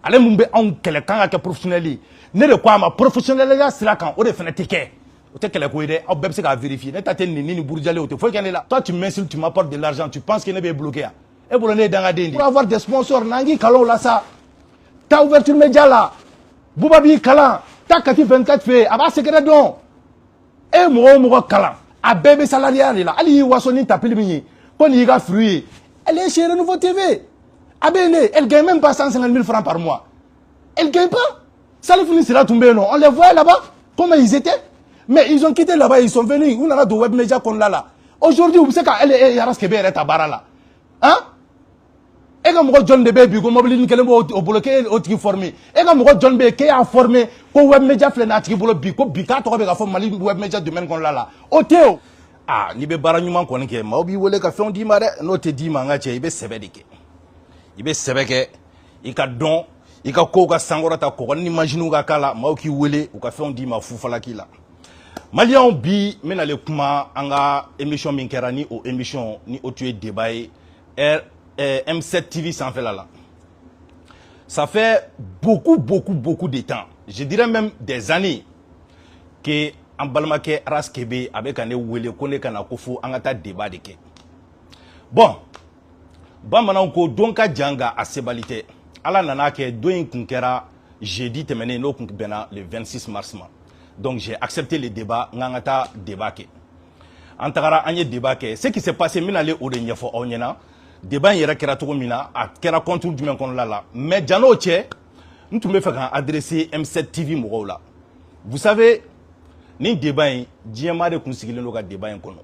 ale mun bɛ anw kɛlɛ kan ka kɛ professionnel ye ne de ko a ma professionnel sira kan o de fana tɛ kɛ o tɛ kɛlɛ ko ye dɛ aw bɛɛ bɛ se k'a vérifier ne ta tɛ nin ni burujalen o tɛ foyi kɛ ne la toi tu m'insultes tu m'apportes de l'argent tu penses que ne bɛ bloquer yan e bolo ne ye dangaden de pour avoir des sponsors n'an k'i kalan o la sa ta ouverture média la Bouba b'i kalan ta Kati 24 fɛ yen a b'a secret dɔn e mɔgɔ o mɔgɔ kalan a bɛɛ bɛ salariat de la hali y'i waso ni tapis min ye ko nin y'i ka fruit ye elle est chez Renouveau TV elle gagne même pas 150 000 francs par mois. Elle gagne pas. Salifou Sira Toumbe, non. On les voyait là-bas, comment ils étaient. Mais ils ont quitté là-bas, ils sont venus. On a de web média qu'on l'a là. Aujourd'hui, vous savez qu'elle est Yaras Kébé, elle est à Barala. Hein? Et quand moi John Debe, puis comme mobilise qu'elle est au bloqué, au qui formé. Et quand moi John Debe, qui a formé, pour web média flénatique, pour le bico, bika, tu vas faire Mali web média domaine qu'on l'a là. Au Théo. Ah, ni be baranyuma qu'on est, ma obi wole ka fait on dit mare, no te dit manga, tu es sebedike. I be sebeke i ka don i ka ko ka sangora ta ko ni imagine ka kala ma ki wele u ka fɛnw di ma fufala ki la Maliens bi mena le kuma anga émission min kɛra ni o émission ni o tué débat M7 TV sans fait là. Ça fait beaucoup de temps, je dirais même des années que en balmake Raskebe avec ane wele ko ne kana ko fo anga ta débat de ke. Bon Bamanan ko donka djanga a sebalite. Ala nana ke doin kunkera jeudi temene no kunkbena le 26 mars. Donc j'ai accepté le débat, ngangata débat ke. Antagara anye débat ke. Ce qui s'est passé mina le orenye fo onyena. Débat yera kera toko mina a kera contour du men kon lala. Mais djano tche, nous tout me fait adresser M7 TV mo la. Vous savez, ni débat yi djema de kunsigile no ka débat yi kono.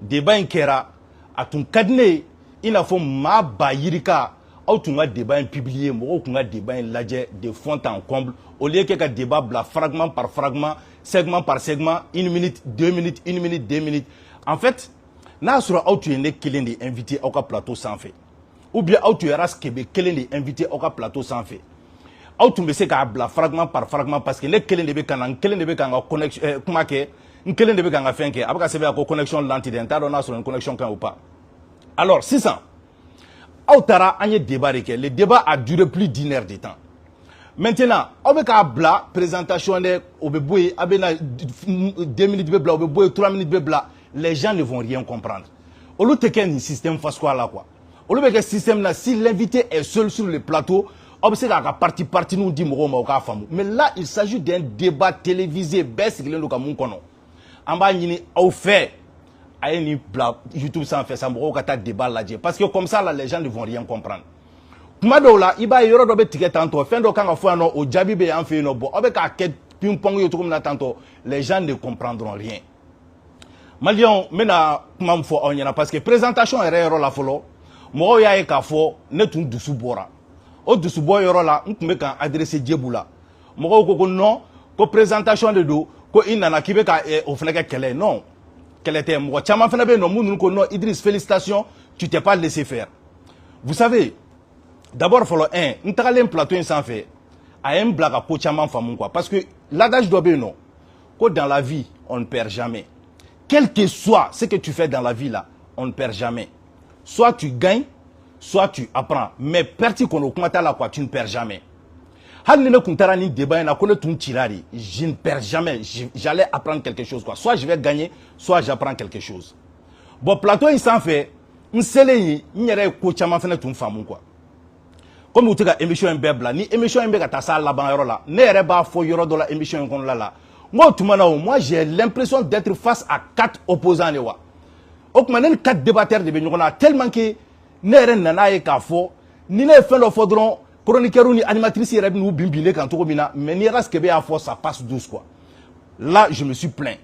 Débat yi kera atun kadne il a fait ma bayirika au tunga débat publié mo tunga débat ladje de fond en comble au lieu que débat bla fragment par fragment segment par segment 1 minute 2 minutes 1 minute 2 minutes en fait na sura au tu ne kelen de invité au plateau sans fait ou bien au tu ras kebe kelen de invité au plateau sans fait au tu me se ka bla fragment par fragment parce que les kelen de be kana kelen de be kana connexion kuma ke kelen de be kana fenke abaka se be ko connexion lentidentale on a sur une connexion kan ou pas. Alors, 600. Autara a un débat. Le débat a duré plus d'1 heure de temps. Maintenant, avec la présentation de 2 minutes de bla, 3 minutes de bla, les gens ne vont rien comprendre. Au lieu de un système face quoi là quoi. Au lieu de un système là, si l'invité est seul sur le plateau, observe la partie nous dit mais là, il s'agit d'un débat télévisé, baisse le kamun kono. Amba yini au fait. YouTube sans faire ça, débat là, parce que comme ça là, les gens ne vont rien comprendre. Kumado là, il va y avoir des tickets tantôt, fin de quand on a au Djabi be en fait no bo, avec un ping pong YouTube là tantôt, les gens ne comprendront rien. Maliens, maintenant comment faut on y a parce que présentation est réelle la follow, moi y a un café, ne tout du sous-bora. Au du sous-bora là, on peut adresser Djeboula. Moi ko non, ko présentation de dos, ko inana qui be ka au fenêtre qu'elle non. Quel était moi Tchama Fenabe non non Idriss félicitations tu t'es pas laissé faire. Vous savez d'abord follow un n't'allez plateau sans fait à un blague à Pochama famou quoi parce que l'adage doit bien non que dans la vie on ne perd jamais quel que soit ce que tu fais dans la vie là on ne perd jamais soit tu gagnes soit tu apprends mais perti qu'on augmente là quoi tu ne perds jamais. Je ne perds jamais. J'allais apprendre quelque chose. Quoi. Soit je vais gagner, soit j'apprends quelque chose. Bon, plateau, il s'en fait. Il y a un coach quoi. Comme vous avez émission là, ni émission là-bas, là, émission là. Moi, j'ai l'impression d'être face à 4 opposants. Donc, 4 débatteurs de tellement que ni les fins de faudront. Chroniqueur ou animatrice nous bimbile quand on mina mais ni ras kebe à force ça passe douce quoi. Là je me suis plaint.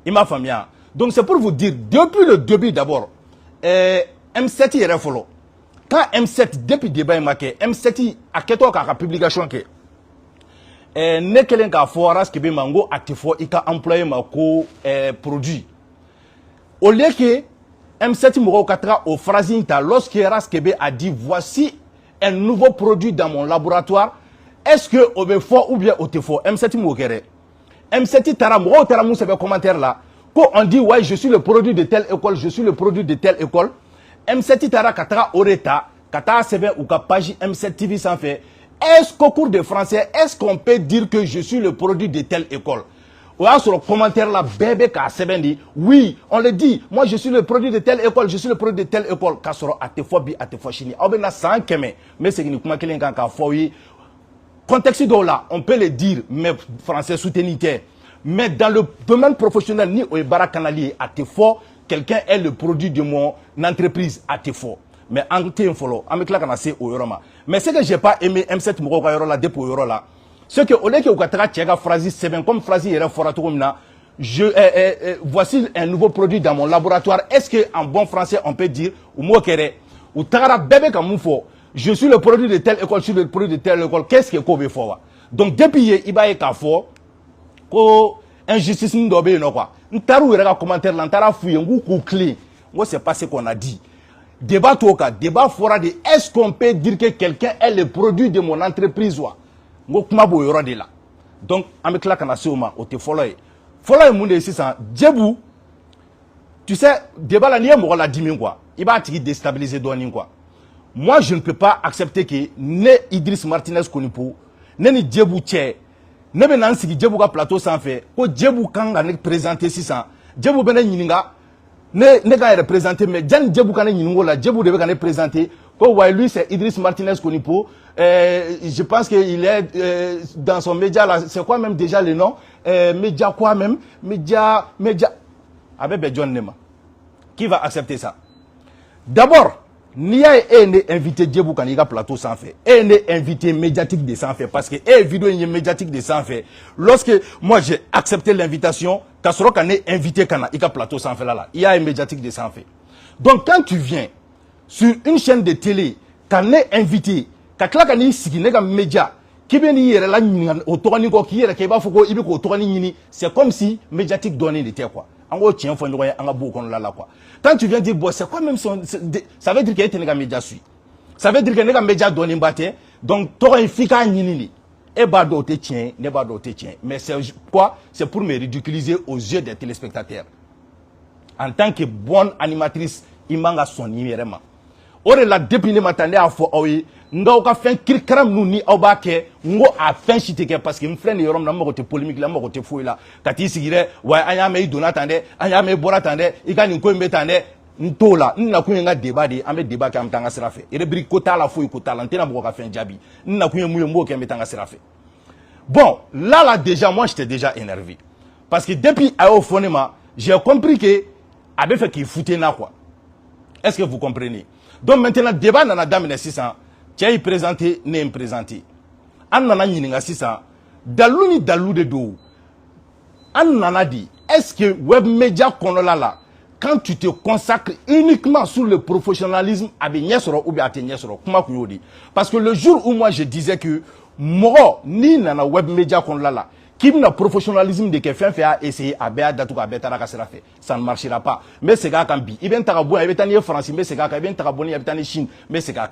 Il m'a famille. Donc c'est pour vous dire depuis le début d'abord M7 est follow. Quand M7 depuis débat marqué M7 a keto ka publication ke ne kelen ka fo ras kebe mango actifo il ka employé mako produit. Au lieu que M7 moko katra au phrasinta lorsque ras kebe a dit voici un nouveau produit dans mon laboratoire. Est-ce que au fort ou bien au fort M7 Mokere M7 Taramou c'est le commentaire là. Quand on dit ouais je suis le produit de telle école, je suis le produit de telle école. M7 Tara Katra Oreta, Kata Sebe ou Kapaji M7 TV sans fait. est-ce qu'au cours de français, est-ce qu'on peut dire que je suis le produit de telle école? Ou sur le commentaire là, bébé dit, oui, on le dit, moi je suis le produit de telle école, je suis le produit de telle école. Kasoro atefobi atefashini. Obena sans keme, mais c'est que nous comment quelqu'un qui a foyé. Contexte là, on peut le dire, mais français soutenité. Mais dans le domaine professionnel, ni au barakanali atefo, quelqu'un est le produit de mon entreprise atefo. Mais en téléphone follow, avec la canacé au Yoroma. Mais ce que j'ai pas aimé M7 Mouroka Yorola depuis Yorola. Ce que au lieu que vous avez phrase c'est bien comme phrase hier voici un nouveau produit dans mon laboratoire. Est-ce que en bon français on peut dire ou mot kéré ou tagara bébé comme moufo je suis le produit de telle école, je suis le produit de telle école. Qu'est-ce que Kobe faut? Donc depuis il va y avoir ko injustice n'dobe no quoi. Ntaru ira commentaire l'antara fouye ngou clé. Moi c'est pas ce qu'on a dit. Débat toka, débat fora de est-ce qu'on peut dire que quelqu'un est le produit de mon entreprise ou donc, avec la canation, on te follow. Follow le monde ici, Djebou, tu sais, débat la nié, la diminuer quoi. Il va te déstabiliser douane quoi. Moi, je ne peux pas accepter que ne Idriss Martinez Konipo, ne ni Djebou Tché, ne ben nansi Djebou ka plateau sans fait, ko Djebou Kanga ne présenter 600, Djebou bene yininga, ne ga représenter, mais Jan Djebou kane yiningo la, Djebou debe kane présenter. Lui, c'est Idriss Martinez Konipo. Je pense qu'il est dans son média là. C'est quoi même déjà le nom? Média quoi même? Média. Avec John Nema. Qui va accepter ça? D'abord, Nia est invité Djebou Kaniga plateau sans fait. Elle est invité médiatique de sans fait. Parce que vidéo est médiatique de sans fait. Lorsque moi j'ai accepté l'invitation, Kassoro Kane invité Kana, il a plateau sans fait là. Il y a un médiatique de sans fait. Donc quand tu viens sur une chaîne de télé, quand on est invité, quand on est un média, qui c'est comme si médiatique donnait des terres quoi. Quand tu viens dire, bon, c'est quoi même son, ça veut dire qu'il y a un média suit. Ça veut dire qu'il y a un média donné un bâtiment, donc tu as un fika nini. Et bado te tient, ne bado te tient. Mais c'est quoi? C'est pour me ridiculiser aux yeux des téléspectateurs. En tant que bonne animatrice, il m'a son numéro. Ore la depuis ne m'attendait à fo oyi nga ka fin kirkaram nu ni obake ngo a fin chiteke parce que m'flène yorom na mo te polémique la mo te fouille là kati sigire wa anya me dona tande anya me bora tande ikani ko mbe tande ntola nna ku nga débat de ame débat ka mtanga sirafe ere bri kota la fouille kota l'antena mo ka fin jabi nna ku mu mo ke mtanga sirafe. Bon là déjà moi j'étais déjà énervé parce que depuis au phonema j'ai compris que avait fait qu'il foutait na quoi. Est-ce que vous comprenez? Donc maintenant, débat dans la dame de 600, tu as présenté, n'est présenté. An nana yininga 600, dalou ni dalou de do. An nana dit, est-ce que web média konola quand tu te consacres uniquement sur le professionnalisme, avec Nyesoro ou bien Nyesoro, comment tu dis? Parce que le jour où moi je disais que, moi, ni nana web média konola qui n'a professionnalisme de quelqu'un fait à essayer à béa datou à béta la fait, ça ne marchera pas. Mais c'est gars kambi, il vient tarabou, il vient français, mais c'est gars, il vient tarabou, il vient Chine, mais c'est gars.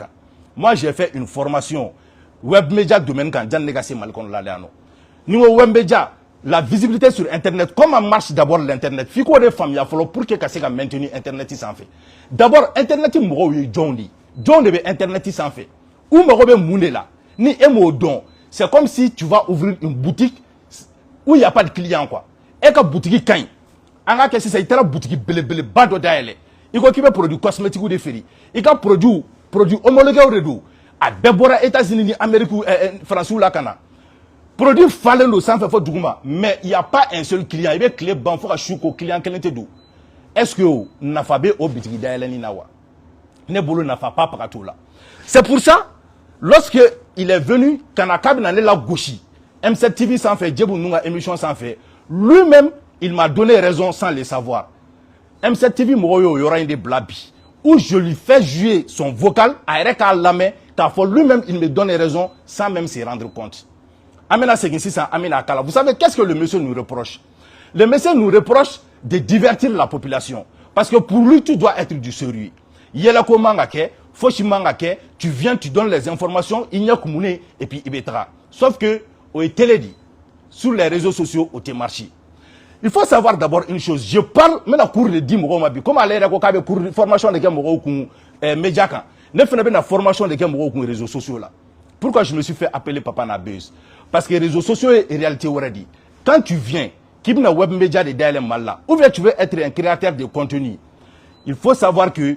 Moi j'ai fait une formation web média domaine quand Jan négacé malcon la léano. Nous web média, la visibilité sur internet, comment marche d'abord l'internet? Fiko de femmes, il a fallu pour que Kassega maintenir internet il s'en fait. D'abord internet il m'aura eu John devait internet il s'en fait. Ou m'aura moundé là, ni émo don. C'est comme si tu vas ouvrir une boutique où il n'y a pas de client quoi. Et que boutique quand on a qu'est-ce que c'est une boutique belle bado d'aile. Il faut qu'il y ait produits cosmétiques ou des ferries. Il y a produits homologués au redou. À Deborah États-Unis, Amérique ou France ou la Cana. Produits fallent le sang fait fort douma. Mais il n'y a pas un seul client. Il y a des clients bon faut que chouko client quel était d'où. Est-ce que n'a pas bé au boutique d'aile ni nawa. Ne bolo n'a pas partout là. C'est pour ça lorsque il est venu Kanakab n'a la gauchie. M7 TV sans fait, Djebou Nunga émission sans fait. Lui-même, il m'a donné raison sans le savoir. M7 TV Moroyo, il y aura une des blabis. Où je lui fais jouer son vocal, à Ereka Lame, car lui-même, il me donne raison sans même se rendre compte. Amena Seguinsi, Amena Akala. Vous savez, qu'est-ce que le monsieur nous reproche? Le monsieur nous reproche de divertir la population. Parce que pour lui, tu dois être du sérieux. Yelako Mangake, Foshi Mangake, tu viens, tu donnes les informations, il n'y a qu'Moune, et puis Ibetra. Sauf que, au télé sur les réseaux sociaux au marché. Il faut savoir d'abord une chose. Je parle maintenant cours de 10 mois comme aller à la cours de formation de média quand ne fait pas la formation de réseaux sociaux là. Pourquoi je me suis fait appeler Papa Nabeus? Parce que les réseaux sociaux et réalité already. Quand tu viens, qui est web média de Daïle Malla, ou bien tu veux être un créateur de contenu, il faut savoir que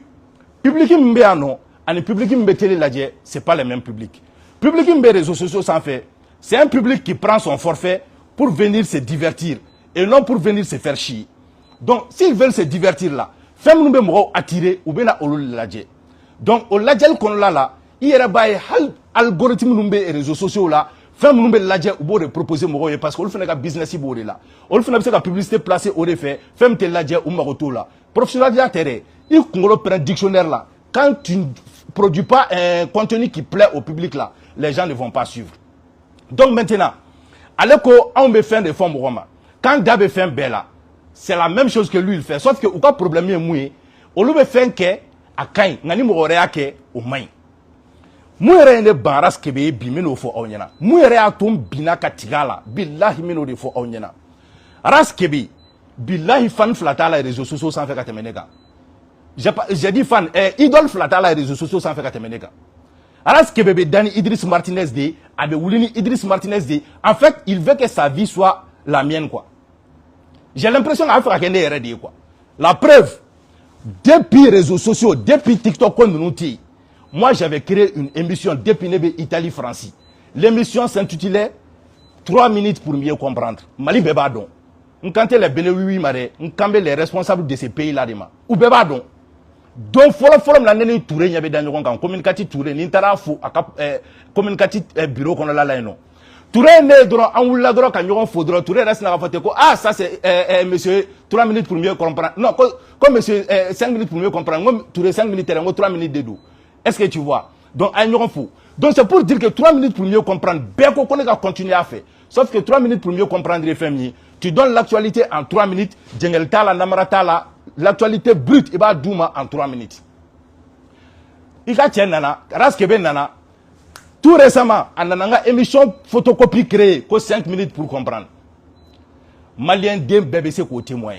public mbéano et public mbétélé ladje, c'est pas le même public. Public mbé réseaux sociaux sans fait, c'est un public qui prend son forfait pour venir se divertir et non pour venir se faire chier. Donc s'ils veulent se divertir là, femme nous mbé attirer ou bien olul ladje. Donc au ladjel qu'on là, il y a des algorithmes mbé et réseaux sociaux là. Femme nous ladje ou bon de proposer mon parce qu'on fait un business ibo là. On fait une publicité placée au effet. Femme te ladje ou maroto là. Professionnel d'intérêt. Il prend un dictionnaire là. Quand tu ne produis pas un contenu qui plaît au public là, les gens ne vont pas suivre. Donc maintenant, à l'école, on me fait des formes Roma. Quand Dabe fait un bella, c'est la même chose que lui il fait. Sauf que aucun problème est mouillé. On lui fait un quai à Kain. Nani mourrait au main. Mouere ne baras kebe bimeno fo awnyana mouere atom bina katigala billahi meno de fo awnyana ras kebe billahi fan flatala réseaux sociaux sans faire katemeneka j'ai dit fan idole flatala réseaux sociaux sans faire katemeneka ras kebe be Dani Idriss Martinez de abe wulini Idriss Martinez de en fait il veut que sa vie soit la mienne quoi. J'ai l'impression qu'Afrique est RD quoi. La preuve depuis réseaux sociaux depuis TikTok qu'on nous dit. Moi, j'avais créé une émission depuis Italie-France. L'émission s'intitulait 3 minutes pour mieux comprendre. Mali Bebadon. Quand les Bénéoui Maré, quand les responsables de ces pays-là, ou Bebadon. Donc, follow la nene Touré, il y avait dans le communicatif Touré, n'intara fou, communicatif bureau qu'on a là, non. Touré n'est droit, en ou la droit, quand on faudra, Touré reste dans la photo. Ah, ça c'est, monsieur, 3 minutes pour mieux comprendre. Non, comme monsieur, 5 minutes pour mieux comprendre. Touré 5 minutes, 3 minutes de dos. Est-ce que tu vois? Donc, donc c'est pour dire que 3 minutes pour mieux comprendre, bien qu'on va continuer à faire. Sauf que 3 minutes pour mieux comprendre les familles, tu donnes l'actualité en 3 minutes, l'actualité brute, et bah Douma en 3 minutes. Ika tient nana, raskebe nana, tout récemment, on a une émission photocopie créée, que 5 minutes pour comprendre. Malien d'un BBC côté témoin.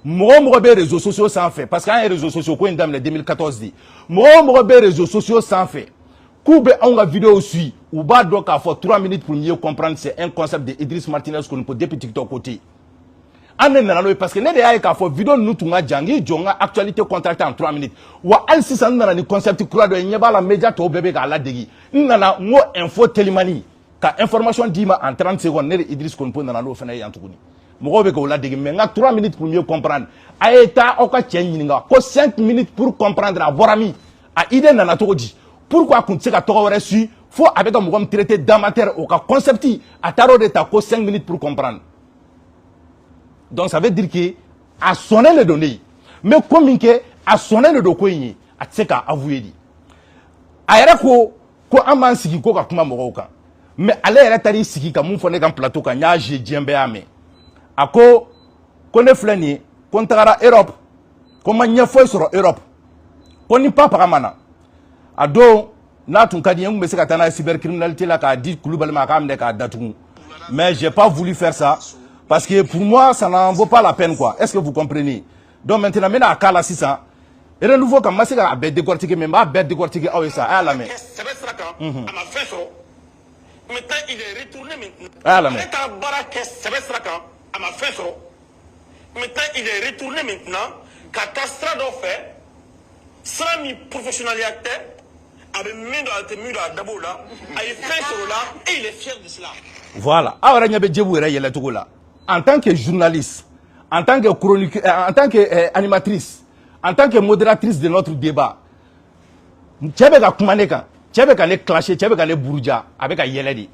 Moi, je réseaux sociaux sans fait. Parce qu'il y a des réseaux sociaux, quand on 2014 dit. Moi, je réseaux sociaux sans fait. Koube, on a vidéo aussi. Ou bah, donc, à 3 minutes pour mieux comprendre, c'est un concept de Idriss Martinez qu'on peut depuis TikTok côté. Parce que nous avons une vidéo, nous avons actualité contractée en 3 minutes. Ou à Al-Sissan, nous avons un concept qui est la média to bébé à la dégui. Nous avons une info télémanie. Quand information dit en 30 secondes, nous avons Idriss qu'on peut nous faire un truc. Mais 3 minutes pour mieux comprendre. Aïta, oka tchéninga. 5 minutes pour comprendre. Aborami. A idée nana toji. Pourquoi qu'on sait qu'à reçu, faut avec un mouvement traité d'amateur au cas concepti. À taro de ta 5 minutes pour comprendre. Donc ça veut dire que, à sonner les données. Mais comme que, à sonner le dokoyi, à tseka avoué dit. Aïra ko aman siki ko ka kuma moroka. Mais allez, elle tari siki ka moun fone kan plateau ka nya je djembe ame. Ako kone flani kontara Europe koma nyefo sur Europe koni papa kamana ado na tun kadi ngum se katana cybercriminalité la ka dit kulubal ma kam de ka datu mais j'ai pas voulu faire ça parce que pour moi ça n'en vaut pas la peine quoi. Est-ce que vous comprenez? Donc maintenant mena akala 600 et le nouveau comme masika a bet décortiquer même a bet décortiquer ah oui ça à la main maintenant il est retourné maintenant à la main à ma fin soro. Maintenant, il est retourné maintenant. Catastrophe d'en fait. Sans mi professionnalité, avec mis dans d'abord là, avec fin soro là, et il est fier de cela. Voilà. Alors, il y a des gens qui là. En tant que journaliste, en tant que chroniqueur, en tant que animatrice, en tant que modératrice de notre débat, tu as kumaneka, tu as clasher, tu as bourja avec un yeledi.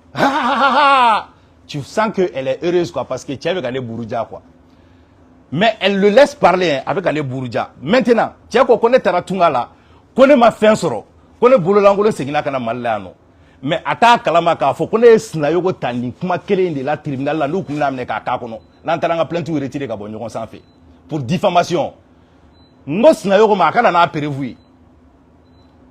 Tu sens qu'elle est heureuse quoi, parce que tu es avec les Bourudja quoi. Mais elle le laisse parler hein, avec les Bourudja. Maintenant, tu as qu'on connaît Taratunga là, connaît ma fin soro, connaît Boulolangolo Segina Kana Malano. Mais ata Kalamaka, faut connaître Snayogo Tani, kuma kele de la tribunal là, nous qu'on a amené Kakakono. L'antalanga plein tout retiré Kabonyo sans fait. Pour diffamation. Nous Snayogo Makana n'a prévu.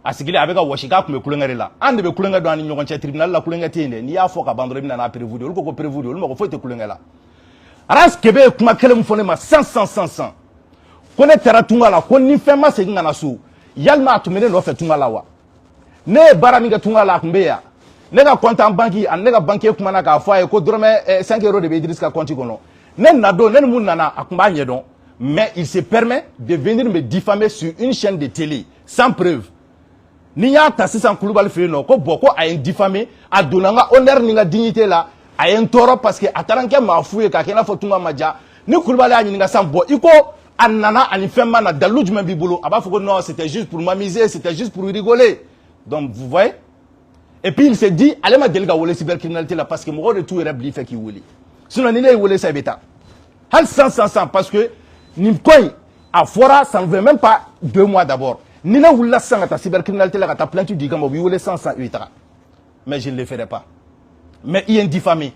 Asigili avec Washika comme kulenga là ande be kulenga do ani ñogon ci tribunal la kulenga tende ni ya foka bandore bi na prévu de ko prévu de mo ko fote kulenga la aras kebe kuma kelem fone ma 100 ko ne taratunga la ko ni fema se ngana su yalma atumene no fe tunga la wa ne barami ga tunga la kumbeya ne ka compte en banque ne ka banquier kuma na k'a fɔ a ye ko dɔrɔmɛ 5 euros de bɛ Idriss ka compte kɔnɔ ne na don ne ni mun nana a kun b'a ɲɛdɔn mais il se permet de venir me diffamer sur une chaîne de télé sans preuve ni y'a ta sisan Kulibali fɛ yen nɔ ko bon ko a ye n diffamer a donna n ka honneur ni n ka dignité la a ye n tɔɔrɔ parce que a taara n kɛ maa fu ye k'a kɛ i n'a fɔ tunga ma diya ni Kulibali y'a ɲininka sisan bon i ko a nana ani fɛn ma na dalilu jumɛn b'i bolo a b'a fɔ ko non c'était juste pour m'amuser c'était juste pour rigoler donc vous voyez. Et puis il s'est dit, allez ma délika wole cybercriminalité là parce que moi de tout est rempli fait qui wole. Sinon il est wole ça bêta. Hal sans parce que ni koy à fora ça ne veut même pas 2 mois d'abord. Ni na wula sans ta cybercriminalité là ta plainte du gamo wole 108 ans. Mais je ne le ferai pas. Mais il est diffamé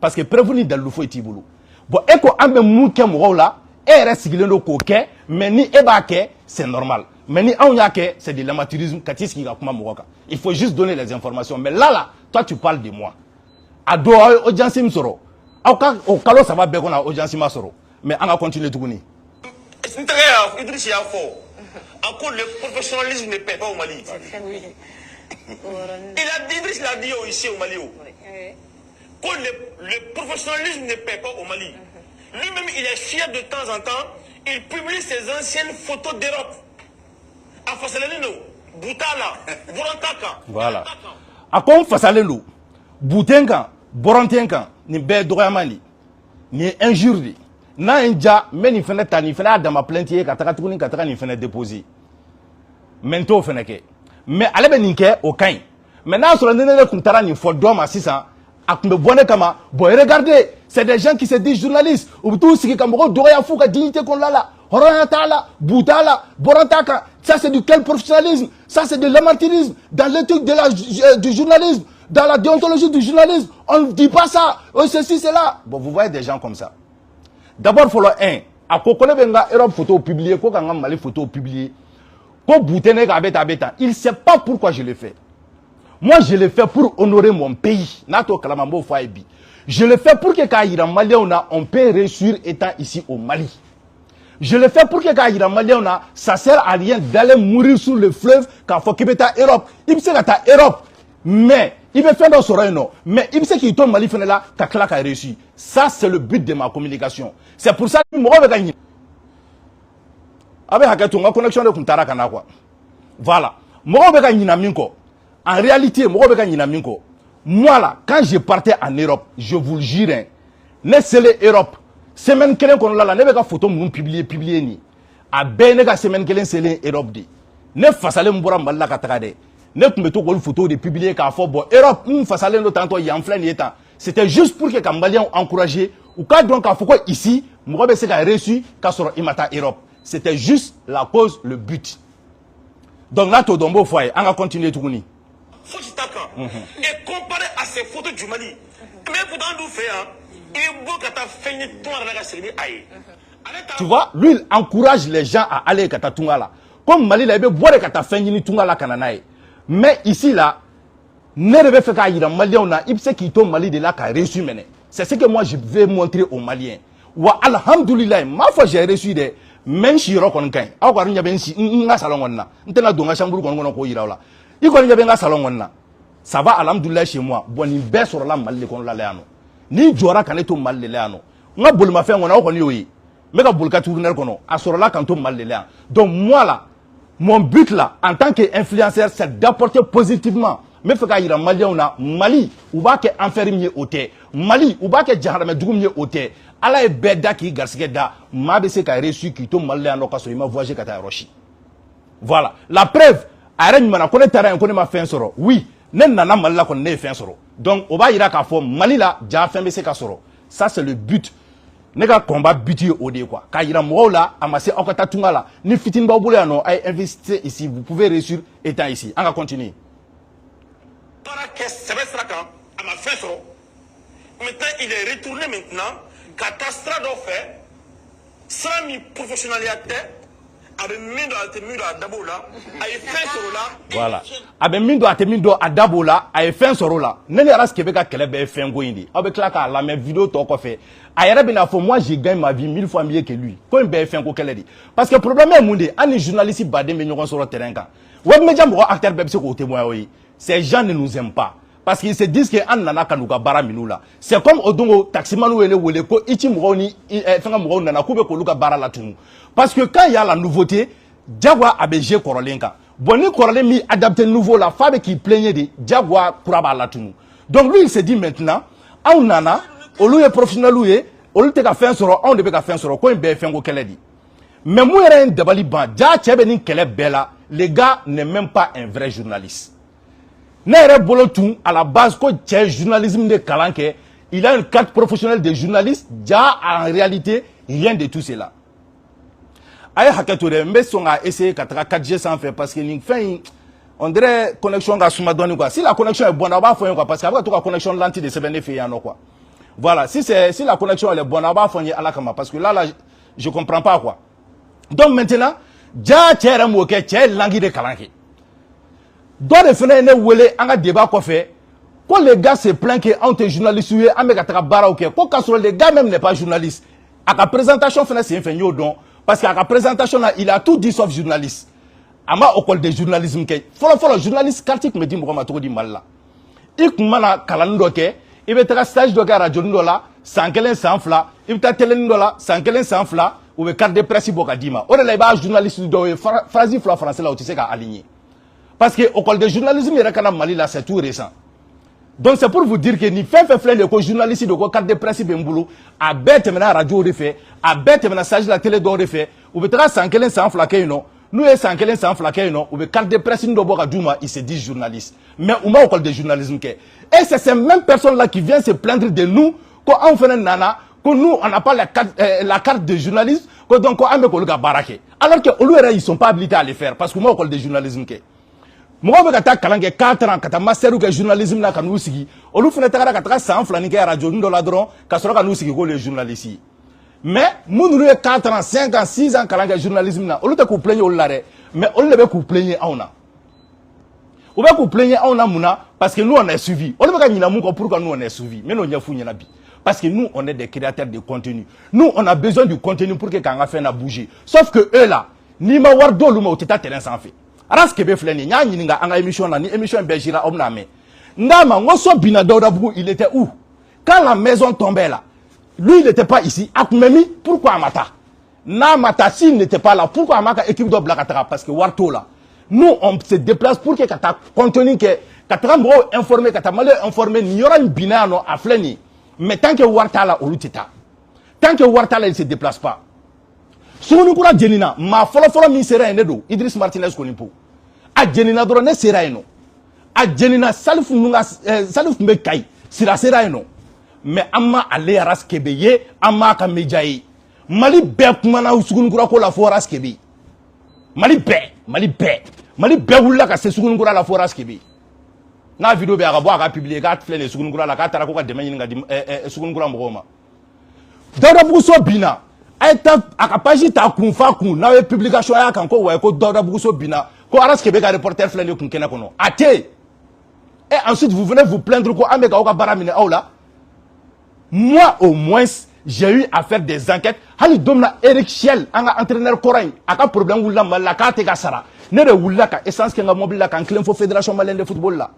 parce que prévenu dans le faux tibulu. Bon eko ambe mouke mo là et reste sigilendo ko ke mais ni eba ke c'est normal. Mais ni c'est de l'amateurisme. Il faut juste donner les informations. Mais là, toi, tu parles de moi. À Doha, audience m'soro. Au calo, ça va bien qu'on a audience m'soro. Mais on va continuer tout ni. Idriss a fort. Encore le professionnalisme ne paie pas au Mali. Idriss l'a dit ici au Mali. Que le professionnalisme ne paie pas au Mali. Lui-même, il est fier de temps en temps. Il publie ses anciennes photos d'Europe. Voilà. A comme fasalelo, Boutenka, Borantenka, ni be doyamani, ni injure. Na inja, mais ni fenêtre, ni fenêtre dans ma plainte, katakatuni, kataka ni fenêtre déposé. Mento feneke. Mais allez benike au cain. Maintenant, sur le nez de Kuntara, ni faut d'homme à 600. Kama, bon, regardez, c'est des gens qui se disent journalistes. Ou tout ce qui est comme Doya Fouka, dignité qu'on l'a là. Horanatala, Boutala, Borantaka. Ça, c'est du quel professionnalisme? Ça, c'est de l'amateurisme. Dans l'éthique du journalisme, dans la déontologie du journalisme, on ne dit pas ça. Oh, ceci, c'est là. Bon, vous voyez des gens comme ça. D'abord, il faut le 1. À Kokone Benga, Europe photo publiée, Kokanga Mali photo publiée. Ko Boutene Gabeta Beta. Il ne sait pas pourquoi je le fais. Moi, je le fais pour honorer mon pays. Nato Kalamambo Faibi. Je le fais pour que Kaïra Maliona, on peut réussir étant ici au Mali. Je le fais pour que Kaïra Maliona, ça sert à rien d'aller mourir sur le fleuve quand faut qu'il y ait Europe. Il sait qu'il y a Europe. Mais, il veut faire dans ce rayon. Mais il sait qu'il tombe Mali fait là, Kakla a réussi. Ça, c'est le but de ma communication. C'est pour ça que moi, je vais gagner. Avec la connexion de Kuntara Kanakwa. Voilà. Moi, je vais gagner. En réalité, moi, là, quand je partais en Europe, je vous le jure, ne c'est l'Europe. Semaine kelen qu'on l'a, ne vais photo moun publier ni. A ben ne semaine kelen c'est l'Europe di. Ne fasale mbora mbala katakade. Ne kumeto ko photo de publier ka fo bon Europe fasale no tanto y en plein état. C'était juste pour que les Maliens encouragé ou quand donc à Foucault ici, moi ben c'est qu'a reçu qu'a sur Imata Europe. C'était juste la cause, le but. Donc là tout dombo foyer, on va continuer tout ni. Et comparé à ces photos du Mali, mais pourtant nous fait il beau que ta fait tout la série aïe. Tu vois, lui il encourage les gens à aller à Tunga. Comme Mali là, il veut voir que ta fait ni Tunga la kananaï. Mais ici là, ne devait faire qu'à y Malien na, il sait qu'il tombe Mali de là qu'a reçu mener. C'est ce que moi je vais montrer aux Maliens. Wa alhamdulillah, ma foi j'ai reçu des même si yoro kon kan. Aw ko nya ben si nga salon na. Ntena donga chamburu kon ko yira la. I ko nya ben nga salon na. Ça va alhamdulillah chez moi. Bon ni be sur la Mali kon la leano. Ni jora kaneto Mali leano. Nga bol ma fe ngona ko ni yoyi. Mais ka bol ka tourner kono. Asoro la kanto Mali leano. Donc moi là, mon but là en tant qu'influenceur c'est d'apporter positivement. Mais faut qu'il y ait Mali ou ba ke infirmier oté Mali ou ba ke jaharame dugumye oté ala e beda ki garsigeda ma be se ka reçu ki to Mali an okaso ima voyager kata Rochi. Voilà la preuve arègne mana ko terrain ko ma fin soro oui nen nana Mali la ko ne fin soro donc o ba ira ka fo Mali la ja fin be se ka soro ça c'est le but ne ka combat buti odé quoi ka ira mo la amassé okata tunga la ni fitin ba bolo no ay investir ici vous pouvez réussir étant ici on va continuer. Maintenant, il est retourné maintenant. Catastrophe d'en fait. Sans mi professionnalité. Avec mindo à Dabola. Avec fin sur là. Voilà. Avec mindo à Dabola. Avec fin sur là. N'est-ce pas ce que Québec a fait fin goindi. Avec la même vidéo t'as fait. Moi j'ai gagné ma vie 1000 fois mieux que lui. Quand il fait fin qu'elle dit. Parce que le problème est monde. Un journaliste badé mais nous sur le terrain. Web média acteur bébé c'est témoin. Ces gens ne nous aiment pas. parce qu'ils se disent que an nana kanuka bara minula. C'est comme odongo taximanu ele wele ko ichi mugoni fanga mugoni nana kube ko luka bara la tunu. Parce que quand il y a la nouveauté, Diagwa a BG Korolenka. Bon, ni Korolen mi adapté nouveau la femme qui plaignait de Diagwa Kuraba la tunu. Donc lui il se dit maintenant, an nana, olu est professionnel ou est, olu te ka fin soro, on ne peut ka fin soro, ko mbe fengo kele di. Mais moi un debali ban, Dia tchebe ni kele bella, le gars n'est même pas un vrai journaliste. Nere bolotou à la base ko tche journalisme de Kalanke, il a une carte professionnelle de journaliste, Dia en réalité rien de tout cela. Aye hakatore mbe songa essayer kataka 4G sans faire parce que ning fin on dirait connexion ga suma doni quoi. Si la connexion est bonne, on va faire quoi parce qu'après tout la connexion lente de sebene fait yano quoi. Voilà, si la connexion elle est bonne, on va faire à la kama parce que là je comprends pas quoi. Donc maintenant, Dia tchera moke tche langi de Kalanke. Dans les fenêtres ne wele anga débat quoi fait. Quand les gars se plaignent que entre journalistes ou ame kataka bara ou que quand les gars même n'est pas journaliste. À la présentation fenêtre c'est un fait don. Parce qu'à la présentation, là, il a tout dit sauf journaliste. Ama okol de journalisme ke. Follow journaliste kartik me dit moi to di mal là. Ikmana kalando ke, ibe taka stage do ka radio ndo la, sankelen sanfla, ibe ta tele ndo la, sankelen sanfla, ou be carte de presse boka dima. O de la ba journaliste do phrase flo français là, tu sais ka aligné. Parce que okol de journalisme il kana Mali là, c'est tout récent. Donc c'est pour vous dire que ni fait le journaliste de carte de presse bemboulou a bête maintenant radio refait a bête maintenant sage la télé do refait ou betara sankelen sans flaquer non nous est sankelen sans flaquer non ou be carte de presse ndo boka duma il se dit journaliste mais ou ma école de journalisme que et c'est ces mêmes personnes là qui viennent se plaindre de nous quand on fait nana que nous on n'a pas la carte de journaliste que donc on a ko barake alors que ils sont pas habilités à le faire parce que moi école de journalisme que moi je vais kalange 4 ans kata master que journalisme na kanu sigi olu fene tagara kata sans flanique radio ndo la dron ka soro kanu sigi ko les journalistes mais munu 4 ans 5 ans 6 ans kalange journalisme na olu te ko plaigner olu la mais olu le be ko plaigner auna ou be ko plaigner auna muna parce que nous on est suivi olu be ka nyina mu ko pourquoi nous on est suivi mais non nyafu nyana bi parce que nous on est des créateurs de contenu nous on a besoin du contenu pour que kanga fait na bouger sauf que eux là ni ma war do lu ma oteta terrain sans fait Raskebe fleni nya nyininga anga émission na ni émission Belgira omname ndama ngoso bina Daouda Bougou il était où quand la maison tombait là lui il n'était pas ici akumemi pourquoi amata na mata s'il n'était pas là pourquoi amaka équipe do blakatara parce que warto là nous on se déplace pour que kata contenu que kata mbo informer kata malé informer ni yora bina no a fleni mais tant que warta là olutita tant que warta là il se déplace pas Sunu kura jenina ma folo mi sera enedo Idriss Martinez konimpo a jenina doro ne sera eno a jenina salif nunga salif mbe kai sira sera eno mais amma ale raskebe ye amma ka mejayi Mali be kuma na sunu kura ko la fo raskebe Mali be wulla ka se sunu kura la fo raskebe na video be agabo aga publier ka flene sunu kura la ka tara ko ka deme nyinga di sunu kura mboma Daouda Bougou so bina a capacité ta kunfa kun na publication ya kan ko wa ko Daouda Bougou so bina ko araskebe ka reporter flene kun kena kono até et ensuite vous venez vous plaindre ko ameka o ka baramine aula moi au moins j'ai eu à faire des enquêtes hali domna Eric Chiel anga entraîneur coran aka problème wula mala ka te ka sara ne de wula ka essence kenga mobile la kan claim fo fédération malienne de football la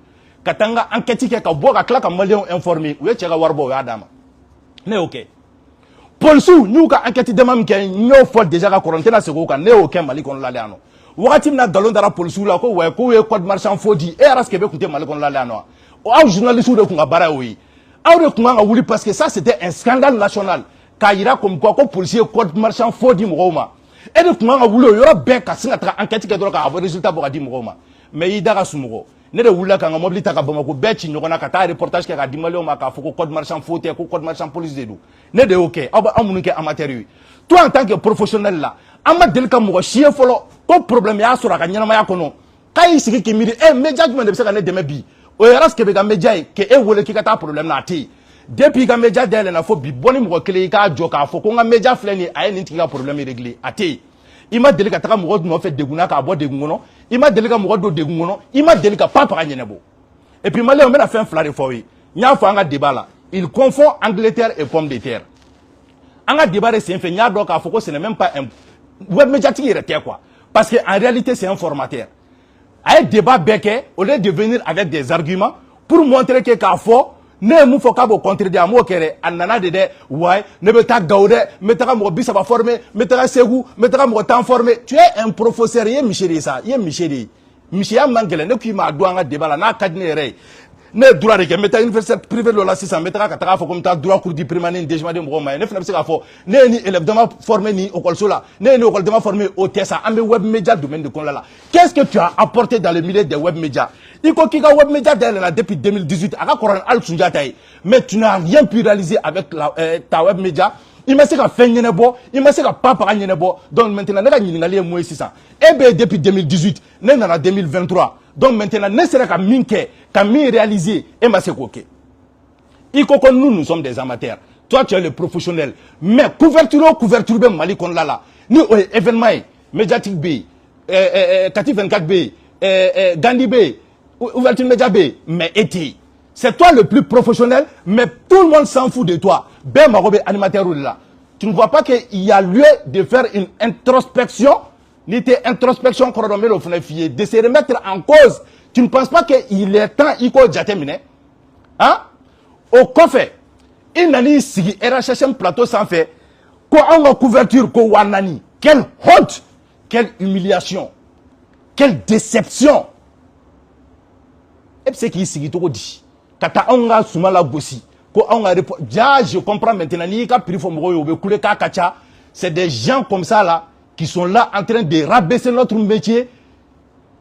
katanga enquête ke ka bo ka kla ka malien informé ou chega warbo ya dama ne OK Polsu nyuka enquête de mam ke nyo fo déjà ka quarantaine se ko ka ne OK Mali kon la leano wakati na dalon dara polsu la ko we ko we code marchand fodi e araskebe kunte Mali kon la leano o a journaliste de kunga bara oui a de kunga wuli parce que ça c'était un scandale national kaira comme quoi ko policier code marchand fodi moma et de kunga wuli yoro be ka singa tra enquête ke do ka abo résultat bo ka di moma mais yi daga sumugo ne de wula ka ngomobli ta ka bamako be chi nyokona ka ta reportage ke ka di Mali o ma ka foko code marchand fodi ko code marchand police de do ne de OK aba amunuke amateur yi toi en tant que professionnel là ama delka mo chien folo ko problème ya sura ka nyama ya kono kai sigi ki miri média du de se ka ne deme bi o yaras ke be ga média ke e wole ki ka ta problème na ti depuis ga média dele na fo bi boni mo kele ka joka fo ko nga média fleni ay ni ti ka problème réglé ati ima delika ta mo no fait deguna ka bo degungono ima delika mo do degungono ima delika papa ka nyenebo et puis malé on me na fait un flare fo yi nya fo nga débat là il confond Angleterre et pomme de terre anga débat c'est un fait nya do ka fo ko ce n'est même pas un web médiatique était quoi parce que en réalité c'est un formateur. À un débat béquet, au lieu de venir avec des arguments, pour montrer que k'a fɔ ne ye mun fɔ k'a b'o contredire a m'o kɛ dɛ a nana de dɛ ouais ne bɛ taa Gawo dɛ n bɛ taga mɔgɔ 30 former n bɛ taga Segu n bɛ taga mɔgɔ 10 former tu es un professeur i ye misi de ye sa i ye misi de ye misiya man gɛlɛn ne k'i ma a don an ka débat la n'a ka di ne yɛrɛ ye ne ye droit de kɛ n bɛ taa université privée dɔ la sisan n bɛ taga ka taga fɔ ko n bɛ taa droit cours du primaire ni DGMA di mɔgɔw ma ye ne fana bɛ se k'a fɔ ne ye ni élève dama formé ni école la ne ye ni école dama formé o tɛ sa an bɛ web média domaine de kɔnɔna la qu'est-ce que tu as apporté dans le milieu des web médias il ko k'i ka web média dayɛlɛla depuis 2018 a ka kɔrɔ ni Ali Sunjata ye mais tu n'as rien pu réaliser avec ta web média il ma se ka fɛn ɲɛnɛbɔ il ma se ka papaga ɲɛnɛbɔ donc maintenant ne ka ɲininkali ye mun ye sisan e bɛ depuis 2018 ne nana 2023 donc maintenant ne sera ka min kɛ ka min réaliser e ma se k'o kɛ i ko ko nous sommes des amateurs toi tu es le professionnel mais couverture o couverture bɛ Mali kɔnɔna la ni o ye événement ye médiatique bɛ yen Kati 24 bɛ yen Gandi bɛ yen ouverture média bɛ yen mais e tɛ yen c'est toi le plus professionnel, mais tout le monde s'en fout de toi. Ben Marobe animateur là. Tu ne vois pas qu'il y a lieu de faire une introspection, introspection de se remettre en cause. Tu ne penses pas qu'il est temps d'y jatemine? Hein? Au coffre, il n'a ni si RHM plateau sans fait. Quoi en couverture, quoi wanani. Quelle honte, quelle humiliation, quelle déception. Et c'est qui s'y dit. Kata onga sumala gossi ko onga je comprends maintenant ni ka prix fo mo yo be kule ka kacha c'est des gens comme ça là qui sont là en train de rabaisser notre métier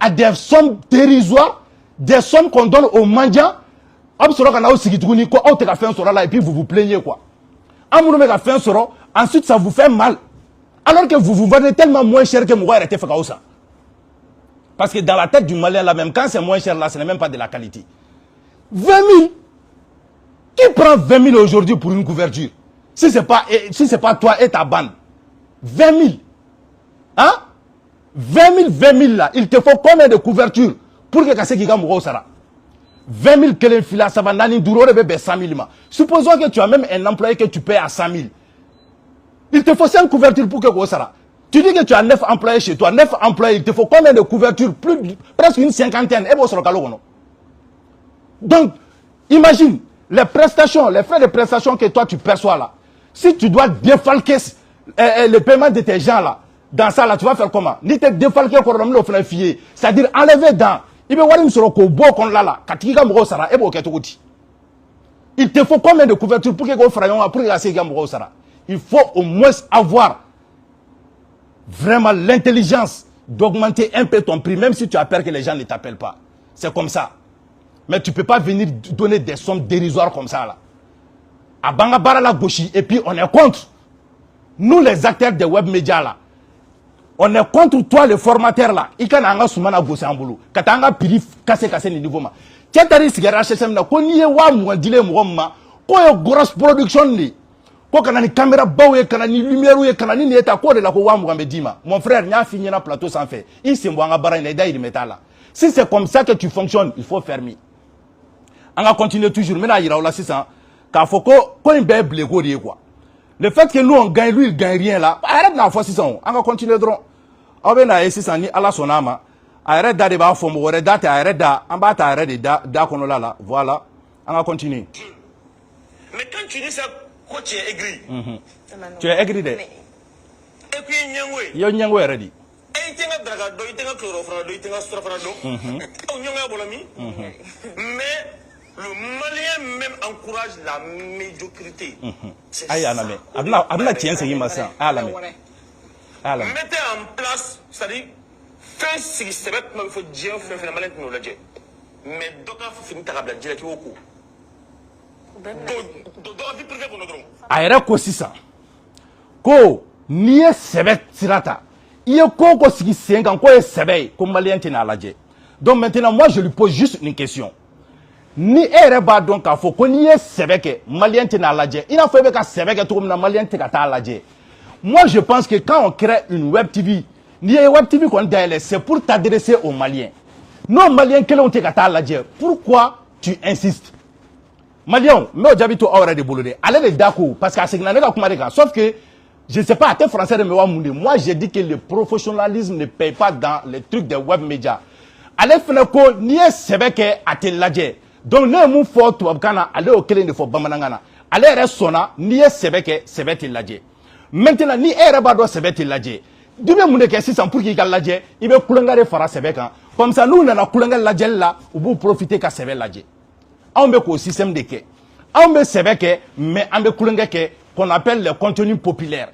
à des sommes dérisoires, des sommes qu'on donne aux mendiants. Et puis vous vous plaignez quoi. Ensuite ça vous fait mal alors que vous vous vendez tellement moins cher que moi arrêtez faire ça. Parce que dans la tête du Malien là même quand c'est moins cher là ce n'est même pas de la qualité. 20 000. Qui prend 20 000 aujourd'hui pour une couverture? Si c'est pas toi et ta bande. 20 000. Hein? 20 000 là. Il te faut combien de couvertures pour que tu aies 20 000 que les filles ça va nani duro de 100 000. Supposons que tu as même un employé que tu payes à 100 000. Il te faut 5 couvertures pour que tu aies. Tu dis que tu as 9 employés chez toi. 9 employés, il te faut combien de couvertures? Presque une cinquantaine. Et bon, sur le calon. Donc, imagine les prestations, les frais de prestation que toi tu perçois là. Si tu dois défalquer le paiement de tes gens là, dans ça là, tu vas faire comment? Ni te défalquer c'est-à-dire enlever dans. Il te faut combien de couvertures pour que il faut au moins avoir vraiment l'intelligence d'augmenter un peu ton prix, même si tu as peur que les gens ne t'appellent pas. C'est comme ça. Mais tu ne peux pas venir donner des sommes dérisoires comme ça là. À Bangabara la gauche, et puis on est contre. Nous les acteurs des web médias là, on est contre toi le formateur là. Il y a un soumana gauche en boulot. Quand on a piri cassé le niveau ma. Tu as dit que HSM na ko ni wa mo dile mo ma. Ko yo grosse production ni. Ko kana ni caméra bawe kana ni lumière ou kana ni eta ko de la ko wa mo dima. Mon frère nya fini na plateau sans fait. Il se mbanga bara ina ida il meta là. Si c'est comme ça que tu fonctionnes, il faut fermer. On va continuer toujours. Maintenant, il y a là 600. Car faut qu'on ait blé quoi. Le fait que nous on gagne, lui il gagne rien là. Arrête la fois 600. On va continuer drôle. On va na 600 ni ala sonama. Arrête d'aller bas fond. Arrête d'arrêter. Arrête d'arrêter. En bas t'arrêtes da qu'on là. Voilà. On va continuer. Mais quand tu dis ça, quoi tu es aigri? Tu es aigri de. Et puis nyangwe. Yo nyangwe ready. Et il tenga draga do, il tenga chlorophane do, il tenga strafana do. On nyanga bolami. Mais le Malien même encourage la médiocrité. Aïe, Aname. Abna tient ce qui m'a dit. Mettez en place, c'est-à-dire, fin système, il faut dire, fin Malien nous l'a dit. Mais donc, il faut finir par la dire qui est au cours. Donc, la vie privée pour nous. Aïe, quoi si ça? Ko, ni est sebet sirata. Il y a quoi qui s'est encore sebet, comme Malien tient à la dire. Donc maintenant, moi, je lui pose juste une question. Ni ereba donc a faut qu'on y est sévère malien tena ladje il a fait que sévère tout comme malien tena ladje. Moi je pense que quand on crée une web TV ni web TV qu'on dit c'est pour t'adresser aux Maliens. Non Maliens que l'on tena ladje. Pourquoi tu insistes? Maliens mais au diabito aura de boulot allez les d'accord parce que c'est que sauf que je sais pas tes français de me moi j'ai dit que le professionnalisme ne paye pas dans les trucs des web médias. Allez faire ko ni est sévère à te ladje. donc ne mun fɔ tubabukan na ale y'o kelen de fɔ bamanankan na ale yɛrɛ sɔnna n'i ye sɛbɛ kɛ sɛbɛ tɛ lajɛ maintenant ni e yɛrɛ b'a dɔn sɛbɛ tɛ lajɛ du bɛ mun de kɛ sisan pour qu'il ka lajɛ i bɛ kulonkɛ de fara sɛbɛ kan comme ça n'u nana kulonkɛ lajɛli la u b'u profiter ka sɛbɛ lajɛ anw bɛ k'o système de kɛ anw bɛ sɛbɛ kɛ mais an bɛ kulonkɛ kɛ qu'on appelle les contenus populaires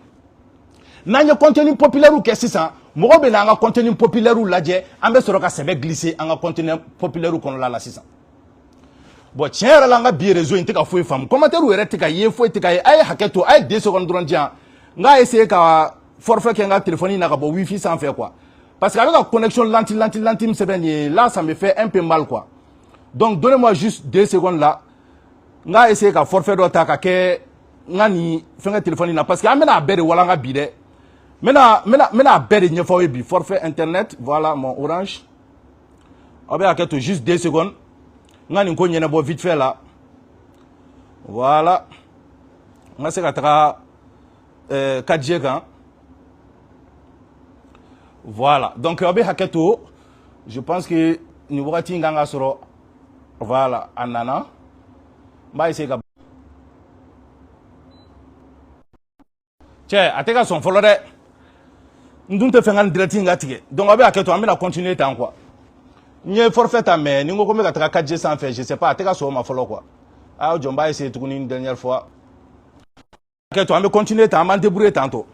n'an ye contenu populaire kɛ sisan mɔgɔ bɛ na an ka contenu populaire lajɛ an bɛ sɔrɔ ka sɛbɛ glisser an ka contenu populaire kɔnɔla la sisan bon tiɲɛ yɛrɛ la an ka bi réseau in tɛ ka foyi faamu commentaire yɛrɛ tɛ ka ye foyi tɛ ka ye a ye hakɛ to a ye 2 secondes dɔrɔn di yan n k'a essayer ka forfait kɛ n ka téléphone na ka bɔ wifi sanfɛ quoi parce que avec la connexion lente me sɛbɛn nin ye là ça me fait un peu mal quoi donc donnez-moi juste 2 secondes là n k'a essayer ka forfait dɔ ta ka kɛ n ka nin fɛn téléphone na parce que an bɛna a bɛɛ de walanga bi dɛ n bɛna a bɛɛ de ɲɛfɔ aw ye bi forfait internet voilà mon orange aw bɛ hakɛ to juste 2 secondes n ka nin ko ɲɛnabɔ vite fait là voilà n ka se ka taga 4G kan voilà donc aw bɛ hakɛ to je pense que nin wagati in kan ka sɔrɔ voilà a nana n b'a essayer ka cɛ a tɛ ka sɔn fɔlɔ dɛ n dun tɛ fɛn ka nin direct in ka tigɛ donc aw bɛ hakɛ to an bɛna continuer tan quoi n ye forfait ta mais ni n ko ko n bɛ ka taga 4G sanfɛ je sais pas a tɛ ka sɔn o ma fɔlɔ quoi a jɔ n b'a essayer tuguni une dernière fois hakɛ to an bɛ continuer tan an b'an débrouiller tan tɔ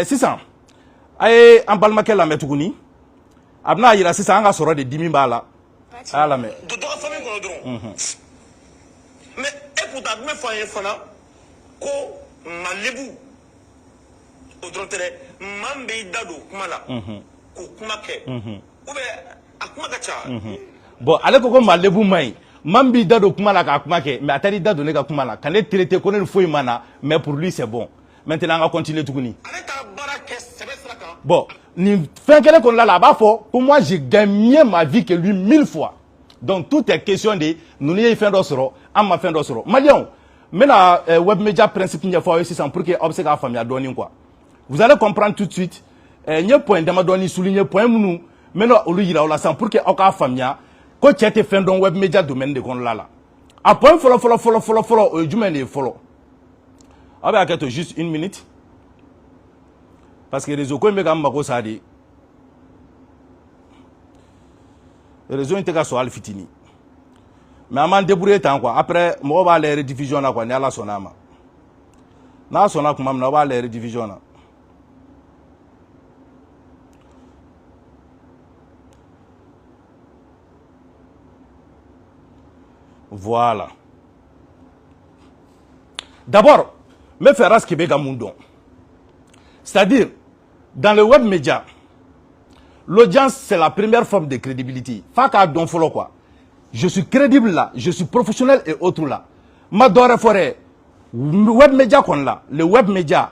sisan a ye an balimakɛ lamɛn tuguni a bɛna yira sisan an ka sɔrɔ de dimi b'a la a y'a lamɛn. dɔ ka famille kɔnɔ dɔrɔn mais e pourtant a tun bɛ fɔ an ye fana ko malebu o dɔrɔn tɛ dɛ maa min b'i da don kuma la k'o kuma kɛ ou bien a kuma ka ca. bon ale ko malebu man ɲi maa min b'i da don kuma la k'a kuma kɛ mais a taara i da don ne ka kuma la ka ne traiter ko ne ni foyi ma na mais pour lui c'est bon maintenant an ka continuer tuguni. ale ta baara kɛ sɛbɛ sira kan. bon nin fɛn kelen kɔnɔna la a b'a fɔ ko moi je gagne mieux ma vie que lui 1000 fois donc tout est question de ninnu ye fɛn dɔ sɔrɔ an ma fɛn dɔ sɔrɔ maliyɛnw n bɛna web media principe ɲɛfɔ aw ye sisan pour que aw bɛ se k'a faamuya dɔɔnin quoi vous allez comprendre tout de suite n ye point damadɔni souligner point minnu n bɛna olu yira aw la sisan pour que aw k'a faamuya ko cɛ tɛ fɛn dɔn web media domaine de kɔnɔna la a point fɔlɔ o ye jumɛn de ye fɔlɔ aw bɛ hakɛ to juste 1 minute parce que réseau ko in bɛ ka n mago sa de réseau in tɛ ka sɔn hali fitini mais an b'an débrouiller tan quoi après mɔgɔw b'a lajɛ rediffusion na quoi ni ala sɔnna a ma n'a sɔnna tuma min na aw b'a lajɛ rediffusion na voilà d'abord n bɛ fɛ Raski bɛ ka mun dɔn c'est-à-dire dans le web média l'audience c'est la première forme de crédibilité fa k'a dɔn fɔlɔ quoi je suis crédible là je suis professionnel et autres là ma dɔwɛrɛ fɔ dɛ web média kɔni la le web média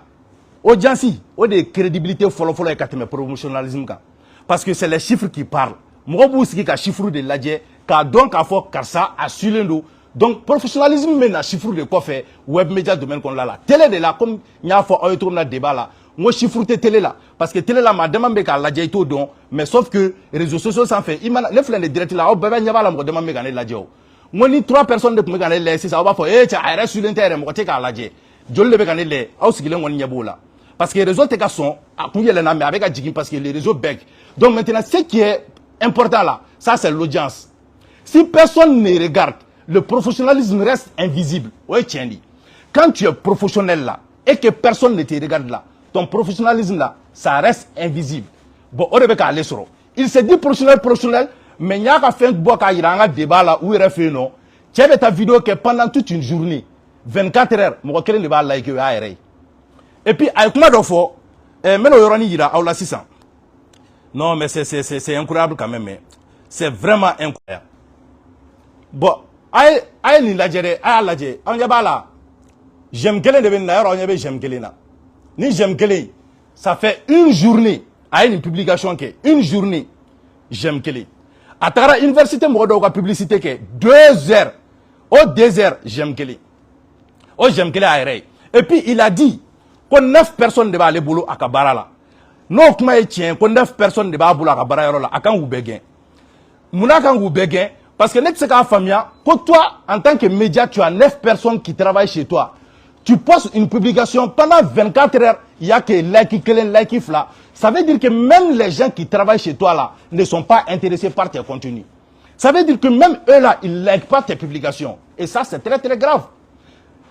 audience o de ye crédibilité fɔlɔ-fɔlɔ ye ka tɛmɛ professionnalisme kan parce que c'est les chiffres qui parlent mɔgɔ b'u sigi ka chiffres de lajɛ k'a dɔn k'a fɔ karisa a sulen don donc professionnalisme bɛ na chiffres de kɔfɛ web média domaine kɔnɔna la télé de la comme n y'a fɔ aw ye cogo min na débat la n ko chiffre tɛ télé la parce que télé la maa dama bɛ k'a lajɛ i t'o dɔn mais sauf que réseaux sociaux sanfɛ i mana ne filɛ nin direct la aw bɛɛ bɛ ɲɛ b'a la mɔgɔ dama bɛ ka ne lajɛ o n ko ni 3 personnes de tun bɛ ka ne lajɛ sisan aw b'a fɔ cɛ a yɛrɛ sulen tɛ yɛrɛ mɔgɔ tɛ k'a lajɛ joli de bɛ ka ne lajɛ aw sigilen kɔni ɲɛ b'o la parce que réseau tɛ ka sɔn a kun yɛlɛnna mais a bɛ ka jigin parce que les réseaux bèguent donc maintenant ce qui est important là ça c'est l'audience si personne ne regarde le professionnalisme reste invisible o ye tiɲɛ de ye quand tu es professionnel là et que personne ne te regarde là ton professionnalisme là ça reste invisible bon o de bɛ k'ale sɔrɔ il se dit professionnel mais n y'a ka fɛn bɔ k'a yira an ka débat la u yɛrɛ fɛ yen nɔ cɛ bɛ taa vidéo kɛ pendant toute une journée 24 heures mɔgɔ kelen de b'a like o y'a yɛrɛ ye et puis a ye kuma dɔ fɔ n bɛna o yɔrɔnin yira aw la sisan non mais c'est incroyable quand même mais c'est vraiment incroyable bon a ye nin lajɛ dɛ a y'a lajɛ aw ɲɛ b'a la j'aime kelen de bɛ nin na yɔrɔ aw ɲɛ bɛ j'aime kelen na ni j'aime kelen ça fait une journée a ye nin publication kɛ une journée j'aime kelen a tagara université mɔgɔ dɔw ka publicité kɛ 2 heures o 2 heures j'aime kelen o j'aime kelen a yɛrɛ ye et puis il a dit ko 9 personnes de b'ale bolo a ka baara la n'o kuma ye tiɲɛ ko 9 personnes de b'a bolo a ka baara yɔrɔ la a kan k'u bɛɛ gɛn munna kan k'u bɛɛ gɛn Parce que n'est-ce pas famille, que toi, en tant que média, tu as 9 personnes qui travaillent chez toi. Tu postes une publication pendant 24 heures, il n'y a que like là. Ça veut dire que même les gens qui travaillent chez toi là ne sont pas intéressés par tes contenus. Ça veut dire que même eux là, ils ne likent pas tes publications. Et ça, c'est très très grave.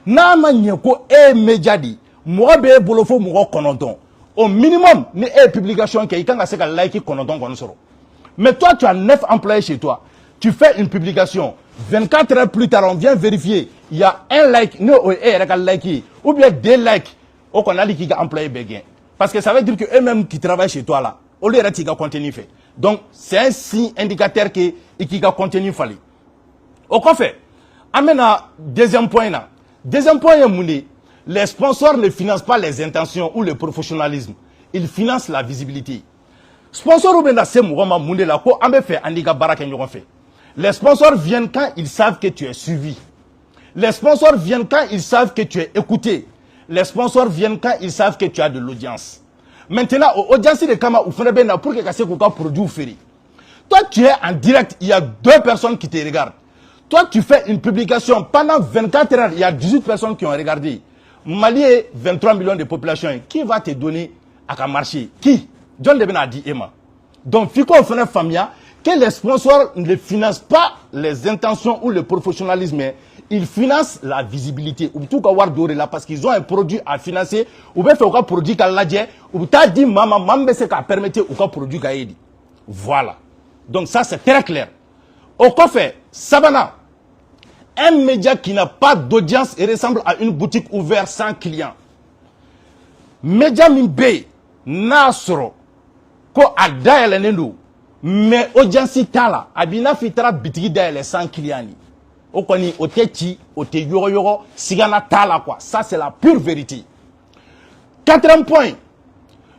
Nama nyeko e média di, moi be bolofo mo kononton. Au minimum, ni e publication qui quand c'est que like kononton kononsoro. Mais toi, tu as 9 employés chez toi. Tu fais une publication. 24 heures plus tard, on vient vérifier. Il y a un like, ou bien 2 likes. Au qu'on a dit qu'il y a employé béguin. Parce que ça veut dire que eux-mêmes qui travaillent chez toi là, au lieu de contenu fait. Donc, c'est un signe indicateur que il y a contenu fallu. Au qu'on fait. Amène à deuxième point là. Deuxième point, les sponsors ne financent pas les intentions ou le professionnalisme. Ils financent la visibilité. Sponsors ou bien c'est moi moundé là ko ambe fait andiga baraka ñogon fait. Les sponsors viennent quand ils savent que tu es suivi. Les sponsors viennent quand ils savent que tu es écouté. Les sponsors viennent quand ils savent que tu as de l'audience. Maintenant, audience de Kama ou Fenebena pour que tu aies produit ou ferry. Toi, tu es en direct, il y a 2 personnes qui te regardent. Toi, tu fais une publication pendant 24 heures, il y a 18 personnes qui ont regardé. Mali est 23 millions de population. Qui va te donner à marcher? Qui? John Deben a dit Emma. Donc, Fico fait famille que les sponsors ne financent pas les intentions ou le professionnalisme, ils financent la visibilité. Ou tout cas, là parce qu'ils ont un produit à financer, ou bien faire un produit qu'à l'adje, ou t'as dit maman, maman, c'est qu'à permettre ou qu'un produit qu'à aider. Voilà. Donc, ça, c'est très clair. Au fait, Savannah, un média qui n'a pas d'audience et ressemble à une boutique ouverte sans clients. Média Mimbe, Nasro, ko adaya nendo mais audience tala abina fitara bitigi daele sans client ni o koni o techi o te yoro sigana tala quoi. Ça c'est la pure vérité. 4e point,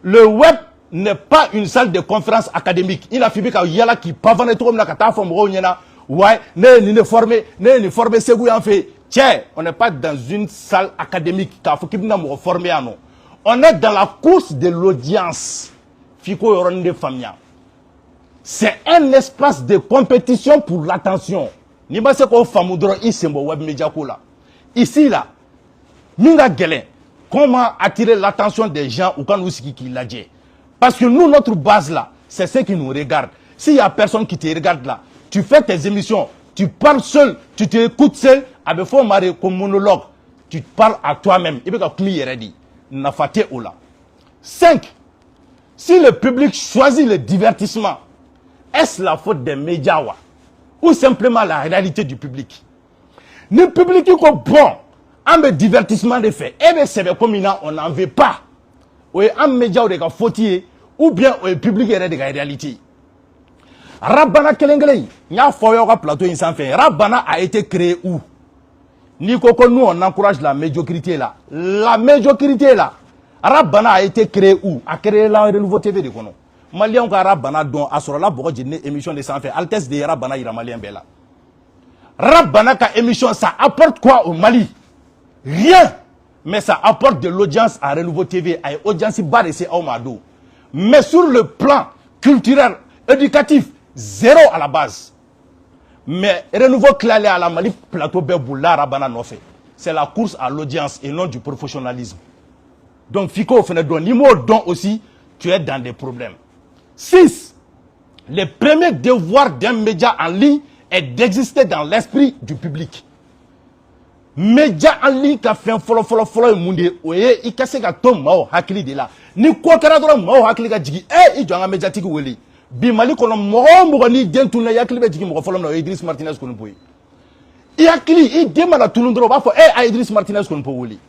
le web n'est pas une salle de conférence académique. Il a fait que yala qui pavane trop na kata fo mo nyena ouais ne formé segou en fait. Tiens, on n'est pas dans une salle académique ka fo kibna mo formé ano. On est dans la course de l'audience. Fico Yoronde Famia. C'est un espace de compétition pour l'attention. Ni ba se ko famudro isembo web media ko la. Ici là, minga gelen. Comment attirer l'attention des gens ou quand nous qui l'a dit. Parce que nous notre base là, c'est ceux qui nous regardent. S'il y a personne qui te regarde là, tu fais tes émissions, tu parles seul, tu t'écoutes seul, avec fond maré comme monologue, tu parles à toi-même. Et bien quand tu dit, n'a faté ou là. 5. Si le public choisit le divertissement, est-ce la faute des médias ou simplement la réalité du public? Le public est bon, un divertissement de fait, et bien c'est comme on n'en veut pas. Ou un média ou bien le public est de la réalité. Rabbana Kelengele, il y a un plateau sans fin. Rabbana a été créé où? Nous on encourage la médiocrité là. La médiocrité là. Rabbana a été créé où? A créé la Renouveau TV de Kono. Malien ka Rabbana don asura boko d'une émission de sans fin. Altesse de Rabbana ira malien bela. Rabbana ka émission ça apporte quoi au Mali? Rien. Mais ça apporte de l'audience à Renouveau TV, à audience barré au Mado. Mais sur le plan culturel, éducatif, zéro à la base. Mais Renouveau Clalé à la Mali plateau Beboula Rabbana no fait. C'est la course à l'audience et non du professionnalisme. Donc, Fico Fenedon, Nimo Don aussi, tu es dans des problèmes. 6. Le premier devoir d'un média en ligne est d'exister dans l'esprit du public. Média en ligne qui a fait un follow monde, oye, il casse ka tom mao hakili de là. Ni quoi kara mao hakili ka jigi, il doit un médiatique weli. Bimali kono mo ni dentuna yakili be jigi mo follow na Idriss Martinez kono boy. Yakili, il demande à tout le monde ba fo Idriss Martinez kono po weli.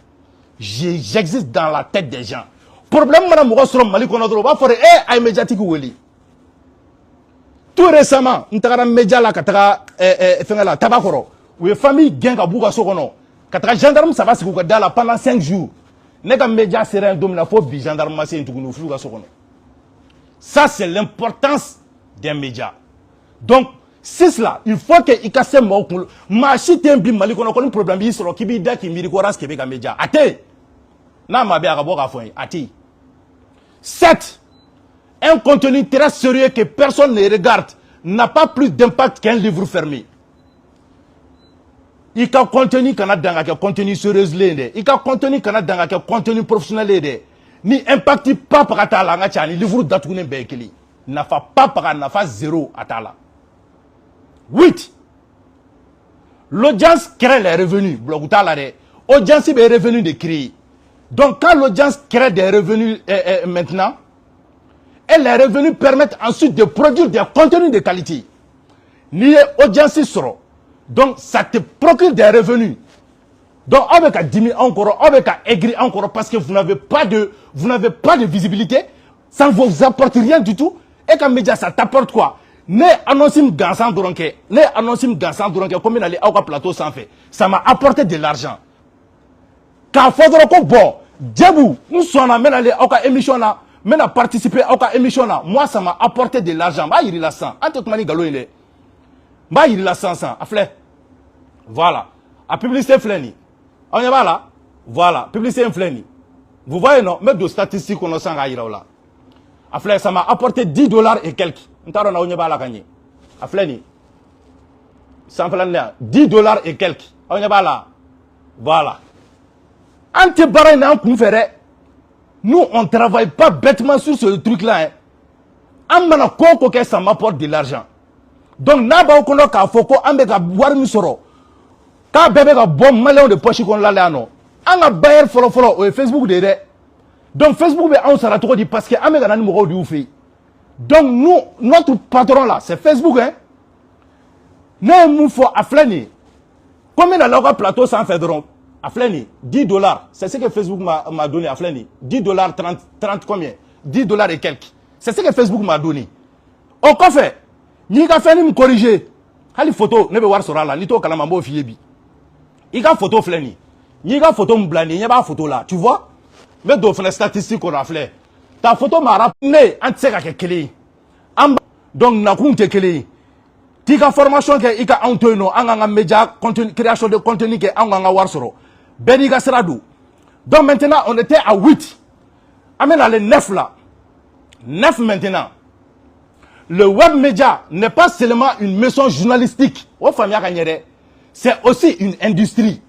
J'existe dans la tête des gens. Problème madame Mourossoro Mali Konodro va faire ay médiatique weli. Tout récemment, n'taka média la kataka fengala tabakoro. Ou famille genga buga sokono. Kataka gendarme ça va se kuka dala pendant 5 jours. Neka média serein domina fo bi gendarme ma c'est ntukunu fluga sokono. Ça c'est l'importance d'un média. Donc 6 là, il faut que il casse mo ma chite bi Mali kono ko problème bi soro kibi da ki miri ko ras kebe ga média. Ate. Na ma be akaboka fo ati. 7. Un contenu très sérieux que personne ne regarde n'a pas plus d'impact qu'un livre fermé. I ka contenu kana danga ke contenu sérieux lende. I ka contenu kana danga ke contenu professionnel lende. Ni impacti pas par atala nga chani livre datukunen bekeli. Nafa pas par nafa zéro atala. 8. L'audience crée les revenus. L'audience est revenu de créer. Donc quand l'audience crée des revenus maintenant, et les revenus permettent ensuite de produire des contenus de qualité. Ni audience sera. Donc ça te procure des revenus. Donc avec un 10 000 encore, avec un aigri encore, parce que vous n'avez pas de visibilité, ça ne vous apporte rien du tout. Et quand média ça t'apporte quoi? Ne annonce gansan duranke, ne annonce gansan duranke, comme il allait au plateau sans fait. Ça m'a apporté de l'argent. Quand faudra que bon, debout, nous sommes allés à émission là, mais à participer à émission là, moi ça m'a apporté de l'argent. Bah il a 100. En tout cas, il bah il a 100. Voilà. À publicité fleni. On y va là. Voilà. Publicité fleni. Vous voyez non, mais de statistiques on a 100 là. À ça m'a apporté $10 et quelques. On y va là gagner. À fleni. $10 et quelques. On y va là. Voilà. Nous, on ne travaille pas bêtement sur ce truc-là. Ça m'apporte de l'argent. Donc, n'a pas qu'on a foko, ambeka boire misoro. Quand bébé a bon malin de poche qu'on l'a là, non. On a baillé follow au Facebook de. Donc, Facebook, on s'en a trop dit parce que ambeka n'a numéro du oufé. Donc, nous, notre patron là, c'est Facebook, hein. Nous, faut afflani. Combien de plateau sans faire de rond? Aflani, $10, c'est ce que Facebook m'a donné, Aflani. $10, 30 combien? $10 et quelques. C'est ce que Facebook m'a donné. Au fait, ni ka fait ni me corriger. Hali photo, ne be war sora la, ni to kala mambo fiebi. I ka photo flani. Ni ka photo m'blani, n'y a pas photo là, tu vois? Mais do fene statistique on a fait. Ta photo m'a rappelé, antseka ke kele. Donc na kunte kele. Ti ka formation ke i ka antoino, anga média, création de contenu ke anga war soro. Beniga Sradou. Donc maintenant, on était à 8. Amène à les 9 là. 9 maintenant. Le web média n'est pas seulement une maison journalistique. C'est aussi une industrie.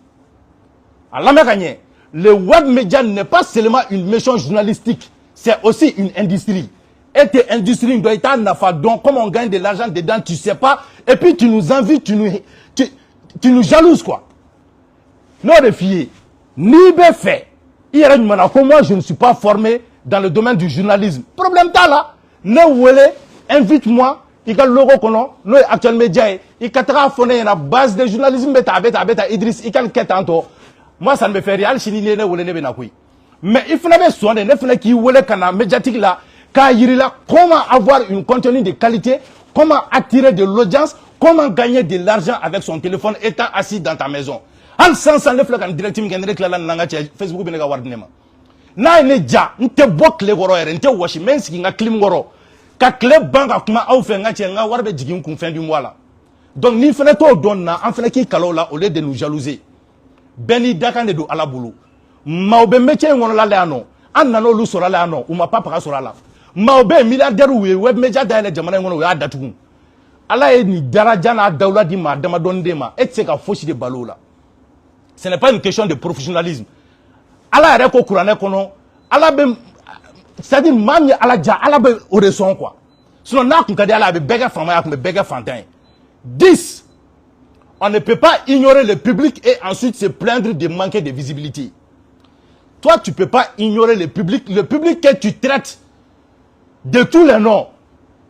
Le web média n'est pas seulement une maison journalistique. C'est aussi une industrie. Et tes industries doivent être donc comme on gagne de l'argent dedans, tu sais pas. Et puis tu nous envies, tu nous jalouses quoi. Non, les filles, ni bien fait. Moi, je ne suis pas formé dans le domaine du journalisme. Problème t'as là. Ne voulez, invite-moi. Il y a le logo qu'on a, nous actuel média, il y a une base de journalisme, beta, Idriss, il y a un moi, ça ne me fait rien, mais il faut que soigner, il faut que les médiatique là, comment avoir un contenu de qualité, comment attirer de l'audience, comment gagner de l'argent avec son téléphone étant assis dans ta maison. En sens en effet, quand directement Facebook benega wardinema. Na ne ja, nte bok le goro ere, nte washi mensi nga klim goro. Ka kle banga kuma au fe nga nga warbe jigim kun fin du mois là. Donc ni fene to donna, en fene ki kalo là au lieu de nous jalouser. Beni dakande do ala bulu. Maobe métier ngono la leano. An nano lu sora leano, ou ma papa sora la. Maobe milliardaire ou web media daile jamana ngono ya datukum. Ala e ni daraja na dawla di ma dama dondema, et se ka foshi de balo là. Ce n'est pas une question de professionnalisme. Allah est au courant kono, Allah c'est-à-dire mami Allah ja Allah be oreson quoi. Sinon na kun kadi Allah be bega fama ya kun bega fantin. 10. On ne peut pas ignorer le public et ensuite se plaindre de manquer de visibilité. Toi tu peux pas ignorer le public que tu traites de tous les noms.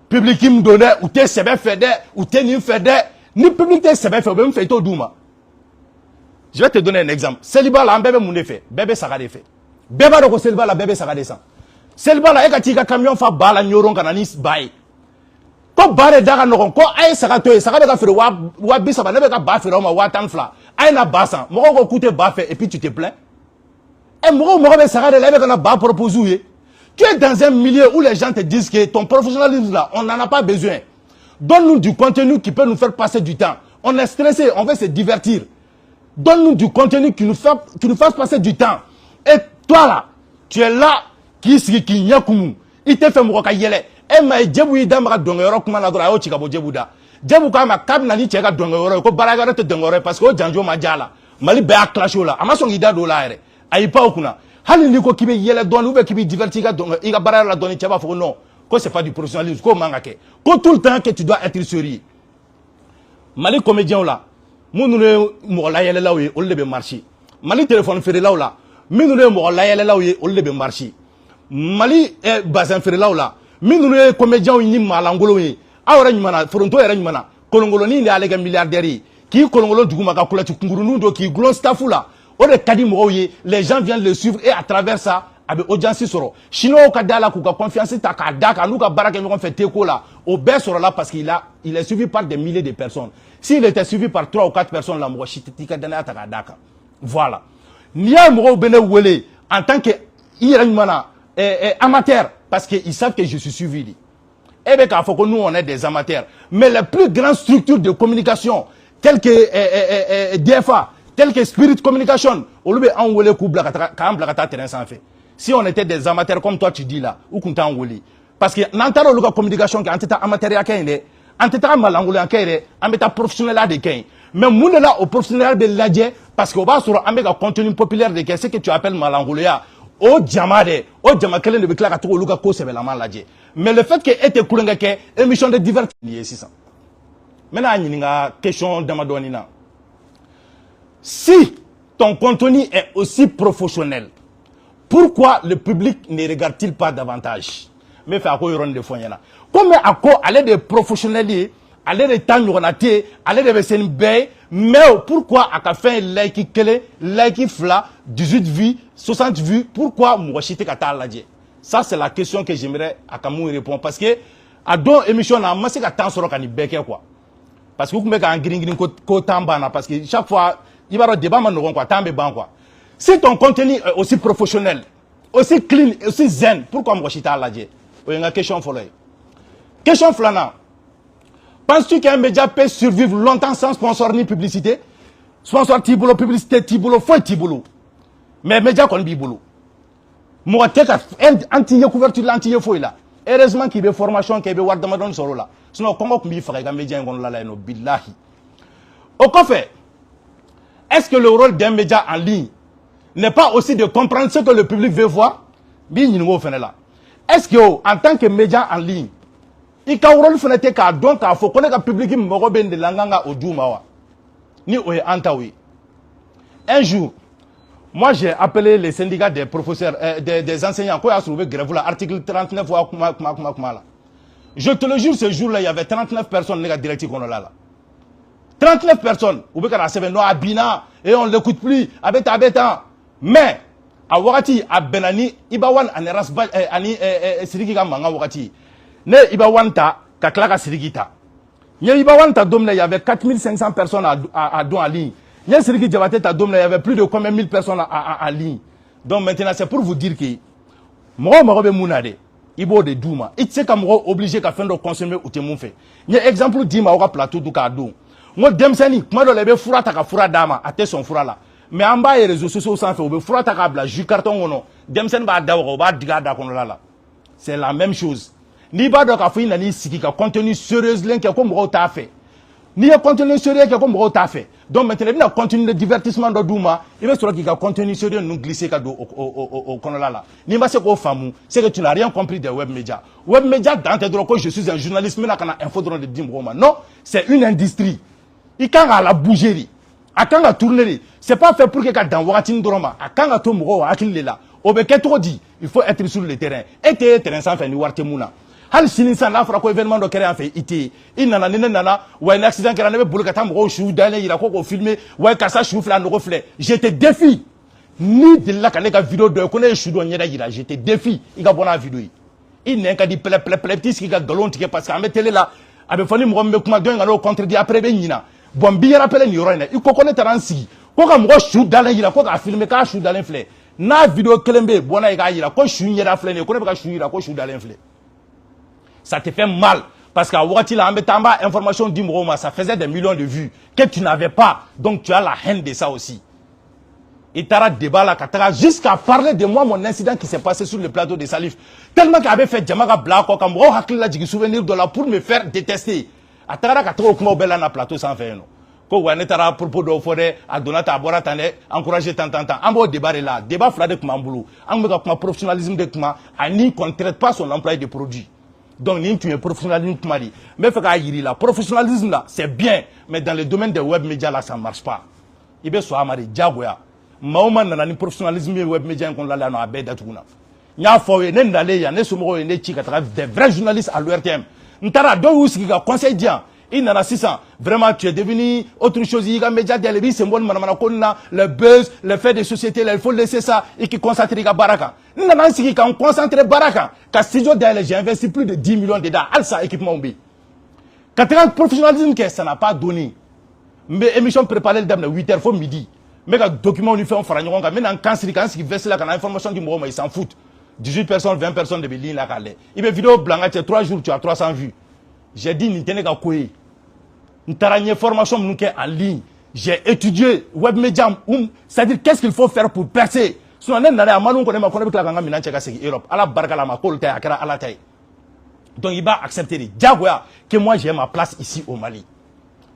Public qui me donnait ou t'es sebe fede ou t'es ni fede, ni public t'es sebe fede me fait to douma. Je vais te donner un exemple. Célibat là, bébé moun fait. Bébé sagade fait. Bébé doko célibat là, bébé sagade ça. Célibat là, eka tika camion fa bala nyoron kanani bae. Ko bare daga nokon ko ay sagato sagade ka fere wa bisa ba nebe ka ba fere ma wa tanfla. Ay na basa. Moko ko coûter ba fait et puis tu te plains. Et moko be sagade là, na ba proposer. Tu es dans un milieu où les gens te disent que ton professionnalisme là, on n'en a pas besoin. Donne-nous du contenu qui peut nous faire passer du temps. On est stressé, on veut se divertir. Donne-nous du contenu qui nous fasse passer du temps. Et toi là, tu es là, qui n'y a il te fait mouroka yele. Et ma djebou idamra dongero kuma na dora o chikabo djebuda. Djebou Kama Kab Nani Tcheka Dongore, ko Baragara te Dongore, parce que Djanjo Madjala, Mali Bea Clashola, Amason Ida Dolare, Aïpa Okuna, Hali Niko Kibi Yele Don, ou Kibi Divertiga, Iga Barara Doni Tchaba Fo, non, que c'est pas du professionnalisme, ko Mangake, ko tout le temps que tu dois être sérieux. Mali comédien là, Mounoune Mourlayele là où il est marché. Mali téléphone ferré là où là, Minoune Mourlayele là où il est marché. Mali bazin ferré là où là, Minoune comédien ou ni malangolo yi. Awra nyimana, Foronto era nyimana, Kolongolo ni alega milliardaire. Qui Kolongolo du Goumaka Koulati Kungurunundo qui glon staffou là. Ore Kadi Mouye, les gens viennent le suivre et à travers ça, avec audience soro. Chinois au Kadala Kouka confiance ta Kadaka, nous Baraka nous fait Teko là, au baisse sur là parce qu'il est suivi par des milliers de personnes. S'il était suivi par 3 ou 4 personnes, la Mouachitika Dana Takadaka. Voilà. Nia Mouo Benewele, en tant que amateur, parce qu'ils savent que je suis suivi. Eh bien, il faut que nous, on est des amateurs. Mais les plus grandes structures de communication, telles que DFA, telles que Spirit Communication, on lui a envoyé terrain sans fait. Si on était des amateurs comme toi, tu dis là, où qu'on t'a envoyé. Parce que n'entendons la communication qui est amateur à Kenya, en tant malangolé en Kenya, en état professionnel à Kenya. Mais nous là au professionnel de l'adje, parce qu'on va sur un contenu populaire de Kenya, ce que tu appelles malangolé. O Djamade, O Djamakele ne veut pas que Luka Kose la maladie. Mais le fait que était Koulengake, émission de divertissement, c'est ça. Maintenant, il y a une question de Madonina. Si ton contenu est aussi professionnel, pourquoi le public ne regarde-t-il pas davantage? Mais fait à quoi il y a des fonds? Comme à quoi aller des professionnels, aller des temps, aller des vaisselles, mais pourquoi à fait like fla 18 vues 60 vues, pourquoi moi chité kata ladje? Ça c'est la question que j'aimerais à Kamou répondre parce que à deux émissions na moi c'est temps sur kani beke quoi, parce que vous mettez en green ko tamba parce que chaque fois il va y avoir débat man quoi tambe ban quoi. Si ton contenu est aussi professionnel, aussi clean, aussi zen, pourquoi moi chité ladje? Il y a une question folle. Question flana. Penses-tu qu'un média peut survivre longtemps sans sponsor ni publicité? Sponsor Tibolo, publicité Tibolo, faut Tibolo. Mais média qu'on bibolo. Moi, t'es anti-couverture, anti-fouille là. Heureusement qu'il y a des formations, qu'il y a des wardamadon solo là. Sinon, comment qu'on y ferait un média qu'on l'a là, no billahi. Au fait, est-ce que le rôle d'un média en ligne n'est pas aussi de comprendre ce que le public veut voir? Est-ce que, en tant que média en ligne, il y a un rôle donc il faut que le public me de langanga au Djoumawa. Ni au Antaoui. Un jour, moi j'ai appelé les syndicats des professeurs, des enseignants, quand il a trouvé grève là, article 39 là. Je te le jure, ce jour-là, il y avait 39 personnes qui directives qu'on a là. 39 personnes. Ou bien qu'on a Abina et on ne l'écoute plus. Mais, à Wakati, à Benani, Ibawan, Anerasba, Ani, Sirikika Manga Wakati. Ne Ibawanta, Kaklaka Sirikita. Ibawanta Domne, il y avait 4500 personnes à don en ligne. Il y a Siriki Djabate à Domne, il y avait plus de combien 1000 personnes en ligne. Donc maintenant, c'est pour vous dire que moi, je suis Ibo de Douma. Il sait comme obligé qu'à faire de consommer ou te fait. Il y a exemple Dima au plateau du Kadou. Moi, Demsani, moi, je l'ai fait taka fura dama, à son fura là. Mais en bas, les réseaux sociaux sans fait, on fura taka bla, jus carton ou non. Demsen va d'avoir, va diga da là. C'est la même chose. Ni ba do ka fou na ni siki ka contenu sérieux lien qui comme rota fait. Ni a contenu sérieux qui comme rota fait. Donc maintenant il a contenu de divertissement de Douma, il va sur qui ka contenu sérieux nous glisser ka do au konola. Ni ba c'est ko famu, c'est que tu n'as rien compris des web médias. Web médias dans tes droits que je suis un journaliste mais na kana info drone de Dimbroma. Non, c'est une industrie. Il quand à la bougerie, à quand à tourner, c'est pas fait pour que ka dans Watin Droma, à quand à to mro akili là. Obeke trop dit, il faut être sur le terrain. Et terrain sans faire ni wartemuna. Hal sininsan la fera ko événement do kéré en fait ité inana nana ou un accident qui n'avait boulé katam ro chou dalé il a ko filmer ouais kassa chou fla no reflet je te défie ni de la kaneka vidéo de connaît chou do nyeda ira je te défie il ga bona vidéo il n'est qu'à di ple petit qui ga galon tike parce qu'à télé là abe fani mo me kuma do ngalo contredit après be nyina bon bi rappelé ni yorone il ko connaître ransi ko ga mo chou dalé ira ko ga filmer ka chou dalé flé na vidéo kelembe bona ga ira ko chou nyeda flé ne ko ne ba chou ira ko chou dalé flé. Ça te fait mal. Parce qu'à Ouati, là, information d'Imroma, ça faisait des millions de vues que tu n'avais pas. Donc tu as la haine de ça aussi. Et tu as débat là, jusqu'à parler de moi, mon incident qui s'est passé sur le plateau de Salif. Tellement qu'il avait fait Djamaga Blako, comme souvenir de là pour me faire détester. a tagara ka tago kuma bela na plateau sans faire no ko wa ne tara propos do fodé a donata abora tane encourager tant ambo débat là débat fla de kuma mbulu am ka kuma professionnalisme de kuma ani qu'on traite pas son employé de produits. Donc ni tu es professionnalisme kuma di mais fait ka yiri la professionnalisme là c'est bien mais dans le domaine des web médias là ça marche pas ibe so amari jagoya mauma nana ni professionnalisme web médias qu'on la no abeda tuna nya fowe ne ndale ya ne somo ne chi ka des vrais journalistes à l'URTM ntara do usiki ka conseil dia il nana 600 vraiment tu es devenu autre chose il y a médias des symboles manamana konna le buzz le fait des sociétés là il faut laisser ça et qui concentrer ka baraka nana siki ka concentrer baraka ka studio d'aller j'ai investi plus de 10 millions dedans al ça équipement bi 80 professionnalisme que ça n'a pas donné mais émission préparée de 8h faut midi mais ka document on fait on fera ñonga mais nan kansiri verser la kana information du moment ils s'en foutent 18 personnes 20 personnes de ligne là calé il veut vidéo blanc tu as 3 jours tu as 300 vues j'ai dit ni tenez ka koyi une formation en ligne. J'ai étudié web média. C'est-à-dire qu'est-ce qu'il faut faire pour percer. Donc il va accepter que moi j'ai ma place ici au Mali.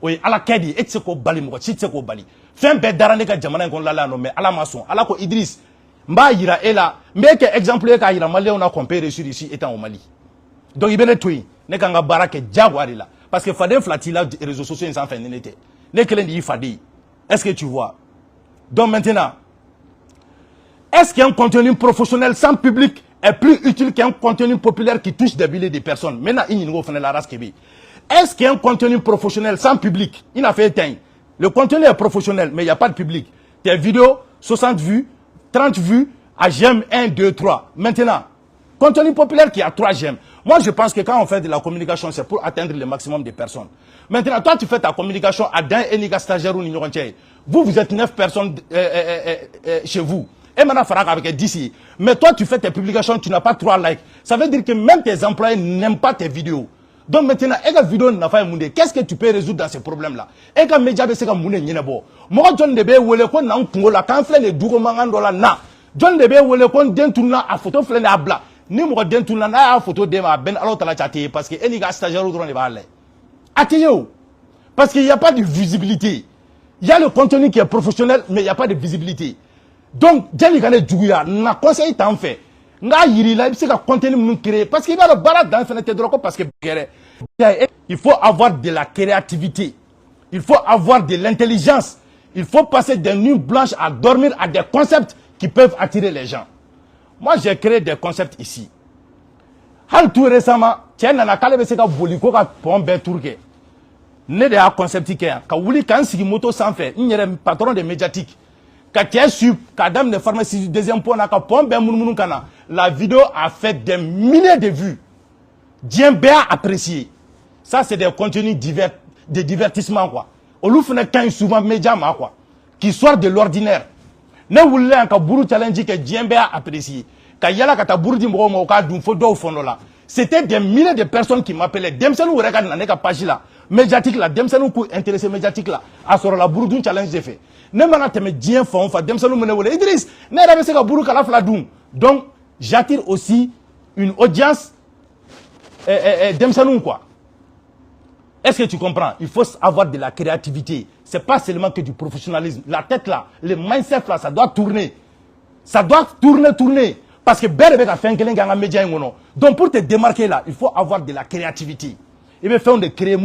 Oui, à la Kedi, et c'est quoi Bali, moi, c'est quoi Bali. Fin bête d'arranger que Jamana qu'on l'a nommé à la maçon, à la ko Idriss. Mba ira est là, mais que exemplaire quand il a Mali on a compéré sur ici étant au Mali. Donc il va tout, ne kanga barake Jaguar là. Parce que Fadé Flatila, les réseaux sociaux, ils en font n'était. Est-ce que tu vois? Donc maintenant, est-ce qu'un contenu professionnel sans public est plus utile qu'un contenu populaire qui touche des milliers de personnes? Maintenant, il n'y a pas la race Québec. Est-ce qu'un contenu professionnel sans public, il a fait éteindre? Le contenu est professionnel, mais il n'y a pas de public. Tes vidéos, 60 vues, 30 vues, à j'aime 1, 2, 3. Maintenant, contenu populaire qui a 3 j'aime. Moi, je pense que quand on fait de la communication, c'est pour atteindre le maximum de personnes. Maintenant, toi, tu fais ta communication à d'un eniga stagiaire ou n'ignorant. Vous êtes 9 personnes chez vous. Et maintenant, Farak avec 10. Mais toi, tu fais tes publications, tu n'as pas 3 likes. Ça veut dire que même tes employés n'aiment pas tes vidéos. Donc maintenant, et la vidéo n'a pas moundé. Qu'est-ce que tu peux résoudre dans ces problèmes-là? Et quand média c'est comme moundé n'y a pas. Moi, John Debe wole kon na Congola quand fait les dougomangandola na. John Debe wole kon dentuna a photo flène à bla. Ni mo dentuna na a photo de ma ben alors tala chaté parce que eniga stagiaire ou drone va aller. Ateyeo. Parce qu'il n'y a pas de visibilité. Il y a le contenu qui est professionnel mais il n'y a pas de visibilité. Donc, Djali Gane Djouya n'a conseillé t'en fait. Nga yiri la c'est ka contenu nous créer parce qu'il va le balade dans fenêtre droit parce que il faut avoir de la créativité. Il faut avoir de l'intelligence. Il faut passer des nuits blanches à dormir à des concepts qui peuvent attirer les gens. Moi, j'ai créé des concepts ici. Hal tout récemment, tiens, nana kale bese ka boliko ka pombe tourke. Ne de a concept ki ka wuli kan sigi moto sans faire. Nyere patron de médiatique. Ka tiens sur ka dame de pharmacie deuxième point na ka pombe mununu kana. La vidéo a fait des milliers de vues. Bien apprécié. Ça c'est des contenus de divertissement quoi. Oloufne quand souvent média ma quoi. Qui sort de l'ordinaire. Ne voulez ka buru challenge que bien apprécié. Ka yala ka ta buru di mo ka dun fo do fondo là. C'était des milliers de personnes qui m'appelaient. Demsenu regarde na ka page là. Médiatique là, demsenu ko intéressé médiatique là. A sur la buru dun challenge j'ai fait. Ne mana te me dien fond fa demsenu me wole Idriss. Ne rabe se ka buru kala fla dun. Donc j'attire aussi une audience demsenu quoi. Est-ce que tu comprends? Il faut avoir de la créativité. C'est pas seulement que du professionnalisme. La tête là, le mindset là, ça doit tourner. Ça doit tourner. Parce que donc pour te démarquer là, il faut avoir de la créativité. Il veut faire de créer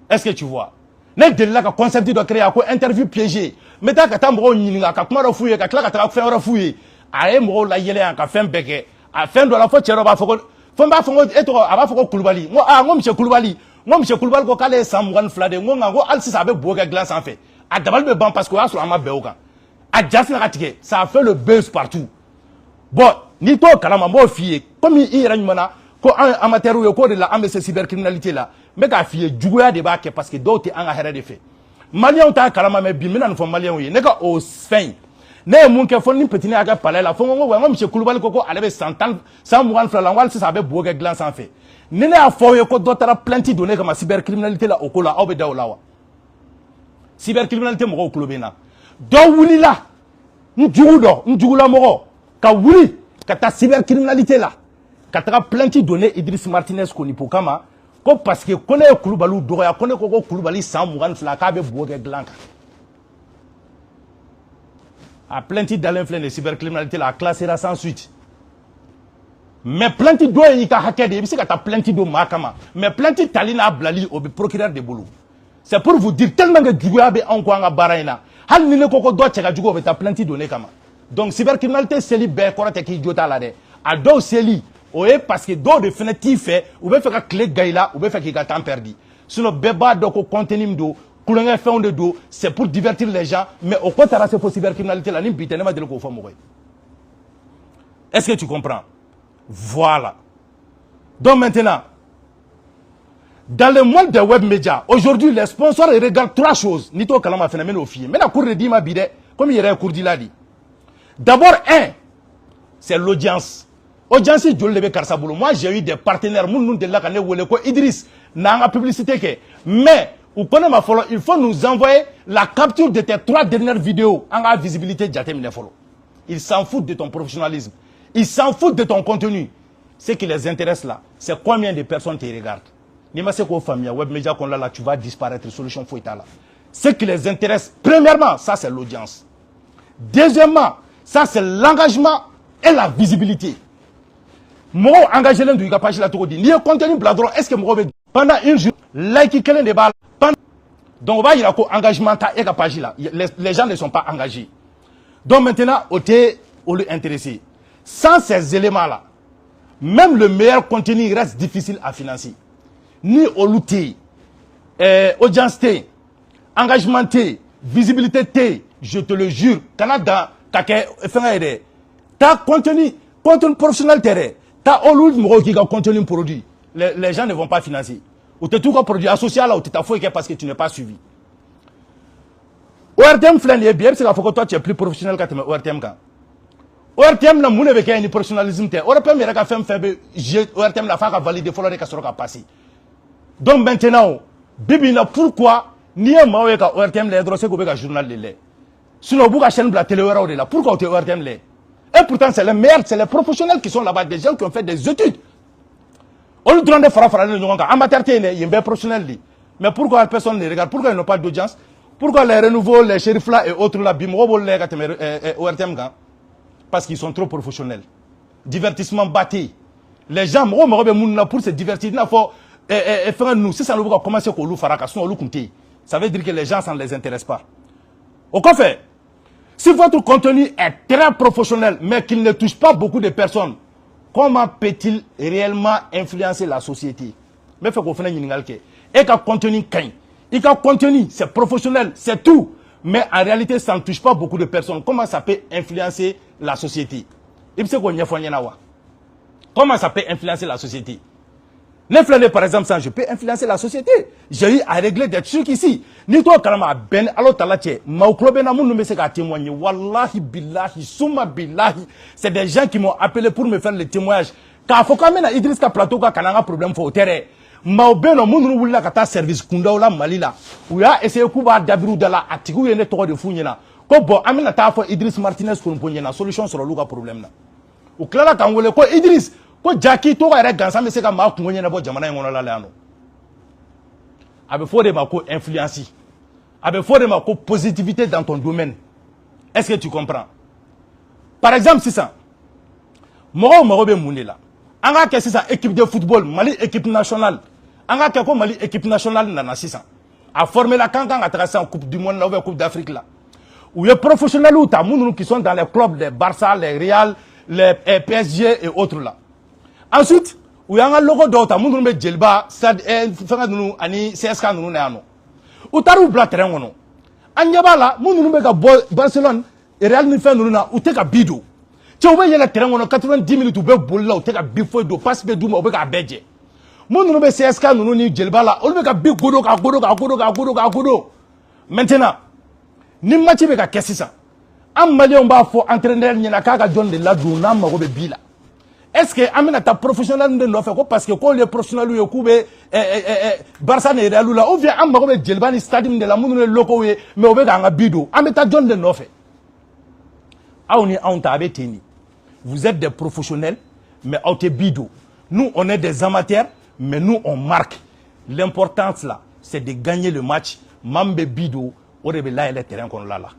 est-ce que tu vois? N'est de là que concept de créer un interview piégé. Mais t'as qu'à t'embrouiller, qu'à comment fouiller, qu'à faire refouiller. À mo la yele en fait beke. À fin de la fois tu vas faut mba fongo eto aba foko Koulibaly ngo monsieur Koulibaly ko kale samwan flade ngo ngo alsi sabe boga glace en fait a dabal be ban parce que aso ama beoka a jasna katike ça a fait le buzz partout bon ni to kalama mo fié comme il ranyumana ko amateur yo ko de la ambassadeur cybercriminalité là mais ka fié jugoya de ba ke parce que d'autres en a here de fait malien ta kalama me bi mina no malien yi ne ka au fin ne mun ke fonni petini aga palais la fongo ngo monsieur Koulibaly koko alebe 100 ans 100 francs wal ça be boga glace en fait nene a foye ko dotara plainte donné comme cybercriminalité la okola obe dawlawa cybercriminalité mo ko lobena do wuli la njugu la mo ka wuli ka ta cybercriminalité la ka ta plainte donné Idriss Martinez ko ni pokama parce que connaît Koulibaly doya connaît ko Koulibaly sans Mougan Flaka be boge glanka. A plainte d'Alain de cybercriminalité la classera sans suite. Mais plainte do yi ka hakede bi se ka ta plainte do makama. Mais plainte talina blali au procureur de Bolo. C'est pour vous dire tellement que Djouya be en quoi nga baraina. Hal ni ne koko do tchega djugo be ta plainte donné kama. Donc cybercriminalité c'est li be korate ki jota la de. A do seli oye parce que do de fenêtre fait ou be fait ka clé gaila ou be fait ki ka temps perdu. Sinon beba do ko contenu do kulenge fait de do c'est pour divertir les gens mais au contraire c'est pour cybercriminalité la ni bitenema de ko fo mo. Est-ce que tu comprends? Voilà. Donc maintenant dans le monde des web médias, aujourd'hui, les sponsors regardent trois choses. Nito kalama phénomène au film. Mais la cour de Dima Bide, comme il y a un cours dit. D'abord, c'est l'audience. Audience, je le Karsaboulo. Moi, j'ai eu des partenaires, moun de la Kane Woleko, Idriss, n'a publicité. Mais, il faut nous envoyer la capture de tes 3 dernières vidéos en visibilité. Ils s'en foutent de ton professionnalisme. Ils s'en foutent de ton contenu. Ce qui les intéresse là, c'est combien de personnes te regardent. Ni ma se ko famille web média qu'on là tu vas disparaître solution foita là. Ce qui les intéresse premièrement, ça c'est l'audience. Deuxièmement, ça c'est l'engagement et la visibilité. Moi engagé l'un du page la tout dit. Ni contenu bladron est-ce que moi pendant une journée like quelqu'un de balle donc on va y a ko engagement ta et page là. Les gens ne sont pas engagés. Donc maintenant on lui intéressé. Sans ces éléments là, même le meilleur contenu reste difficile à financer. Ni oluté, audience T, engagement T, visibilité T, je te le jure, Canada, t'as contenu professionnel terrain, t'as olu qui a contenu produit, les gens ne vont pas financer. Ou t'es tout un produit associé là, ou t'es fouillé parce que tu n'es pas suivi. ORTM flan est bien, c'est qu'il faut que toi tu es plus professionnel que ORTM quand. ORTM la moune avec un professionnalisme T, ORTM il a fait un faible, ORTM la fa valider, faut le cas passer. Donc maintenant, Bibina, pourquoi ni un mauvais cas ORTM les droits c'est qu'on journal de lait. Sinon, vous avez chaîne de la télé de là. Pourquoi tu ORTM les? Et pourtant, c'est les meilleurs, c'est les professionnels qui sont là-bas, des gens qui ont fait des études. On lui demande de faire un amateur, il y a un professionnel. Mais pourquoi personne ne les regarde? Pourquoi ils n'ont pas d'audience? Pourquoi les renouveaux, les shérifs là et autres là, ORTM, parce qu'ils sont trop professionnels. Divertissement bâti. Les gens, pour se divertir, il faut. Nous, si ça ne va commencer à faire ça veut dire que les gens, ça ne les intéresse pas. Au fait, si votre contenu est très professionnel, mais qu'il ne touche pas beaucoup de personnes, comment peut-il réellement influencer la société? Mais il faut qu'on fasse une chose. Et qu'un contenu, c'est professionnel, c'est tout. Mais en réalité, ça ne touche pas beaucoup de personnes. Comment ça peut influencer la société? Comment ça peut influencer la société? N'influencer par exemple ça, je peux influencer la société. J'ai eu à régler des trucs ici. Ni toi kalama ben alo talache, mauklobe na moun me se ka témoigner. Wallahi billahi summa billahi. C'est des gens qui m'ont appelé pour me faire le témoignage. Ka foka mena Idriss ka plateau ka kananga problème fo terre. Maubeno moun nou wula ka ta service kunda wala malila. Ou ya essayer kuba dabiru dala atiku yene to de funyena. Ko bo amina ta fo Idriss Martinez ko mponyena solution sur le problème na. Ou klara kan wole ko Idriss ko Jackie to ga gansa me se ka ma kungonye na bo jamana ngono la lano abe fo de ma ko influence abe fo de ma ko positivité dans ton domaine. Est-ce que tu comprends? Par exemple si ça mo be munela anga ke si ça équipe de football Mali équipe nationale anga ke ko Mali équipe nationale na 600 a formé la kanga a tracé en coupe du monde ou coupe d'Afrique là où les professionnels ou ta moun qui sont dans les clubs des Barça, les Real, les PSG et autres là. Ensuite, où y a un logo d'autre, moun be djelba, stade fanga nous ani CSK nous na no. Ou taru bla terrain wono. Anyaba la, moun be ka Barcelone et Real ni fait nous na ou te ka bido. Tu obe yela terrain wono 90 minutes ou be bolla ou te ka bifo do passe be duma ou be ka beje. Moun be CSK nous ni djelba la, ou be ka bi godo ka godo. Maintenant, ni match be ka kesisa. Am malien ba fo entraîneur ni na ka John de la do na ma go be bila. Est-ce que amena ta professionnel de no fait quoi parce que quand les professionnels yo kube Barça ne Real là ou bien am ba ko be jelbani stadium de la munu loko we mais o be nga bido ameta John de no fait aoni onta abeteni. Vous êtes des professionnels mais auto bido. Nous on est des amateurs mais nous on marque. L'importance là, c'est de gagner le match. Mambe Bido, on est là, le terrain qu'on a là.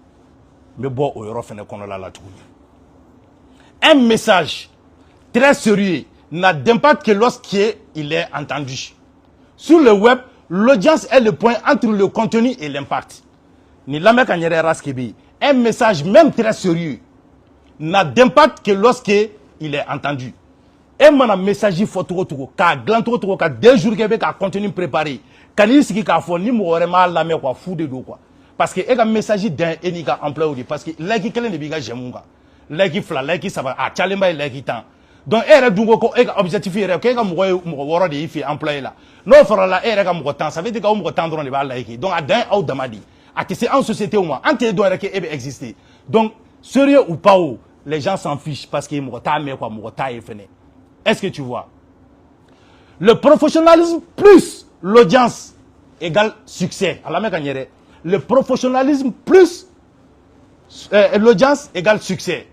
Mais bon, on est là. Un message très sérieux n'a d'impact que lorsqu'il est entendu. Sur le web, l'audience est le point entre le contenu et l'impact. Un message même très sérieux n'a d'impact que lorsqu'il est entendu. Et mon message photo ka glan to ka 2 jours que ka contenu préparé kanil siki ka fo ni mo vraiment la me quoi fou de do quoi parce que e ka message d'un enika employé parce que like kelen de biga jemunga like fla like ça va a chalemba like temps donc e dungo ko e ka objectif e ke ka mo woro de ifi employé là no fora la e ka mo temps ça veut dire ka mo temps drone de ba like donc a d'un ou damadi a que c'est en société au moins entre do que e exister donc sérieux ou pas les gens s'en fichent parce que mo ta me quoi mo ta e fene. Est-ce que tu vois? Le professionnalisme plus l'audience égale succès. Le professionnalisme plus l'audience égale succès.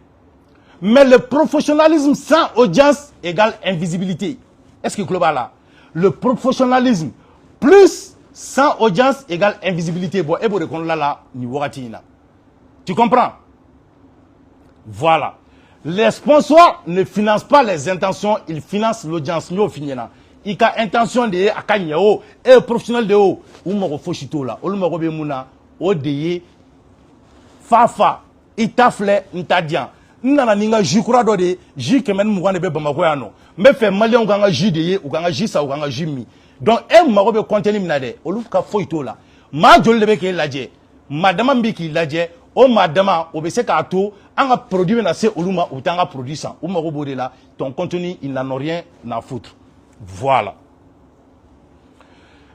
Mais le professionnalisme sans audience égale invisibilité. Est-ce que global là? Le professionnalisme plus sans audience égale invisibilité. Bon, et bon, là, tu comprends? Voilà. Les sponsors ne financent pas les intentions, ils financent l'audience. Il y a intention de akanyao et professionnel de haut. Ou moko foshito la, ou moko be muna, o deye fafa, itafle ntadian. Nana ninga jukura do de, jikemen mugane be bamako yano. Me fait malien ou ganga jideye, ou ganga jisa ou ganga jimi. Donc e mako be contenu minade, o luka foito la. Ma jol lebe ke ladje, madama mbiki ladje. O madama, o bese ka to, an ga produit na se oluma ou tanga produit sans. Ou mako bode là, ton contenu, il n'en a rien à foutre. Voilà.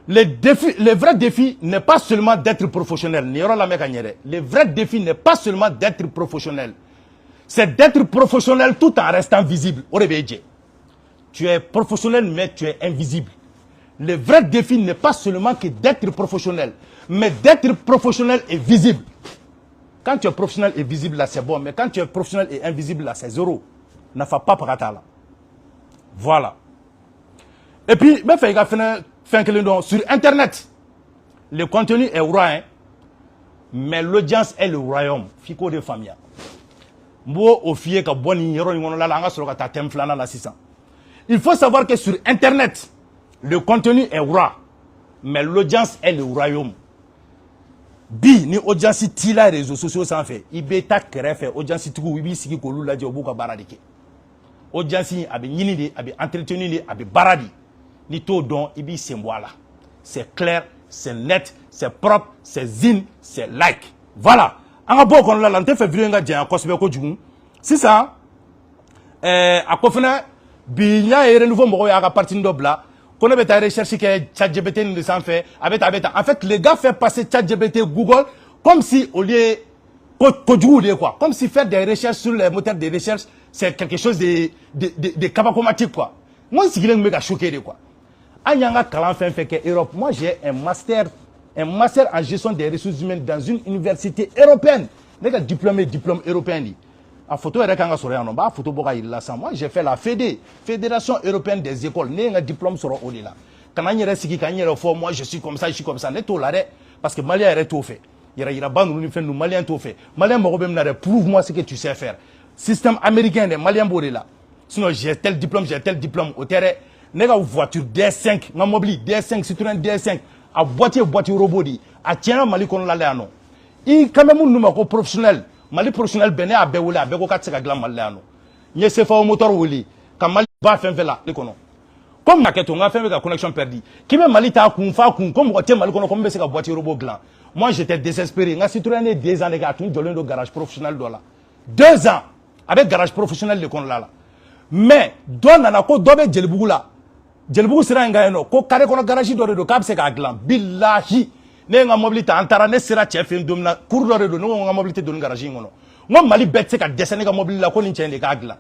Le vrai défi n'est pas seulement d'être professionnel. Le vrai défi n'est pas seulement d'être professionnel. C'est d'être professionnel tout en restant visible. Tu es professionnel, mais tu es invisible. Le vrai défi n'est pas seulement que d'être professionnel, mais d'être professionnel et visible. Quand tu es professionnel et visible là, c'est bon. Mais quand tu es professionnel et invisible là, c'est zéro. N'a pas parata là. Voilà. Et puis, sur Internet, le contenu est roi, hein, mais l'audience est le royaume. Fico de famille. Il faut savoir que sur Internet, le contenu est roi, mais l'audience est le royaume. Bi ni audience tila réseaux sociaux sans fait ibeta krefe audience tuku ibi sigi ko lula je obuka baradike audience abi nyini de abi entretenu de abi baradi ni to don ibi semboala c'est clair, c'est net, c'est propre, c'est zine, c'est like. Voilà. Anga boko la lante fait vidéo nga dia kosbe ko jugu. C'est ça. Akofena bi nya ere nouveau moko ya ka parti ndobla. Qu'on avait ta recherche que ChatGPT ne s'en fait. En fait, les gars fait passer ChatGPT Google comme si au lieu quoi, comme si faire des recherches sur les moteurs de recherche c'est quelque chose de capacomatique quoi. Moi c'est quelque chose qui m'a choqué quoi. Anyanga kalan fait que Europe. Moi j'ai un master en gestion des ressources humaines dans une université européenne. Les diplôme européen. A photo est quand on a photo moi j'ai fait la Fédération européenne des écoles. J'ai un diplôme sur Olila. Quand on est ici, quand on est moi je suis comme ça, n'est tout l'arrêt parce que Malien est tout fait. Il y a ban nous fait nous Malien tout fait. Malien me prouve-moi ce que tu sais faire. Système américain des Maliens là. Sinon j'ai tel diplôme au terrain. N'est une voiture DS5, ma mobile DS5, Citroën DS5, à boîtier robot dit, à tiens Mali qu'on l'a non. Il quand même nous professionnel. Mali professionnel bene a bewule a beko katsika glam malano nye se fa moteur wuli ka Mali ba fen fe la lekono comme maketo nga fen ka connexion perdu ki me Mali ta kun fa kun comme ko te Mali kono comme be se ka voiture robot gland. Moi j'étais désespéré nga Citroën 2 ans de gars tout jolendo garage professionnel do la 2 ans avec garage professionnel de kon là mais don nana ko dobe jelbugu la jelbugu sira nga eno ko kare kono garage do ka be se ka gland billahi ne nga mobilité antara ne sera chef domna cour de no nga mobilité don garage ngono ngom Mali betse ka desene ka mobilité la ko ni chende ka gla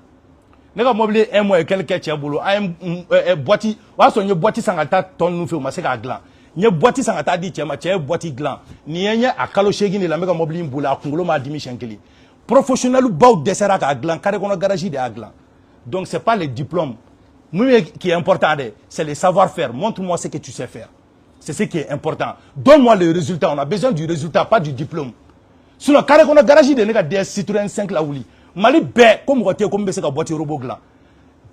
ne ka mobilité un mois et quelques chebulu am boîti wa so nye boîti sangata ton nu fe ma se ka gla nye boîti sangata di chema che boîti gla ni yenya akalo shegi ni la me ka mobilité mbula kungulo ma dimi shenkeli professionnel baw desera ka gla kare kono garage de agla donc c'est pas le diplôme qui est important c'est le savoir-faire. Montre-moi ce que tu sais faire. C'est ce qui est important. Donne-moi le résultat. On a besoin du résultat, pas du diplôme. Sinon, quand on a garagé de DS Citroën 5 là où Mali bé comme voiture comme c'est ka voiture robot glan.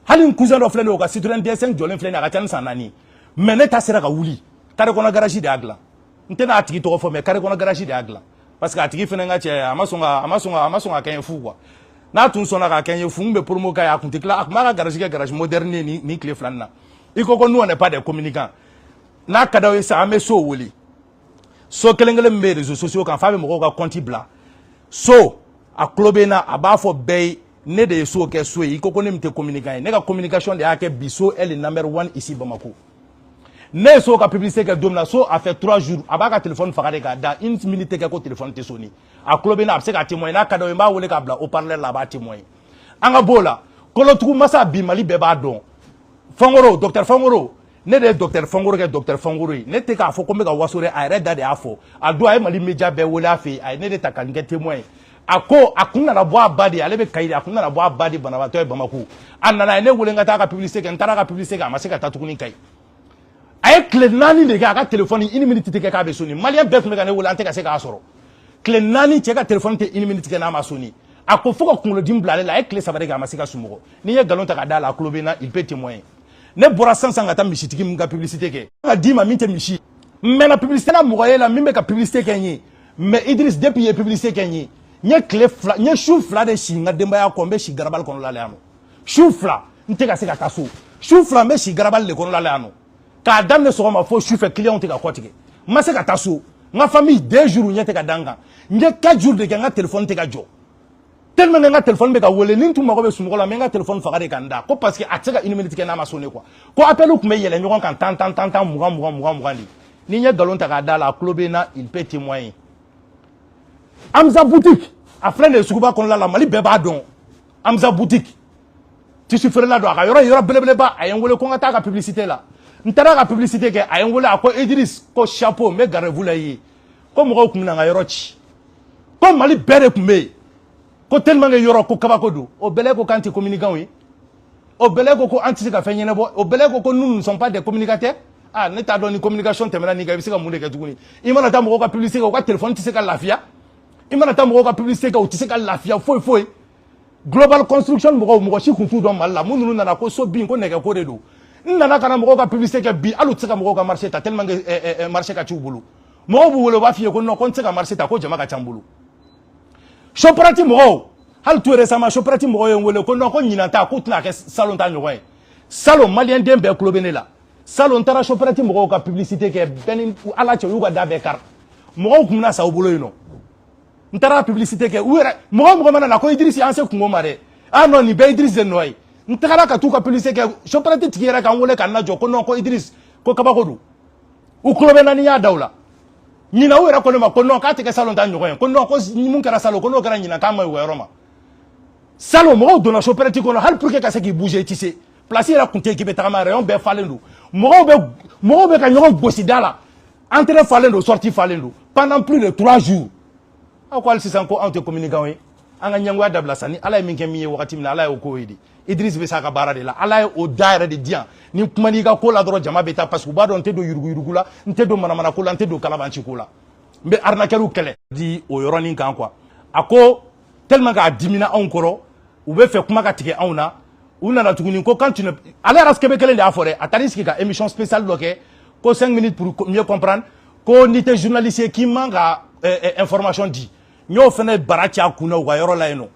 Halin cousin of flene o ka Citroën DS5 jolen flene ka tan sanani. Mais ne ta sera ka wuli. Kare qu'on a garagé de agla. Ntena atiki to fo mais kare qu'on a garagé de agla. Parce que atiki fene nga che amasonga kan fu quoi. Na tun sona ka kan fu mbe promo ka ya kunti kla akma garage moderne ni clé flanna. Iko ko nous on n'est pas des communicants. Na kadawe sa ame so wuli. So kelengele mbe réseaux sociaux kan fa be mo ka compte bla. So a klobena a b'a fɔ bɛɛ ye ne de ye so kɛ so ye i ko ne min tɛ communicant ye ne ka communication de y'a kɛ bi so est le number 1 ici Bamako ne ye so ka publicité kɛ don min na so a fait 3 jours a b'a ka téléphone faga de k'a da 1 minute kɛ ko téléphone tɛ sonni a klobena a bɛ se ka témoigner n'a ka d'a ye n b'a wele k'a bila haut-parleur la a b'a témoigner an ka b'o la kolotugu masa bi Mali bɛɛ b'a dɔn Fongoro docteur Fongoro ne de ye docteur Fongoro kɛ docteur Fongoro ye ne tɛ k'a fɔ ko n bɛ ka waso dɛ a yɛrɛ da de y'a fɔ a don a ye Mali média bɛɛ wele a fɛ yen a ye ne de ta ka n kɛ témoin ye a ko a kun nana bɔ a ba de ale bɛ Kayidi a kun nana bɔ a ba de banabaatɔ ye Bamako a nana ye ne wele n ka taa ka publicité kɛ n taara ka publicité kɛ a ma se ka taa tuguni Kayi a ye tile 4 de kɛ a ka téléphone 1 minute tɛ kɛ k'a bɛ sonni maliyɛn bɛɛ tun bɛ ka ne wele an tɛ ka se k'a sɔrɔ tile 4 cɛ ka téléphone tɛ 1 minute kɛ n'a ma sonni a ko fo ka kunkolodimi bila ale la a ye tile 3 de kɛ a ma se ka sunɔgɔ n'i ye nkalon ta k'a da la a tulo bɛ n na il peut témoigner ne bɔra sisan ka taa misitigi min ka publicité kɛ ka d'i ma min tɛ misi n mɛnna publicité la mɔgɔ ye la min bɛ ka publicité kɛ n ye mais Idriss depuis ye publicité kɛ n ye n ye tile 2 n ye su 2 de si n ka denbaya kɔ n bɛ si garabali kɔnɔla la yan nɔ su 2 n tɛ ka se ka taa so su 2 n bɛ si garabali de kɔnɔla la yan nɔ k'a daminɛ sɔgɔma fo sufɛ client tɛ ka kɔ tigɛ n ma se ka taa so n ka famille 2 jours ɲɛ tɛ ka da n kan n ye 4 jours de kɛ n ka téléphone tɛ ka jɔ tellement que n ka téléphone bɛ ka wele ni n tun mago bɛ sunɔgɔ la n bɛ n ka téléphone faga de ka n da ko parce que a tɛ se ka 1 minute kɛ n'a ma sonné quoi ko appel tun bɛ yɛlɛ ɲɔgɔn kan tan 20 de ni n ye nkalon ta k'a da la a tulo bɛ n na il peut témoigner Amza boutique a filɛ nin ye suguba kɔnɔna la Mali bɛɛ b'a dɔn Amza boutique tissu feerela don a ka yɔrɔ belebeleba a ye n wele ko n ka taa ka publicité la n taara ka publicité kɛ a ye n wele a ko Idriss ko chapeau n bɛ gardez-vous la i ye ko mɔgɔw tun bɛ na n ka yɔrɔ ci ko Mali bɛɛ de tun bɛ yen ko tellement que yɔrɔ ko kabako don o bɛlɛ ko k'an tɛ communicant ye o bɛlɛ ko an tɛ se ka fɛn ɲɛnabɔ o bɛlɛ ko nous ne sommes pas des communicateurs ah ne t'a dɔn ni communication tɛmɛna nin kan i bɛ se ka mun de kɛ tuguni i mana taa mɔgɔw ka publicité kɛ o ka téléphone tɛ se ka lafiya i mana taa mɔgɔw ka publicité kɛ o tɛ se ka lafiya foyi global construction mɔgɔ si kun t'u dɔn Mali la mun ninnu nana ko so bin ko nɛgɛ ko de don n nana ka na mɔgɔw ka publicité kɛ bi hali u tɛ se ka mɔgɔw ka marché ta tellement que marché ka c'u bolo mɔgɔw b'u wele u b'a f'i ye ko non ko n tɛ se ka marché ta ko jama ka ca n bolo Shoprati mɔgɔw hali tout récemment Shoprati mɔgɔw ye n wele ko non ko ɲinan ta k'u tɛna kɛ salon ta ɲɔgɔn ye salon maliyɛn den bɛɛ tulo bɛ ne la salon n taara Shoprati mɔgɔw ka publicité kɛ bɛɛ ni ala cɛ u y'u ka da bɛɛ kari mɔgɔw tun bɛna sa u bolo yen nɔ n taara publicité kɛ u yɛrɛ mɔgɔ mana na ko Idriss an se kungo ma dɛ ah non nin bɛɛ Idriss de nɔ ye n tagara ka t'u ka publicité kɛ Shoprati tigi yɛrɛ k'an wele k'an lajɔ ko non ko Idriss ko kabako don u tulo bɛ n na ni n y'a da u la ɲinan u yɛrɛ ko ne ma ko non k'a tɛ kɛ salon ta ɲɔgɔn ye ko non ko mun kɛra salon ko n'o kɛra ɲinan k'a ma ɲi o yɔrɔ ma salon mɔgɔw donna Shoprati kɔnɔ hali pour que ka se k'i bouger i tɛ se place yɛrɛ tun tɛ yen k'i bɛ tagama rayon bɛɛ falen don mɔgɔw bɛ ka ɲɔgɔn gosi da la entrée falen don sortie falen don pendant plus de 3 jours aw ko hali sisan ko anw tɛ communicant ye an ka ɲɛngoya dabila sa ni ala ye min kɛ min ye wagati min na ala ye o k'o ye de Idriss bɛ s'a ka baara de la ala ye o da yɛrɛ de di yan ni kuma n'i ka ko la dɔrɔn jama bɛ taa parce que u b'a dɔn n tɛ don yuruguyurugu la n tɛ don manamana ko la n tɛ don kalabanci ko la n bɛ arnaqueur kɛlɛ di o yɔrɔnin kan quoi a ko tellement que a dimina anw kɔrɔ u bɛ fɛ kuma ka tigɛ anw na u nana tuguni ko quand tu ne ale yɛrɛ kelen de y'a fɔ dɛ a taar'i sigi ka émission spéciale dɔ kɛ ko 5 minutes pour mieux comprendre ko n'i tɛ journaliste ye k'i man ka information di n y'o fana bara ci a kun na u ka yɔrɔ la yen nɔ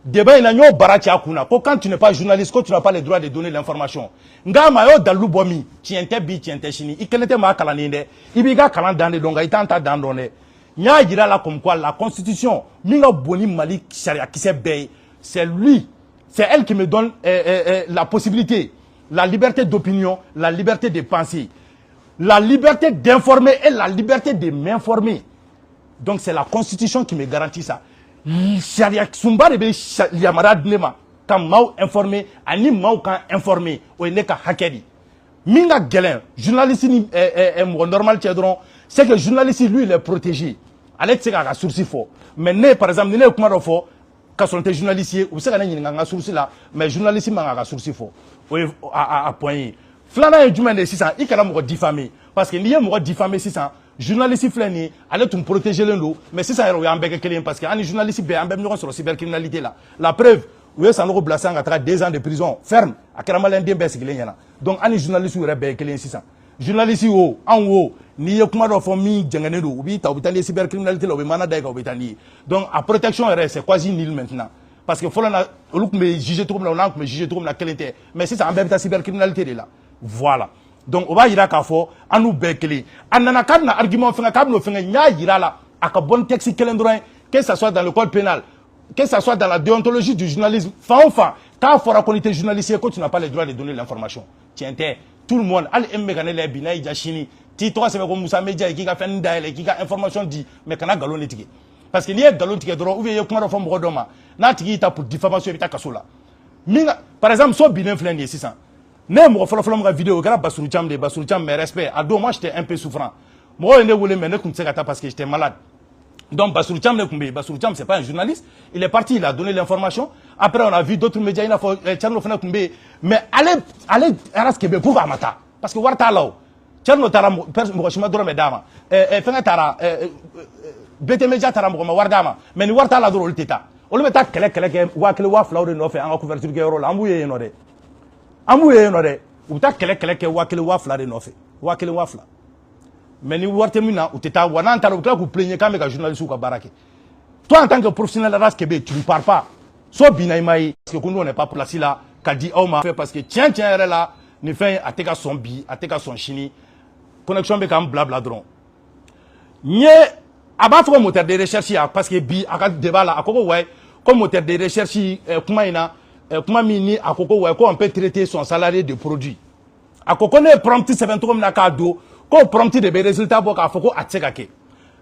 débat in na n y'o bara ci a kun na ko quand tu n'es pas journaliste ko tu n'as pas le droit de donner l'information nka a y'o dalilu bɔ min tiɲɛ tɛ bi tiɲɛ tɛ sini i kelen tɛ maa kalannen dɛ i b'i ka kalan dan de dɔn nka i t'an ta dan dɔn dɛ n y'a jira la comme quoi la constitution min ka bon ni Mali sariyakisɛ bɛɛ ye c'est elle qui me donne la possibilité la liberté d'opinion la liberté de penser la liberté d'informer et la liberté de m'informer. Donc c'est la constitution qui me garantit ça. Sharia sumba de be yamara dnema ka maw informer ani maw kan informer o ne ka hakedi. Minga gelen journaliste ni mo normal tiedron c'est que journaliste lui il est protégé. Ale tse ka source fo. Mais ne par exemple ne kuma do fo ka sonte journaliste ou se ka na nyinga nga source la mais journaliste ma ka source fo. O a point. Flana e jumɛn de sisan i kana mɔgɔ diffamer parce que n'i ye mɔgɔ diffamé sisan journaliste filɛ nin ye ale tun protégé len don mais sisan yɛrɛ o y'an bɛɛ kɛ kelen parce que an ni journaliste bɛɛ an bɛɛ bɛ ɲɔgɔn sɔrɔ cybercriminalité la preuve u ye Sanogo bila sisan ka taga 2 ans de prison ferme a kɛra maliyɛnden bɛɛ sigilen ɲɛna donc an ni journaliste yɛrɛ bɛɛ ye kelen sisan journaliste wo an wo n'i ye kuma dɔ fɔ min jɛngɛnen don u b'i ta u bɛ taa n'i ye cybercriminalité la u bɛ mana da i kan u bɛ taa n'i ye donc a protection yɛrɛ c'est quasi nul maintenant parce que fɔlɔ na olu tun bɛ juger cogo min na o n'an tun bɛ juger cogo min na kelen tɛ mais sisan an bɛɛ bɛ taa cybercriminalité de la voilà donc o b'a yira k'a fɔ an n'u bɛɛ kelen a nana k'a bɛna argument fɛngɛ k'a bɛna o fɛngɛ n y'a yira a la a ka bɔ ni texte kelen dɔrɔn ye que ça soit dans le code pénal que ça soit dans la déontologie du journalisme fan o fan k'a fɔra ko n'i tɛ journaliste ye ko tu n'as pas le droit de donner l'information tiɲɛ tɛ tout le monde hali e min bɛ ka ne lajɛ bi n'a y'i ja sini t'i tɔgɔ sɛbɛn ko Musa Media ye k'i ka fɛn dayɛlɛ k'i ka information di mais kana nkalon de tigɛ parce que n'i ye nkalon tigɛ dɔrɔn ou bien i ye kuma dɔ fɔ mɔgɔ dɔ ma n'a tigi y'i ta pour diffamation i bɛ taa kaso la min par exemple so binnen filɛ nin ye sisan ne ye mɔgɔ fɔlɔ-fɔlɔ min ka vidéo o kɛra Bassirou Thiam de ye Bassirou Thiam mais respect a don moi j'étais un peu souffrant mɔgɔw ye ne wele mais ne tun tɛ se ka taa parce que j'étais malade donc Bassirou Thiam ne tun bɛ yen Bassirou Thiam c'est pas un journaliste il est parti il a donné l'information après on a vu d'autres médias i n'a fɔ Thierno fana tun bɛ yen mais ale RS Kebe pour k'a ma taa parce que wari t'a la o Thierno taara mɔgɔ si ma dɔrɔmɛ d'a ma fɛngɛ taara BT Media taara mɔgɔ ma wari d'a ma mais ni wari t'a la dɔrɔn olu tɛ taa olu bɛ taa kɛlɛ kɛ 1000 2000 de nɔfɛ an ka couverture kɛ yɔrɔ la an b'u ye yen nɔ dɛ an b'u ye yen nɔ dɛ u bɛ taa kɛlɛ kɛ 1000 2000 de nɔfɛ 1000 2000 mais ni wari tɛ min na u tɛ taa wa n'an taara u bɛ tila k'u plaigner k'an bɛ ka journaliste ka baara kɛ toi en tant que professionnel RS Kebe tu ne parles pas so binna i ma ye parce que ko nous on n'est pas place la ka di aw ma parce que tiɲɛ yɛrɛ la nin fɛn a tɛ ka sɔn bi a tɛ ka sɔn sini connexion bɛ k'an bila dɔrɔn n ye a b'a fɔ ko moteur de recherche parce que bi a ka débat la a ko ouais comme moteur de recherche kuma in na kuma min ni a ko ouais ko on peut traiter son salarié de produit a ko ne ye prompt sɛbɛn cogo min na k'a don ko prompt de bɛ résultat bɔ k'a fɔ ko a tɛ se ka kɛ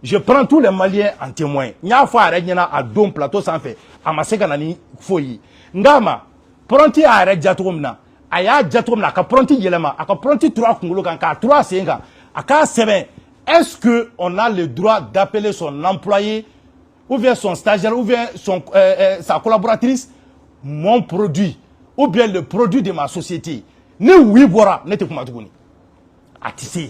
je prends tous les Maliens en témoin n y'a fɔ a yɛrɛ ɲɛna a don plateau sanfɛ a ma se ka na ni foyi ye nka ma prompt y'a yɛrɛ ja cogo min na a y'a ja cogo min na a ka prompt yɛlɛma a ka prompt tura kunkolo kan k'a tura sen kan a k'a sɛbɛn est-ce que on a le droit d'appeler son employé ou bien son stagiaire ou bien sa collaboratrice mon produit ou bien le produit de ma société ni oui bɔra ne tɛ kuma tuguni a tɛ se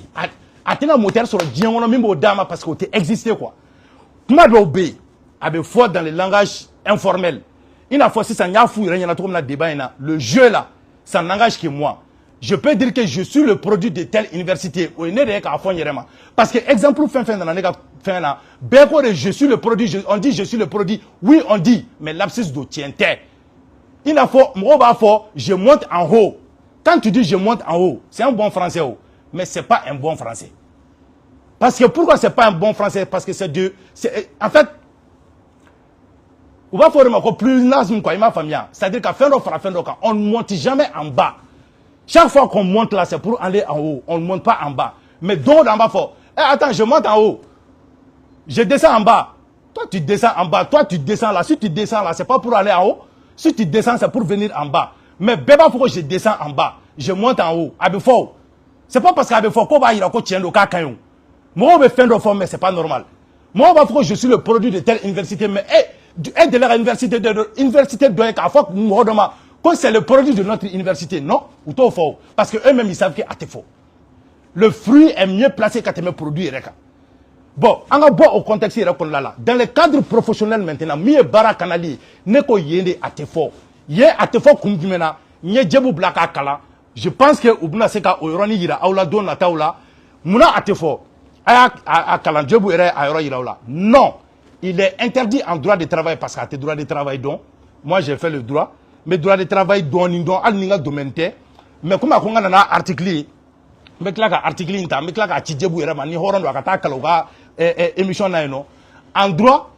a tɛna moteur sɔrɔ diɲɛ kɔnɔ min b'o d'a ma parce que o tɛ exister quoi kuma dɔw bɛ yen a bɛ fɔ dans le langage informel i n'a fɔ sisan n y'a f'u yɛrɛ ɲɛna cogo min na débat in na le jeu là ça n'engage que moi je peux dire que je suis le produit de telle université o ye ne de ye k'a fɔ n yɛrɛ ma parce que exemple fɛn nana ne ka fɛn na bɛɛ ko de je suis le produit on dit je suis le produit oui on dit mais lapsus do tiɲɛ tɛ i n'a fɔ mɔgɔw b'a fɔ je monte en haut quand tu dis je monte en haut c'est un bon français o mais c'est pas un bon français parce que pourquoi c'est pas un bon français parce que en fait on va faire un plus nazim quoi il m'a famille c'est-à-dire qu'à fin d'offre on ne monte jamais en bas chaque fois qu'on monte là c'est pour aller en haut on ne monte pas en bas mais donc en bas fort attends je monte en haut je descends en bas toi tu descends en bas toi tu descends là si tu descends là c'est pas pour aller en haut si tu descends c'est pour venir en bas mais bébé faut que je descends en bas je monte en haut abefo c'est pas parce qu'abefo qu'on va ira ko tiendo ka kanyo moi on me fait de forme mais c'est pas normal moi on va faut que je suis le produit de telle université mais de leur université doit être à fort modoma que c'est le produit de notre université non ou tout faux parce que eux-mêmes ils savent que c'est faux le fruit est mieux placé qu'à te me produire bon on va voir au contexte là dans le cadre professionnel maintenant mieux bara kanali ne ko yende ate faux ye ate faux kumjumena nye jebu blaka kala je pense que ubuna seka oyoroni yira awla don na taula muna ate faux a kala jebu ere ayoro yira awla non il est interdit en droit de travail parce que ate droit de travail donc moi j'ai fait le droit mais droit de travail don al ninga domaine mais comme a konga na article me klaka article inta me klaka ci jebu ere man ni horondo akata kala émission na no en droit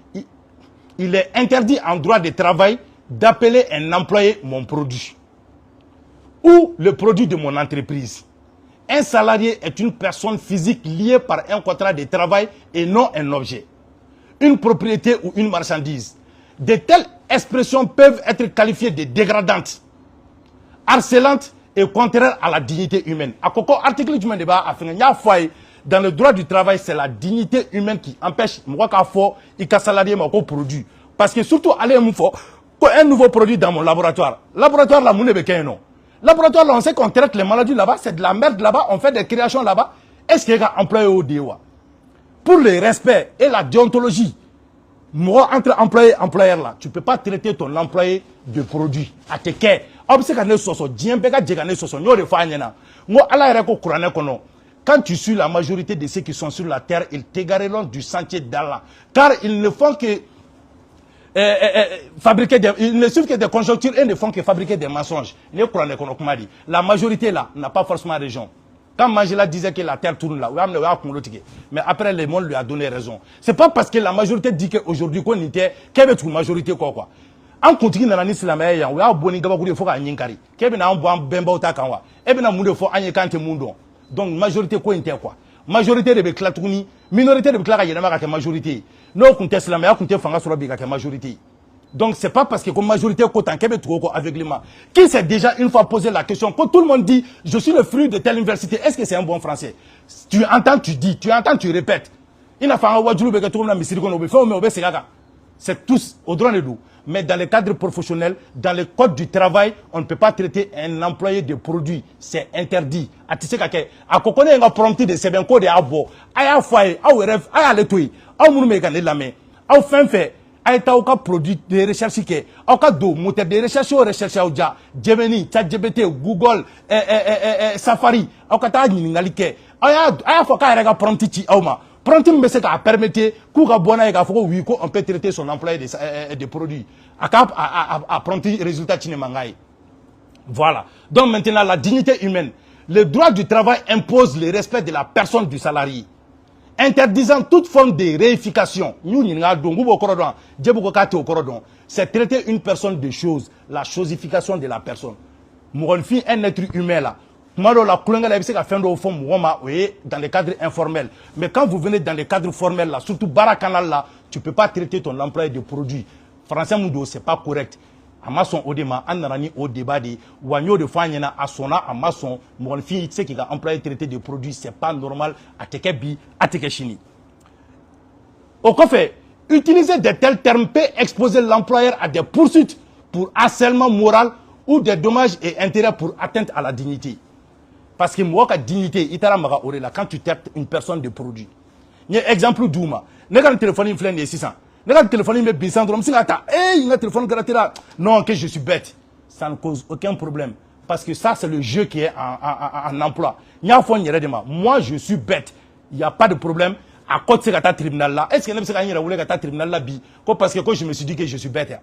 il est interdit en droit de travail d'appeler un employé mon produit ou le produit de mon entreprise. Un salarié est une personne physique liée par un contrat de travail et non un objet, une propriété ou une marchandise. De telles expressions peuvent être qualifiées de dégradantes, harcelantes et contraires à la dignité humaine. À quoi article du débat a fait dans le droit du travail, c'est la dignité humaine qui empêche moi qu'à fort et qu'à salarié mon produit. Parce que surtout aller me faut un nouveau produit dans mon laboratoire. Laboratoire là, mon non. Laboratoire là, on sait qu'on traite les maladies là-bas, c'est de la merde là-bas, on fait des créations là-bas. est-ce qu'il y a employé au DEWA? Pour le respect et la déontologie, moi, entre employé et employeur là, tu ne peux pas traiter ton employé de produit. À tes quais. Quand tu suis la majorité de ceux qui sont sur la terre, ils t'égareront du sentier d'Allah. Car ils ne font que fabriquer ils ne suivent que des conjonctures et ne font que fabriquer des mensonges. La majorité là n'a pas forcément raison. Quand Mangela disait que la terre tourne là, mais après le monde lui a donné raison. C'est pas parce que la majorité dit qu'aujourd'hui qu'on était, qu'il y avait une majorité quoi. En continue dans l'islam, il y a boni gabagoudi faut gagner kari. Qu'il y a un bon bemba utakanwa. Et bien amoudé faut gagner kante mundo. Donc majorité quoi inte quoi. Majorité de beklatuni, minorité de beklara yénama ka majorité. Non qu'on t'islam, ya qu'on te fanga sur la majorité. Donc c'est pas parce que comme majorité côté Québec trop aveuglement. Qui s'est déjà une fois posé la question quand tout le monde dit je suis le fruit de telle université, est-ce que c'est un bon français? Tu entends, tu dis, tu entends, tu répètes. Il a fait un wadjulu beka tout le monde c'est tous au droit de nous. Mais dans le cadre professionnel, dans le code du travail, on ne peut pas traiter un employé de produit. C'est interdit. A tu sais qu'à quoi on a prompté de c'est bien code à abo. Aya foyer, a rêve, aya le toy, a moun me gagner la main. A fin fait. Aïta au cas produit de recherche qui au cas d'eau moteur de recherche au ja Gemini ChatGPT Google Safari au cas ta ni ngalike aya faut ka rega prompti auma prompti me se ka permettre ku ka bona e ka faut oui ko on peut traiter son employé de produits à prompti résultat tine mangai. Voilà. Donc maintenant la dignité humaine, le droit du travail impose le respect de la personne du salarié. Interdisant toute forme de réification, c'est traiter une personne de chose, la chosification de la personne. Mourolfi, un être humain là. Dans le cadre informel. Mais quand vous venez dans le cadre formel là, surtout Barakanal là, tu ne peux pas traiter ton employé de produit. Français Mundo, c'est pas correct. Amason Odema, Anarani au débat de Wanyo de Fanyana, Asona, Amason, mon fille, tu sais qu'il a employé traité de produits, c'est pas normal, à Tekebi, à Tekeshini. Au fait, utiliser de tels termes peut exposer l'employeur à des poursuites pour harcèlement moral ou des dommages et intérêts pour atteinte à la dignité. Parce que moi, la dignité, quand tu traites une personne de produit. Il y a un exemple d'Ouma. N'est-ce pas un téléphone influent 600? Le téléphone me bise syndrome si ngata il téléphone gratera non que je suis bête, ça ne cause aucun problème parce que ça c'est le jeu qui est en emploi. Moi je suis bête, il n'y a pas de problème à côté de ce tribunal là. Est-ce que ne pas voulu que tribunal là bi parce que quand je me suis dit que je suis bête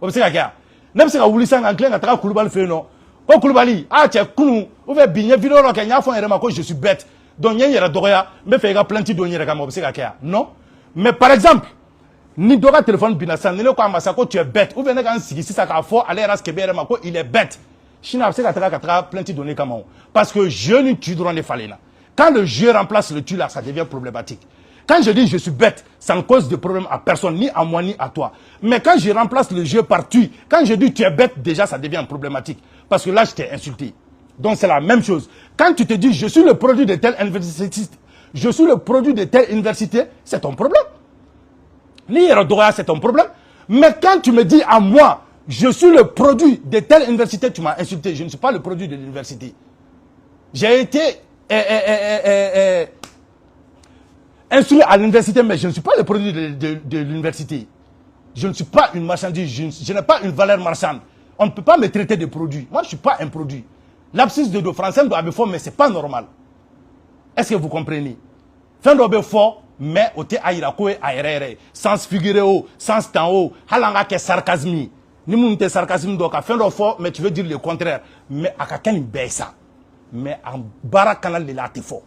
comme c'est gars ne pas voulu ça en clair à Koulibaly fait non ko Koulibaly ah tiens kunu ou bien bien vidéo là qu'il y a fond que je suis bête donc il y a droit me fait plainte de donner comme c'est gars non mais par exemple ni doga téléphone binasan ni ko amasa ko tu es bête ou bien quand si ça ka fo aller ras kebere ma ko il est bête china c'est ka plainte donner comment parce que je ne tu droit ne fallait là quand le jeu remplace le tu là ça devient problématique. Quand je dis je suis bête ça ne cause de problème à personne ni à moi ni à toi mais quand je remplace le jeu par tu quand je dis tu es bête déjà ça devient problématique parce que là je t'ai insulté. Donc c'est la même chose quand tu te dis je suis le produit de telle université je suis le produit de telle université c'est ton problème. C'est ton problème. Mais quand tu me dis à moi, je suis le produit de telle université, tu m'as insulté. Je ne suis pas le produit de l'université. J'ai été insulté à l'université, mais je ne suis pas le produit de l'université. Je ne suis pas une marchandise, je n'ai pas une valeur marchande. On ne peut pas me traiter de produit. Moi, je ne suis pas un produit. L'absence de français doit être fort, mais ce n'est pas normal. Est-ce que vous comprenez? Fin doit être fort. Mais au te aïra koe aéré sans figurer haut sans temps haut halanga ke sarcasme ni mun te sarcasme do ka fin do fort mais tu veux dire le contraire mais akakani besa mais en bara canal de la te fort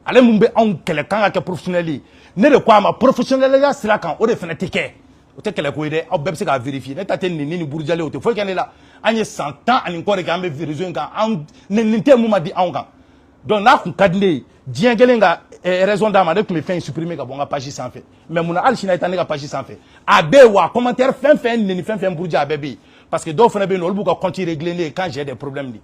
ale mun be on kele kan ka professionnel ne de quoi ma professionnel ya sira kan o de fenêtre ke o te kele ko ide o be se ka vérifier ne ta te ni bourjale o te fo kene la anye 100 ans ani ko de ka me vérifier kan an ne te mu ma di an kan donc na ku kadne dien gelenga raison d'âme avec mes fins supprimer ka bonga page sans fait mais mon al china etane ka page sans fait abe wa commentaire fin bourdia bébé parce que do fana be no buka compte régler quand j'ai des problèmes li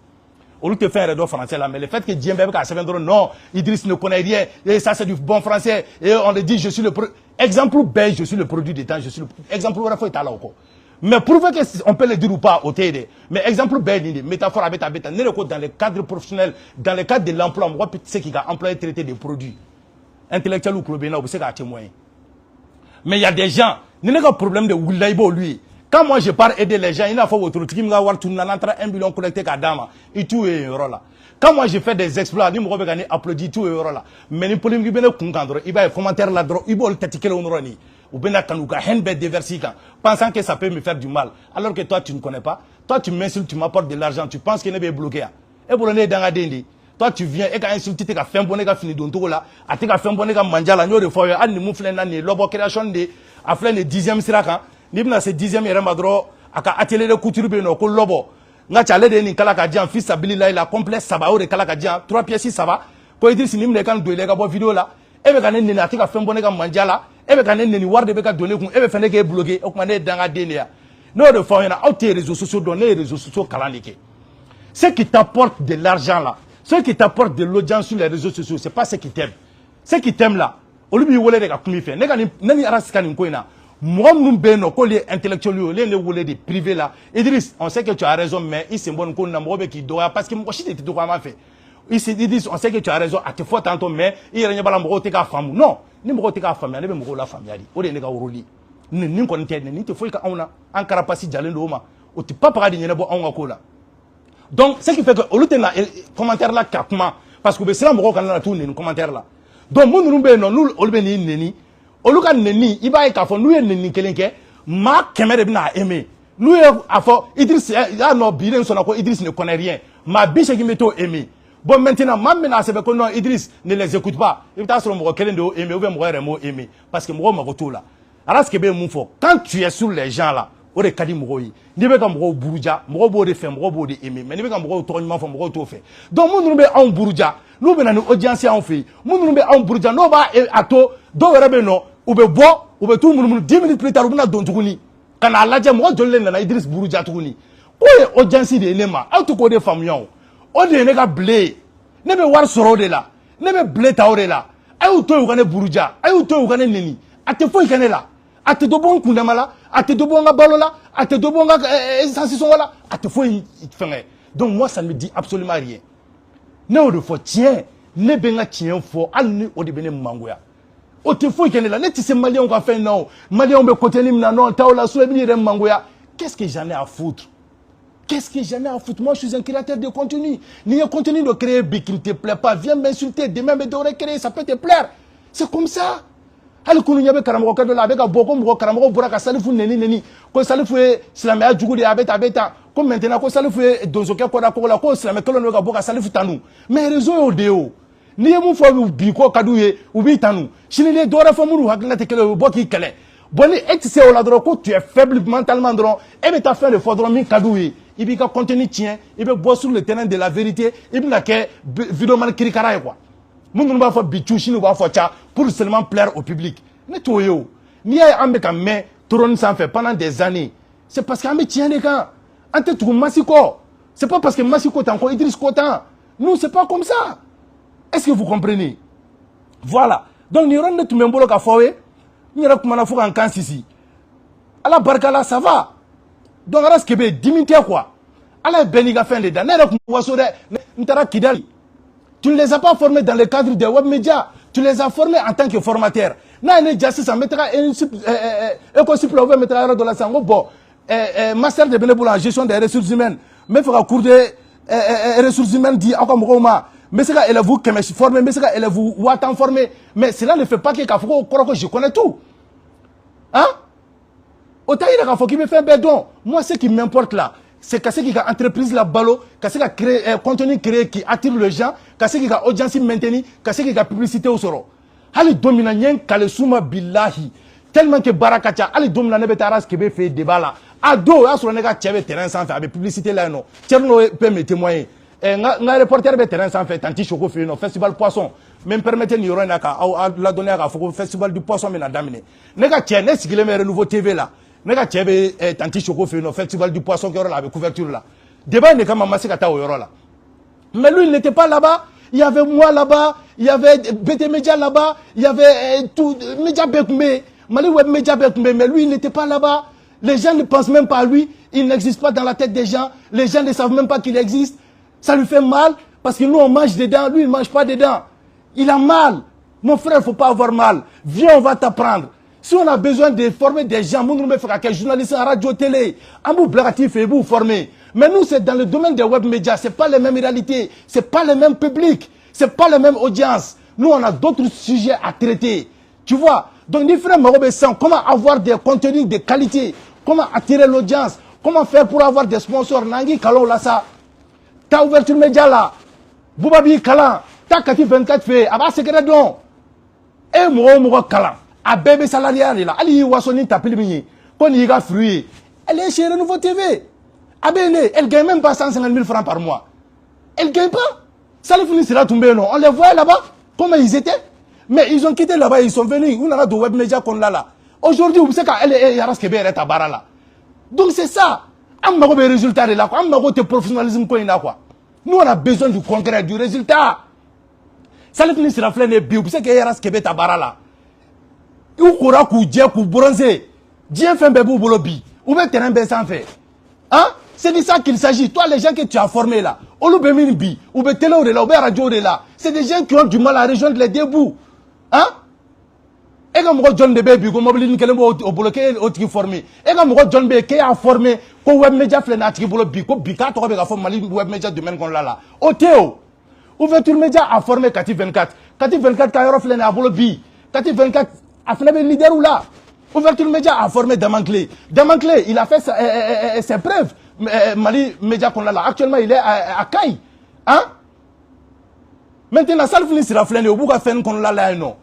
au lieu de faire un français là mais le fait que dien bébé ka 7 non Idriss ne connaît rien et ça c'est du bon français et on le dit je suis le exemple B je suis le produit des temps je suis le exemple wala faut état là encore Mais prouver qu'on peut le dire ou pas, au TD. Mais exemple, métaphore, dans le cadre professionnel, dans le cadre de l'emploi, moi, c'est qui a employé traiter des produits intellectuels ou clubéna, c'est qu'à témoin. Mais il y a des gens, il n'y a pas de problème de Wilaybo, lui. Quand moi je pars aider les gens, il a fait votre truc, il m'a voir tout le monde, 1 million collecté à Dama, et tout est euro là. Quand moi je fais des exploits, il m'a gagné applaudi tout est euro là. Mais les polémiques, il va y commentaire là, il va le tatiquer au Norani. Ou bien Kanouka, Henbet diversique, pensant que ça peut me faire du mal. Alors que toi tu ne connais pas, toi tu m'insultes, tu m'apportes de l'argent, tu penses qu'il n'est pas bloqué. Et pour le nez dans la dindi. Toi tu viens et quand insulté tu as fait un bon gars fini donc là, a tu as fait un bon gars manjala nyo de fois an ni mouflen na ni lobo création de a fait le 10e siraka ni bina ce 10e yere madro aka atelier de couture be no ko lobo nga chale de ni kala ka dian fils abilila ila complet saba o de kala ka dian 3 pièces saba ko Idriss ni mne kan do le ga bo vidéo là e be kan ni na tu as fait un bon gars manjala e be kan ni war de be ka donner kun e be fene ke bloquer o kuma ne danga denia no de fois na out les réseaux sociaux donner les réseaux sociaux kalanike ce qui t'apporte de l'argent là. Ceux qui t'apportent de l'audience sur les réseaux sociaux, ce n'est pas ceux qui t'aiment. Ceux qui t'aiment là, au lieu de vous les faire, moi, nous sommes les intellectuels, les privés là. Idriss, on sait que tu as raison, mais il c'est bon qu'on a qui doit, parce que moi, je t'ai dit comment faire. Idriss, on sait que tu as raison, à te fois tantôt, mais il y a une balle à femme. Non, ni m'ont à femme, il y a la femme. Il y a roli. Ni qu'on t'aide, ni te faut qu'on a un carapace d'jalé l'homme. Ou tu pas parler de n'importe quoi là. Donc, ce qui fait que, au lieu de commentaire là, parce que c'est là que nous avons tous commentaires là. Donc, nous, nous, il va y avoir nous, nous, ma caméra aimé. Nous, Idriss, Idriss ne connaît rien. Ma biche qui m'a aimé. Bon, maintenant, ma menace, c'est que non, Idriss ne les écoute pas. Il va sur mon calendrier aimé, ou bien mon aimé. Parce que moi, je suis là. Alors, ce que je quand tu es sur les gens là, o de kadi mɔgɔw ye n'i bɛ ka mɔgɔw buruja mɔgɔw b'o de fɛ mɔgɔw b'o de aimer mais n'i bɛ ka mɔgɔw tɔgɔ ɲuman fɔ mɔgɔw t'o fɛ donc minnu bɛ anw buruja n'u bɛ na ni audience anw fɛ yen minnu bɛ anw buruja n'o b'a a to dɔw yɛrɛ bɛ yen nɔ u bɛ bɔ u bɛ t'u munumunu 10 minutes plus tard u bɛna don tuguni ka n'a lajɛ mɔgɔ joli de nana Idriss buruja tuguni o ye audience de ye ne ma aw tɛ k'o de faamuya o o de ye ne ka bile ye ne bɛ wari sɔrɔ o de la ne bɛ bile ta o de la a y'u to yen u ka ne buruja a y'u to yen u ka ne neni a tɛ foyi kɛ ne la a tɛ dɔ bɔ n kundama la a tɛ dɔ bɔ n ka balo la a tɛ dɔ bɔ n ka sansinsɔngɔ la a tɛ foyi fɛngɛ donc moi ça ne me dit absolument rien ne y'o de fɔ tiɲɛ ne bɛ n ka tiɲɛ fɔ hali ni o de bɛ ne mangoya o tɛ foyi kɛ ne la ne tɛ se maliyɛnw ka fɛn na o maliyɛnw bɛ côté min na non t'aw la so i bɛ n'i yɛrɛ mangoya qu'est-ce que j'en ai à foutre qu'est-ce que j'en ai à foutre moi je suis un créateur de contenu n'i ye contenu de créer bi qui ne te plaît pas viens m'insulter demain bɛ dɔwɛrɛ créer ça peut te plaire c'est comme ça. hali kunu ɲɛ bɛ karamɔgɔkɛ dɔ la a bɛ ka bɔ ko mɔgɔ karamɔgɔ bɔra ka salifu neni ko salifu ye silamɛya jugu de ye a bɛ tan ko maintenant ko salifu ye donsokɛ kɔda kogo la ko silamɛ kelen de bɛ ka bɔ ka salifu tanu mais réseau y'o de ye o n'i ye mun fɔ bi ko ka d'u ye u b'i tanu sini ni dɔwɛrɛ fɔ minnu hakilina tɛ kelen ye u bɛ bɔ k'i kɛlɛ bon ni e tɛ se o la dɔrɔn ko tu es faible mentalement dɔrɔn e bɛ taa fɛn de fɔ dɔrɔn min ka d'u ye i b'i ka contenu tiɲɛ i bɛ bɔ sur le terrain de la vérité i bɛna kɛ vidéoman kirikara ye quoi minnu b'a fɔ bi cu sini u b'a fɔ ca pour seulement plaire au public ne t'o ye o n'i y'a ye an bɛ ka mɛn trône sanfɛ pendant des années c'est parce que an bɛ tiɲɛ de kan an tɛ tugu Massi kɔ c'est pas parce que Massi ko tan ko Idriss ko tan non c'est pas comme ça est-ce que vous comprenez voilà donc nin yɔrɔnin de tun bɛ n bolo ka fɔ aw ye n yɛrɛ kumana fo ka n kan sisi ala barika la ça va donc ala sike bɛ yen dimi tɛ quoi ala ye bɛɛ n'i ka fɛn de da ne yɛrɛ tun bɛ waso dɛ n taara Kidali tu ne les as pas formés dans le cadre des web médias tu les as formés en tant que formateurs n'a ne ja sisan n bɛ taga école la u bɛ n bɛ taga yɔrɔ dɔ la sisan n ko bon master de bɛ ne bolo en gestion des ressources humaines n bɛ fɛ ka cours de ressources humaines di aw ka mɔgɔw ma n bɛ se ka élèves 100 former n bɛ se ka élèves 1000 former mais cela ne fait pas que k'a fɔ ko kɔrɔ ko je connais tout hein o t'a yira k'a fɔ k'i bɛ fɛn bɛɛ dɔn moi ce qui m'importe là c'est ka se k'i ka entreprise la balo ka se ka créer contenu créer qui attire les gens ka se k'i ka audience maintenir ka se k'i ka publicité sɔrɔ hali don min na n ye n kale suma bilahi tellement que baara ka ca hali don min na ne bɛ taa Aras Kebe fɛ yen débat la a don o y'a sɔrɔ ne ka cɛ bɛ terrain sanfɛ a bɛ publicité la yen nɔ cɛ n'o peut me témoigner n ka reporter bɛ terrain sanfɛ Tanti Choco fɛ yen nɔ festival poisson mais n permettez nin yɔrɔ in na k'aw ladɔnniya k'a fɔ ko festival du poisson bɛna daminɛ ne ka cɛ ne sigilen bɛ Renouveau TV la ne ka cɛ bɛ Tanti Choco fɛ yen nɔ festival du poisson kɛ yɔrɔ la a bɛ couverture la débat in de kama n ma se ka taa o yɔrɔ la mais lui il n'était pas là-bas. Il y avait moi là-bas, il y avait BT Media là-bas, il y avait tout, Media Bekoumé, Mali Web Media Bekoumé, mais lui il n'était pas là-bas. Les gens ne pensent même pas à lui. Il n'existe pas dans la tête des gens. Les gens ne savent même pas qu'il existe. Ça lui fait mal parce que nous, on mange dedans. Lui, il ne mange pas dedans. Il a mal. Mon frère, il ne faut pas avoir mal. Viens, on va t'apprendre. Si on a besoin de former des gens, nous ne faisons qu'un journaliste en radio, télé, en bout blagatif et vous former. Mais nous, c'est dans le domaine des web médias. Ce n'est pas les mêmes réalités. Ce n'est pas les mêmes publics. Ce n'est pas les mêmes audiences. Nous, on a d'autres sujets à traiter. Tu vois? Donc, les frères Marobe Sans, comment avoir des contenus de qualité? Comment attirer l'audience? Comment faire pour avoir des sponsors? Nangui Kalon là ça. Ta ouverture média là. Boubabi Kalan. Ta Kati 24 fait. Aba secret don. Et moi Kalan. A bébé salarial là. Ali Wasoni tapil mini. Quand il y a fruit. Elle est chez Renouveau TV. Abele, elle gagne même pas 150 000 francs par mois. Elle gagne pas. Ça le finit sera tombé non. On les voit là-bas. Comment ils étaient? Mais ils ont quitté là-bas, ils sont venus. On a de web médias qu'on a là. Aujourd'hui, vous savez qu'elle est Yaraskebe et Tabara là. Donc c'est ça. On a des résultats de là. On a des professionnalisme qu'on a quoi. Nous, on a besoin du concret, du résultat. Ça le finit sera flené bio. Vous savez que Yaraskebe Tabara là. Ou koura kou djé kou bronzé. Djé fait un bébé bolobi. Ou bien terrain bé sans fait. Hein? C'est de ça qu'il s'agit. Toi, les gens que tu as formés là, ou bien télé ou là, ou bien radio de là, c'est des gens qui ont du mal à rejoindre les deux bouts. Hein? Et quand moi John de Baby, comme mobile ni au bloqué au qui formé. Et quand moi John B qui a formé, ko web media flena qui bolobi, ko bika to be ka former mali web media domaine qu'on là. Au Théo. Ouverture média a formé Kati 24. Kati 24 ka yoro flena bolobi. Kati 24 a fait le leader ou là. Ouverture média a formé Damanclé. Damanclé, il a fait ses preuves. Mali média qu'on a là. Actuellement, il est à Caille. Hein? Maintenant, ça finit sur la flène. Au bout de faire qu'on l'a là, non.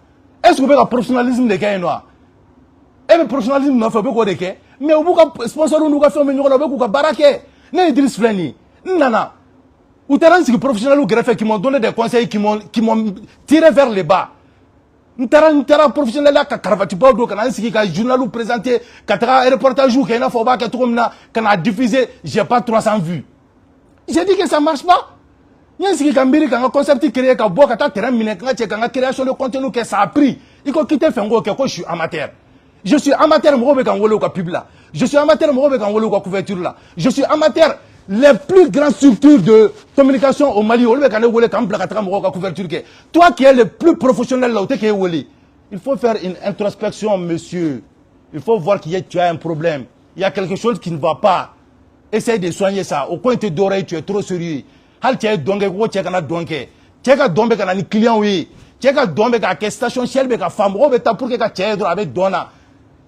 Est-ce que vous avez un professionnalisme de Caille noir? Et le professionnalisme n'a fait pas quoi de Caille. Mais au bout de sponsor, nous avons fait un million de baraque. N'est Idriss Fleni. Nana. Ou t'as un professionnel ou greffé qui m'ont donné des conseils qui m'ont tiré vers le bas. Ntara professionnel là ka karvati ba do kana siki ka journal ou présenter ka tra reportage ou kana fo ba ka to na kana diffuser j'ai pas 300 vues. J'ai dit que ça marche pas. Nyen siki ka mbiri ka concept créé ka bo ka ta terrain mine ka che ka création de contenu que ça a pris. Il faut quitter fengo que je suis amateur. Je suis amateur mo be kan wolo ka pub là. Je suis amateur mo be kan wolo ka couverture là. Je suis amateur. Les plus grandes structures de communication au Mali, toi qui es le plus professionnel là, il faut faire une introspection, monsieur. Il faut voir qu'il y a un problème. Il y a quelque chose qui ne va pas. Essaye de soigner ça. Au coin de tes oreilles, tu es trop sérieux. Tu es donc, tu es donc, tu es donc, tu es client, oui. Tu es donc, tu es station Shell, tu es femme,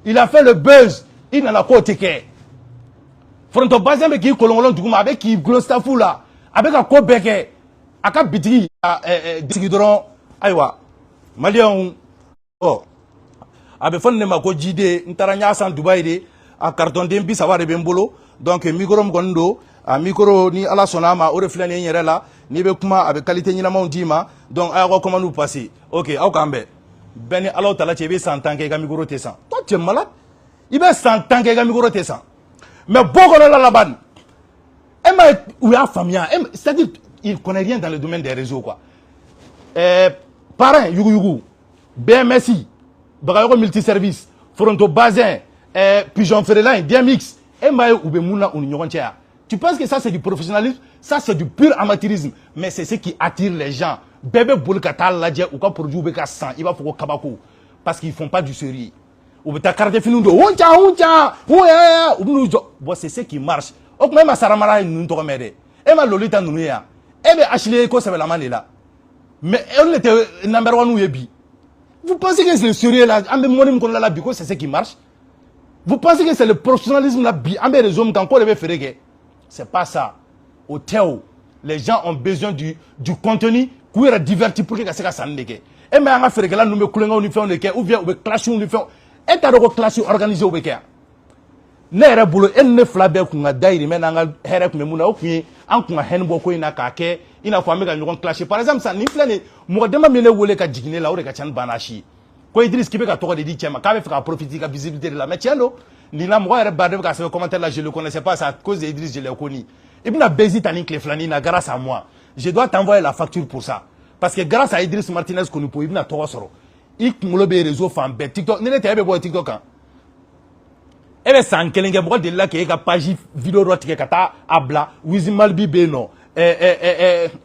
il a fait le buzz. Il n'en a pas été. Fronto bazin be ki kolongolon duguma avec qui glostafou là avec un ko beke aka bitigi digi doron aywa malien oh abe fon ne mako jide ntaranya san Dubai de a carton dem bi savoir be mbolo donc micro mgondo a micro ni ala sonama o reflane yere la ni be kuma avec qualité ni na mondima donc aywa comment nous passer OK aw kambe ben ala tala chebe 100 ans ke ga micro te 100 toi tu es malade il be 100 ans ke ga micro te 100 mais beaucoup de la banne. C'est-à-dire il ne connaît rien dans le domaine des réseaux quoi. Parrain Yugu BMSI Bagayo multiservice Fronto Bazin Pigeon Ferreline DMX tu penses que ça c'est du professionnalisme? Ça c'est du pur amateurisme. Mais c'est ce qui attire les gens. Bébé Boulkatal Ladje ou quoi produit Beka 100 il va pour Kabako parce qu'ils font pas du sérieux. Ou ta carte finu do bon c'est ce qui marche o même à saramara nous to mede e ma lolita nous ya e be ashley ko ça la manela mais on était number 1 ou yebi. Vous pensez que c'est le sérieux là ambe monim kon la biko c'est ce qui marche? Vous pensez que c'est le professionnalisme là bi ambe les hommes quand on devait faire que c'est pas ça. Au Théo les gens ont besoin du contenu pour être diverti pour que ça ça ndeke e mais on a fait que là nous me kulenga on fait on que ou bien ou clash on fait et t'as de classe organisée au Bécaire. N'est boulot et ne flabé qu'on a d'ailleurs mais n'anga herek me mouna okui en qu'on a hen boko ina kake ina famille quand nous clash par exemple ça ni flane moi demain mine wole ka jigine la ore ka chan banashi ko Idriss Kibe ka to de di chema ka be faire profiter ka visibilité de la mais tiens lo ni na moi re barde ka se commentaire là je le connaissais pas c'est à cause d'Idriss je l'ai connu et puis na bezi tani clé flani na grâce à moi je dois t'envoyer la facture pour ça parce que grâce à Idriss Martinez qu'on peut ibna to soro il me le réseau fan TikTok ne te be TikTok hein e be san kelen ke mɔgɔ de la ke ka page vidéo dɔ tigɛ ka taa a bila Wizi Malbi be yen nɔ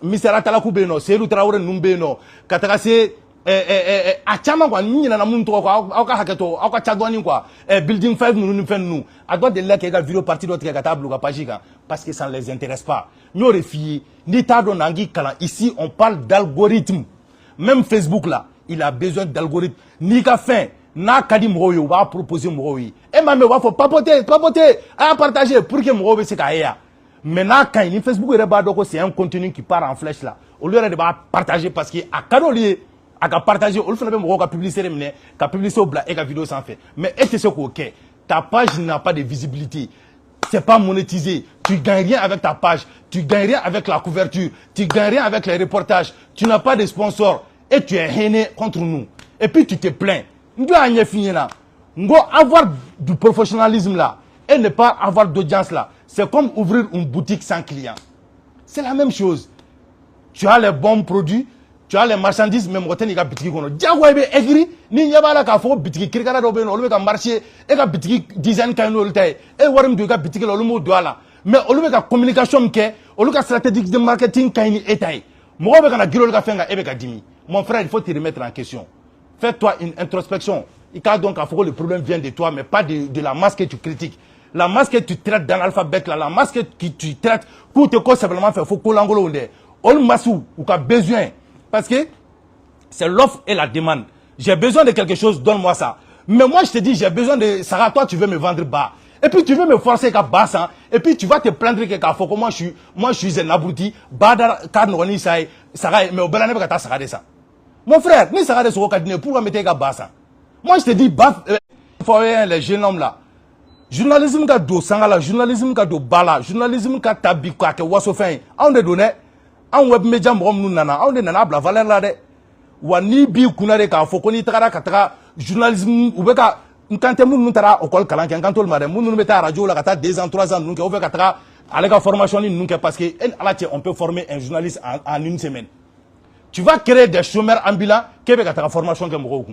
Misara Talaku be yen nɔ Seydou Traoré ninnu be yen nɔ ka taga se a caman quoi ni ɲinana mun tɔgɔ quoi aw ka hakɛ to aw ka ca dɔɔni quoi building 5 ninnu ni fɛn ninnu a dɔ de la ke ka vidéo partie dɔ tigɛ ka taa bila u ka page kan parce que ça ne les intéresse pas n y'o de f'i ye n'i t'a dɔn n'an k'i kalan ici on parle d'algorithme même Facebook là il a besoin d'algorithme n'i ka fɛn n'a ka di mɔgɔw ye u b'a proposer mɔgɔw ye e m'a mɛn u b'a fɔ papoter a y'a partager pour que mɔgɔw bɛ se k'a ye yan mais n'a ka ɲi ni Facebook yɛrɛ b'a dɔn ko c'est un contenu qui part en flèche là olu yɛrɛ de b'a partager parce que a ka d'olu ye a ka partager olu fana bɛ mɔgɔw ka publicité minɛ ka publicité bila e ka vidéo sanfɛ mais e tɛ se k'o kɛ ta page n'a pas de visibilité c'est pas monétisé tu gagnes rien avec ta page tu gagnes rien avec la couverture tu gagnes rien avec les reportages tu n'as pas de sponsor et tu es haineux contre nous et puis tu te plains avoir du professionnalisme là et ne pas avoir d'audience là, c'est comme ouvrir une boutique sans client. C'est la même chose. Tu as les bons produits, tu as les marchandises, même quand tu as boutique kono. Diago ebe écrit ni nyaba la ka fo boutique kirikara do be no le ka marché e ka boutique design kan no le tay e warim do ka boutique lo mo do ala. Mais on le ka communication ke, on le ka stratégie de marketing kan ni etay. Mo be kana giro le ka fenga ebe ka dimi. Mon frère, il faut te remettre en question. Fais-toi une introspection. Il y a donc à que le problème vient de toi, mais pas de la masse que tu critiques. La masse que tu traites dans l'alphabet, la masse que tu traites, pour te simplement faire, il faut que l'angolo ait. On massou, ou qu'a besoin. Parce que c'est l'offre et la demande. J'ai besoin de quelque chose, donne-moi ça. Mais moi, je te dis, j'ai besoin de ça. Toi, tu veux me vendre bas. Et puis, tu veux me forcer qu'à bas, hein. Et puis, tu vas te plaindre qu'à faut que moi, je suis un abruti. Bada, karnoni, ça, mais au belanebe, qu'à ça, ça. Mon frère, ni ça de ce cadre, pourquoi mettre qu'à bas, ça? Moi, je te dis, baf, les jeunes hommes là. Journalisme ka do sangala, journalisme ka do bala, journalisme ka tabika ke waso fin. On de donné, on web media mom nous nana, on de nana bla valeur là de. Wani bi kunare ka fo koni takara kataka journalisme ou beka nkante mun nous tara okol kalan kan tol mare mun nous meta radio la kata 2 ans 3 ans nous ke o beka taka ale ka formation ni nous ke parce que on peut former un journaliste en une semaine. Tu vas créer des chômeurs ambulants qui beka taka formation ke mo.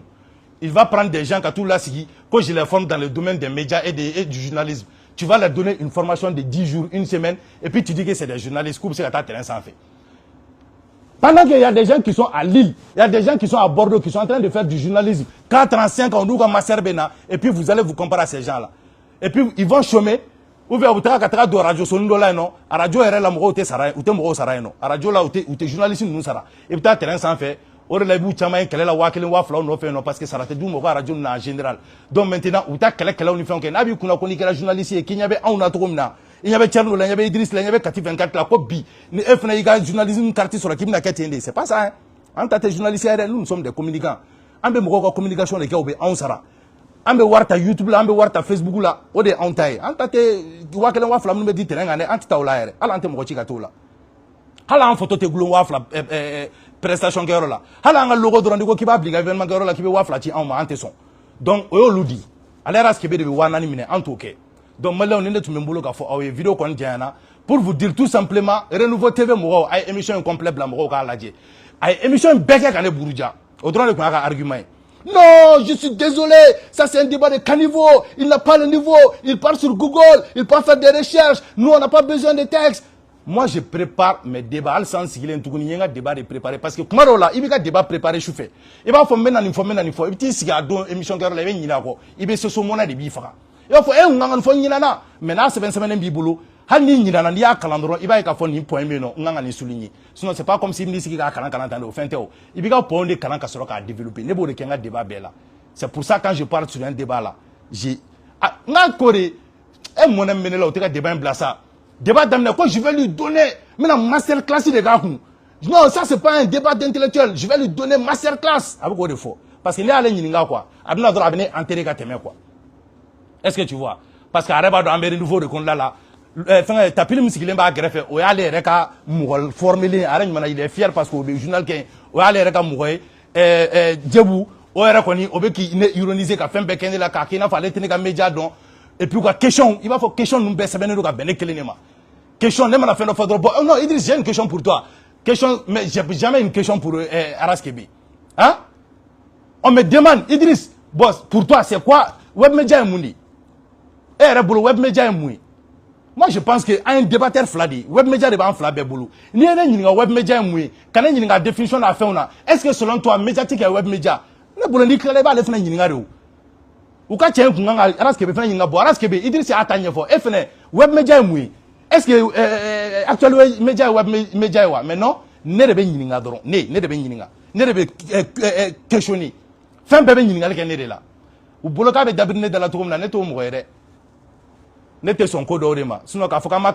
Il va prendre des gens qui tout là, que je les forme dans le domaine des médias et du journalisme. Tu vas leur donner une formation de 10 jours, une semaine, et puis tu dis que c'est des journalistes, comme c'est terrain sans fait. Pendant qu'il y a des gens qui sont à Lille, il y a des gens qui sont à Bordeaux, qui sont en train de faire du journalisme. 4 ans, on ouvre Masser Bena, et puis vous allez vous comparer à ces gens-là. Et puis ils vont chômer. Ou bien vous avez de radio sonundo là non, à radio RL la moro te saray, ou te moro saray non, à radio là ou te journaliste nous sara. Et puis terrain sans fait. On a vu chama kele la wakele wa fla no fait non parce que ça rate du mo radio na en général. Donc maintenant ou ta kele on fait na bi kuna ko ni kala journaliste e kinyabe on na to komna. Il y avait Tcherno, il y avait Idriss, il y avait Kati 24 la copie. Ni efna iga journalisme quartier sur la kimna ketende. C'est pas ça hein. En tant que journaliste nous sommes des communicants. Ambe mo ko communication le kawbe on sara. Ambe warta YouTube la, ambe warta Facebook la, o de on tay. En tant que wakele wa fla no me dit terrain ane anti tawla ere. Ala ante mo ko chika to la. Hala en photo te gulon wa fla prestation kero la hala nga logo dorandi ko kiba obliga événement kero la kibe wa flati en ma ante son donc oyo ludi alera skebe de wana ni mine en tout cas donc malon ne tu mbolo ka fo awe vidéo kon diana pour vous dire tout simplement Renouveau TV mo ay émission complète la mo ka ladje ay émission beke ka ne buruja au droit de ko ka argument non je suis désolé ça c'est un débat de caniveau il n'a pas le niveau il part sur Google il peut faire des recherches nous on n'a pas besoin de textes. Moi, je prépare mes débats. Al sans sigil il y a un débat de préparer. Parce que, comme là, il y a un débat préparé, je fais. Il va faire maintenant une fois. Il y a une émission qui est il va se sommer des bifara. Il va faire un fois, mais là, c'est 20 semaines de boulot. Il y a un calendrier, il va y avoir un point, mais non, on a souligné. Sinon, c'est pas comme si il y a un calendrier, il y a un point de calendrier qui a développé. Il y a un débat là. C'est pour ça, quand je parle sur un débat là, j'ai. Encore, mon ami, là, il y a un débat blassa. Débat d'amener quoi, je vais lui donner maintenant masterclass de gars. Non, ça c'est pas un débat d'intellectuel. Je vais lui donner masterclass avec quoi de faux. Parce qu'il est allé n'inga quoi. Abna droit venir enterrer gatemé quoi. Est-ce que tu vois? Parce qu'arrive dans un nouveau de compte là. Enfin, t'as plus le musique qui m'a greffé. Ou aller reka mourol formuler. Arrête maintenant il est fier parce qu'au journal qui ou aller reka mourir. Djebou. Ou est reconnu. Ou qui n'est ironisé qu'à fin bekende la kakina fallait tenir un média donc. Et puis quoi, question, il va faire question, nous baissons bien, nous avons question, nous avons fait notre faute. Non, Idriss, j'ai une question pour toi. Question, mais j'ai jamais une question pour Aras Kébi. Hein? On me demande, Idriss, boss, pour toi, c'est quoi Webmedia et Moundi? web média est mouillé. Moi, je pense que un débatteur fladi, web média de ban flabé boulou. Ni un web média est mouillé. Quand il y a une définition à faire, est-ce que selon toi, médiatique et web média, ne boulot ni créer pas les fenêtres n'ingaro. Ou quand tu es un kunga, araske be fenêtres n'ingabo, araske be Idriss atteint fort. Et fenêtres web média est mouillé. Est-ce que actuellement média web média est wa? Mais non, ne de ben n'inga dron. Ne de ben n'inga. Ne de ben questionner. Fin bébé n'inga le kené de là. Ou boloka be dabine de la tour na ne to mo yere. N'était son code d'orema. Sinon, quand on a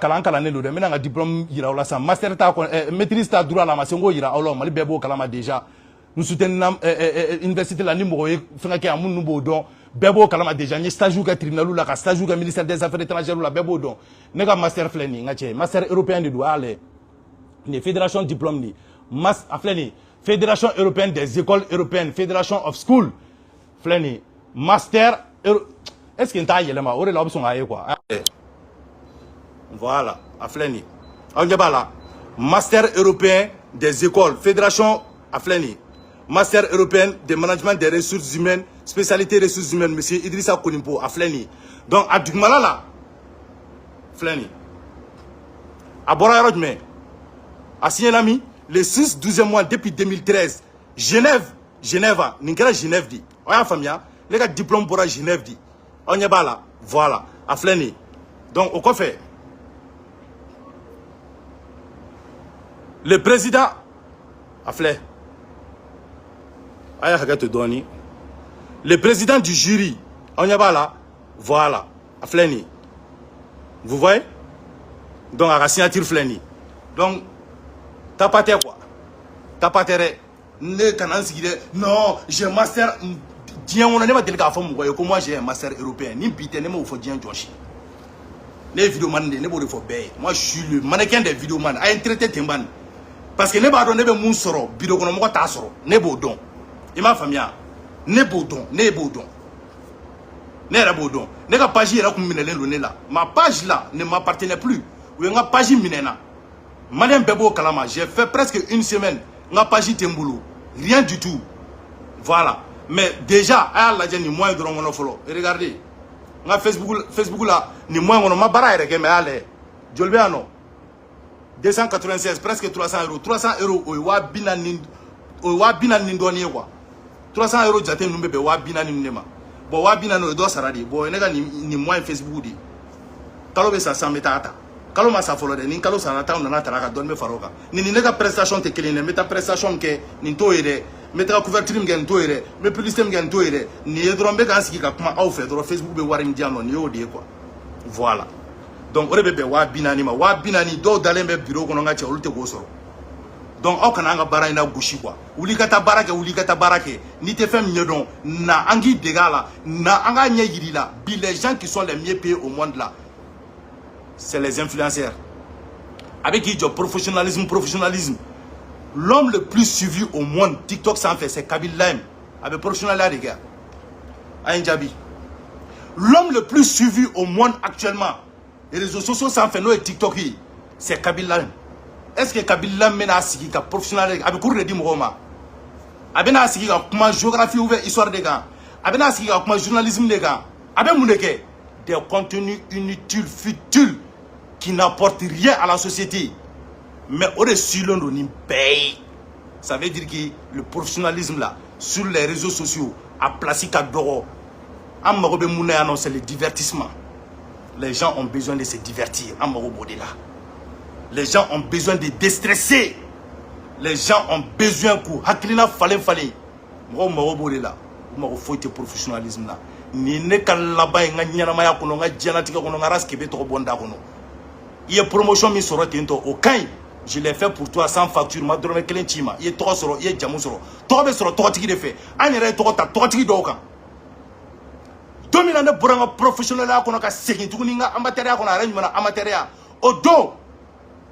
un diplôme, il a un master, maîtrise, droit à la maçonnerie, il a un malibébo, kalama déjà. Nous soutenons l'université, la numéro, fait un nouveau don. Bébo, kalama déjà, ni stage ou tribunal, la stage ou ministère des Affaires étrangères, la bébo don. Nega master fléni, master européen de droit, les fédérations diplôme, fédération européenne des écoles européennes, fédération of school, fléni, master. Est-ce qu'il y a un peu de quoi? Voilà, Afleni. Master européen des écoles, fédération Afleni. Master européen de management des ressources humaines, spécialité ressources humaines, monsieur Idrissa Konimpo, Afleni. Donc, à Dugmalala, Afleni. À Borayarodme, à Sienami, le 6-12e mois depuis 2013, Genève, Ninkera Genève dit. Oya famia, les gars diplôme pour Genève dit. On y est là, voilà, à Fléni. Donc, au fait, le président a fait, le président du jury, on y est là, voilà, à Fléni. Vous voyez? Donc, à la signature Fléni. Donc, t'as pas quoi? T'as pas non, j'ai master. On n'a pas de cas que moi j'ai un master européen. Ni bité, ni moi faut dire Joshi. Les vidéomans, ne pas faut payer. Moi je suis le mannequin des vidéomans. A un traité timban. Parce que ne pas donner mon soro, bidon qu'on a ta soro. Ne bodon. Et ma famille, ne bodon, ne bodon. Ne rabodon. Ne ka page là comme minele l'onné là. Ma page là ne m'appartenait plus. Ou une page minena. Madame Bebo Kalama, j'ai fait presque une semaine. Ma page temboulou. Rien du tout. Voilà. Mais déjà, ni moins de follow. Et regardez, Facebook là, ni moins on m'a barré, mais allez, Jolbeano, 296, presque 300 euros. 300 euros, au Wabinan Nindoni, 300 euros, j'attends nous bébé, Wabinan Nindema. Bon, Wabinan no doit s'arrêter. Bon, ni moins Facebook dit. Kalobe sa metata. Kaloma sa follow de, ni kalo sa nata, on a taraka, donne me faroka. Ni nega prestation te keline, meta prestation ke, ni to ere. Mettre la couverture m'gagne tout ere, mais publicité m'gagne tout ere. Ni edrombe quand ce qui a comment au fait, dans Facebook be warim diano ni odie quoi. Voilà. Donc on bébé wa binani do dans le bureau qu'on a tia olute gosoro. Donc on kana nga bara ina gushi quoi. Uli kata barake, ni te fem nyedon na angi degala, na anga nyegiri la. Bi les gens qui sont les mieux payés au monde là, c'est les influenceurs. Avec qui du professionnalisme. L'homme le plus suivi au monde, TikTok s'en fait, c'est Kabil Laim. Avec professionnel là, les gars. Aïnjabi. L'homme le plus suivi au monde actuellement, les réseaux sociaux s'en fait, nous et TikTok, c'est Kabil Laim. Est-ce que Kabil Laim mène à ce qu'il y a professionnel, avec cours de Dimoroma? Avec à ce qu'il y a comment géographie ouverte, histoire des gars? Avec à ce qu'il y a comment journalisme des gars? Avec Mouneke, des contenus inutiles, futiles, qui n'apportent rien à la société. Mais au-dessus de l'on paye. Ça veut dire que le professionnalisme là, sur les réseaux sociaux, a placé Kadoro. C'est le divertissement. Les gens ont besoin de se divertir. Les gens ont besoin de déstresser. Les gens ont besoin que Haklina fallait. Moi, faut être professionnalisme là. Ni ne kalaba nganya maya kono ngajana tika kono ngaraske beto bonda kono. Il y a promotion mi soro tento aucun. Je l'ai fait pour toi sans facture. Ma drôme kelen chima. Il y a trois soro, il y a jamu soro. Toi be soro toi tiki de fait. Anyere toi tiki doka. Dominant de buranga professionnel là kono ka seki tukuninga amateur kono arrangement amateur. Odo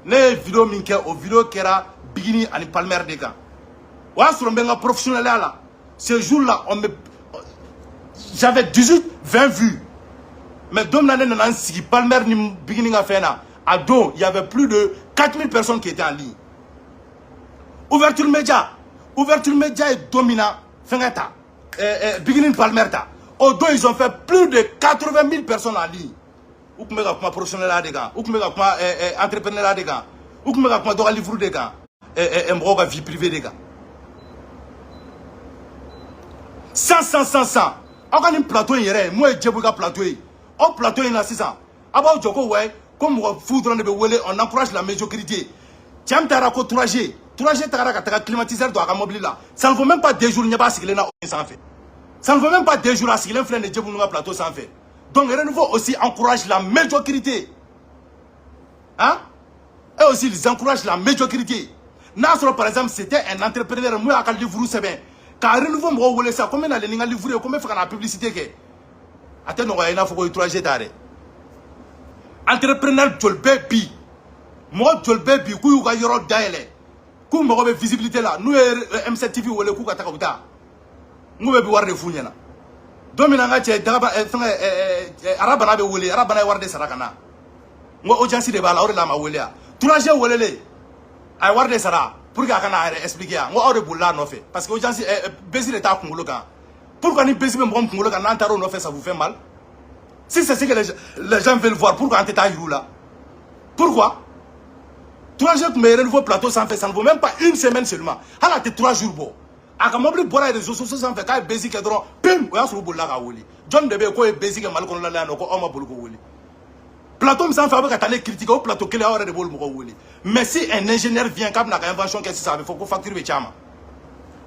les vidéos minke au vidéo kera bigini ani palmer de kan. Wa soro benga professionnel là. Ce jour là j'avais 18-20 vues. Mais dominant nan siki palmer ni bigini nga fena. À Do, il y avait plus de 4000 personnes qui étaient en ligne. Ouverture média est dominant. Fengeta, beginning Palmerta. Au Do, ils ont fait plus de 80 000 personnes en ligne. ou kun bɛ ka kuma professionnel de kan, ou kun bɛ ka kuma entrepreneur de kan, ou kun bɛ ka kuma dɔ ka livre de kan, mɔgɔw ka vie privée de kan. Sans. Aw ka nin plateau in yɛrɛ mun ye Djebou ka plateau ye. Aw plateau in na sisan a b'aw jɔ ko ouais ko mɔgɔ fu dɔrɔn de bɛ wele on encourage la médiocrité. Cɛ min taara ko 3G tagara ka taga climatiseur don a ka mobile la. Ça ne vaut même pas 2 jours ɲɛ b'a sigilen na o sanfɛ. Ça ne vaut même pas 2 jours a sigilen filɛ nin Djebou ninnu ka plateau sanfɛ. Donc Renouveau aussi encourage la médiocrité. Hein? Et aussi ils encouragent la médiocrité. N'a sɔrɔ par exemple c'était un entrepreneur mun y'a ka livre sɛbɛn. Car Renouveau mɔgɔw wele sa ko n bɛ na nin ka livre ye ko n bɛ fɛ ka na publicité kɛ. A tɛ nɔgɔya i n'a fɔ ko 3G ta dɛ. Entrepreneur joli bɛ bi mɔgɔ joli bɛ bi k'u y'u ka yɔrɔ dayɛlɛ k'u mago bɛ visibilité la n'u ye M7 TV wele k'u ka taga u ta n k'u bɛ bi wari de f'u ɲɛna don min na n ka cɛ Arabana bɛ wele Arabana ye wari de sara ka na n ko audience de b'a la o de la a ma wele yan 3G welelen a ye wari de sara pour que a kana a yɛrɛ expliquer yan n ko aw de bolila a nɔfɛ parce que audience Bézi de t'a kunkolo kan pourquoi ni Bézi bɛ mɔgɔ min kunkolo kan n'an taara o nɔfɛ ça vous fait mal si c'est ce que les gens veulent voir pourquoi an tɛ taa yir'u la pourquoi 3G tun bɛ Renouveau plateau sanfɛ ça ne vaut même pas une semaine seulement hali a tɛ 3 jours bɔ a ka mobili bɔra réseaux sociaux sanfɛ k'a ye Bézi kɛ dɔrɔn pim o y'a sɔrɔ u bolila k'a wele jɔn de bɛ yen k'o ye Bézi kɛ Mali kɔnɔna la yan nɔ ko aw ma boli k'o wele plateau min sanfɛ aw bɛ ka taa ne critiquer o plateau kelen aw yɛrɛ de b'olu mɔgɔw wele mais si un ingénieur vient k'a bɛna ka invention kɛ sisan a bɛ fɔ ko facture bɛ ci a ma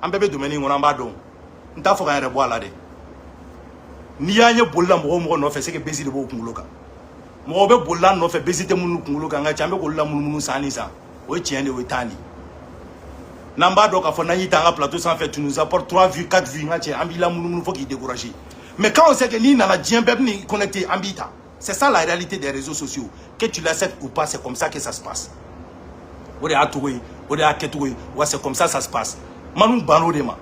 an bɛɛ bɛ domaine in kɔnɔ an b'a dɔn n t'a fɔ k'an yɛrɛ bɔ a la dɛ n'i y'an ye bolila mɔgɔ o mɔgɔ nɔfɛ c'est que Bézi de b'o kunkolo kan mɔgɔw bɛ bolila nɔfɛ Bézi tɛ minnu kunkolo kan nka cɛ an bɛ k'olu la munumunu san ni san o ye tiɲɛ de o ye taa ni n'an b'a dɔn k'a fɔ n'an y'i ta an ka plateau sanfɛ tu nous apportes 3 vues 4 vues n ka cɛ an b'i la munumunu fo k'i décourager mais quand on sait que n'i nana diɲɛ bɛɛ bɛ n'i connecter an b'i ta c'est ça la réalité des réseaux sociaux que tu l'acceptes ou pas c'est comme ça que ça se passe o de y'a togo ye o de y'a kɛcogo ye wa c'est comme ça ça se passe manu banno de ma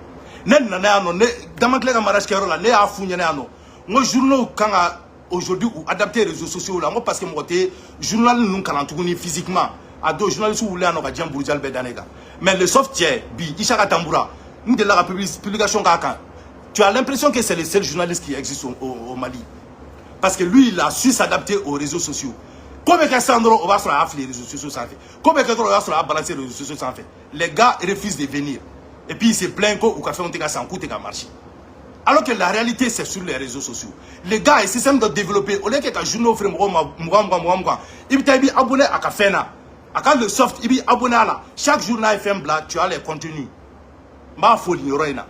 ne nana yan nɔ ne Damakilɛ ka mariage kɛyɔrɔ la ne y'a f'u ɲɛna yan nɔ n ko journaux kan ka aujourd'hui ou adapter réseaux sociaux la n ko parce que mɔgɔ tɛ journal ninnu kalan tuguni physiquement a don journaliste wuli yan nɔ ka diɲɛ burujali bɛɛ da ne kan mais le soft cɛ bi Isaka Tamboura n delila ka publication k'a kan tu as l'impression que c'est le seul journaliste qui existe au Mali parce que lui il a su s'adapter aux réseaux sociaux ko bɛ kɛ san dɔrɔn o b'a sɔrɔ a y'a fili réseaux sociaux sanfɛ ko bɛ kɛ dɔrɔn o y'a sɔrɔ a y'a balancer réseaux sociaux sanfɛ les gars refusent de venir et puis ils se plaignent ko u ka fɛnw tɛ ka san k'u tɛ ka marcher alors que la réalité c'est sur les réseaux sociaux les gars ils système de développer au lieu que ka journaux feere mɔgɔw ma mugan i bɛ taa i b'i abonné a ka fɛn na a ka le soft i b'i abonné a la chaque jour n'a ye fɛn bila tu as les contenus n b'a fɔ nin yɔrɔ in na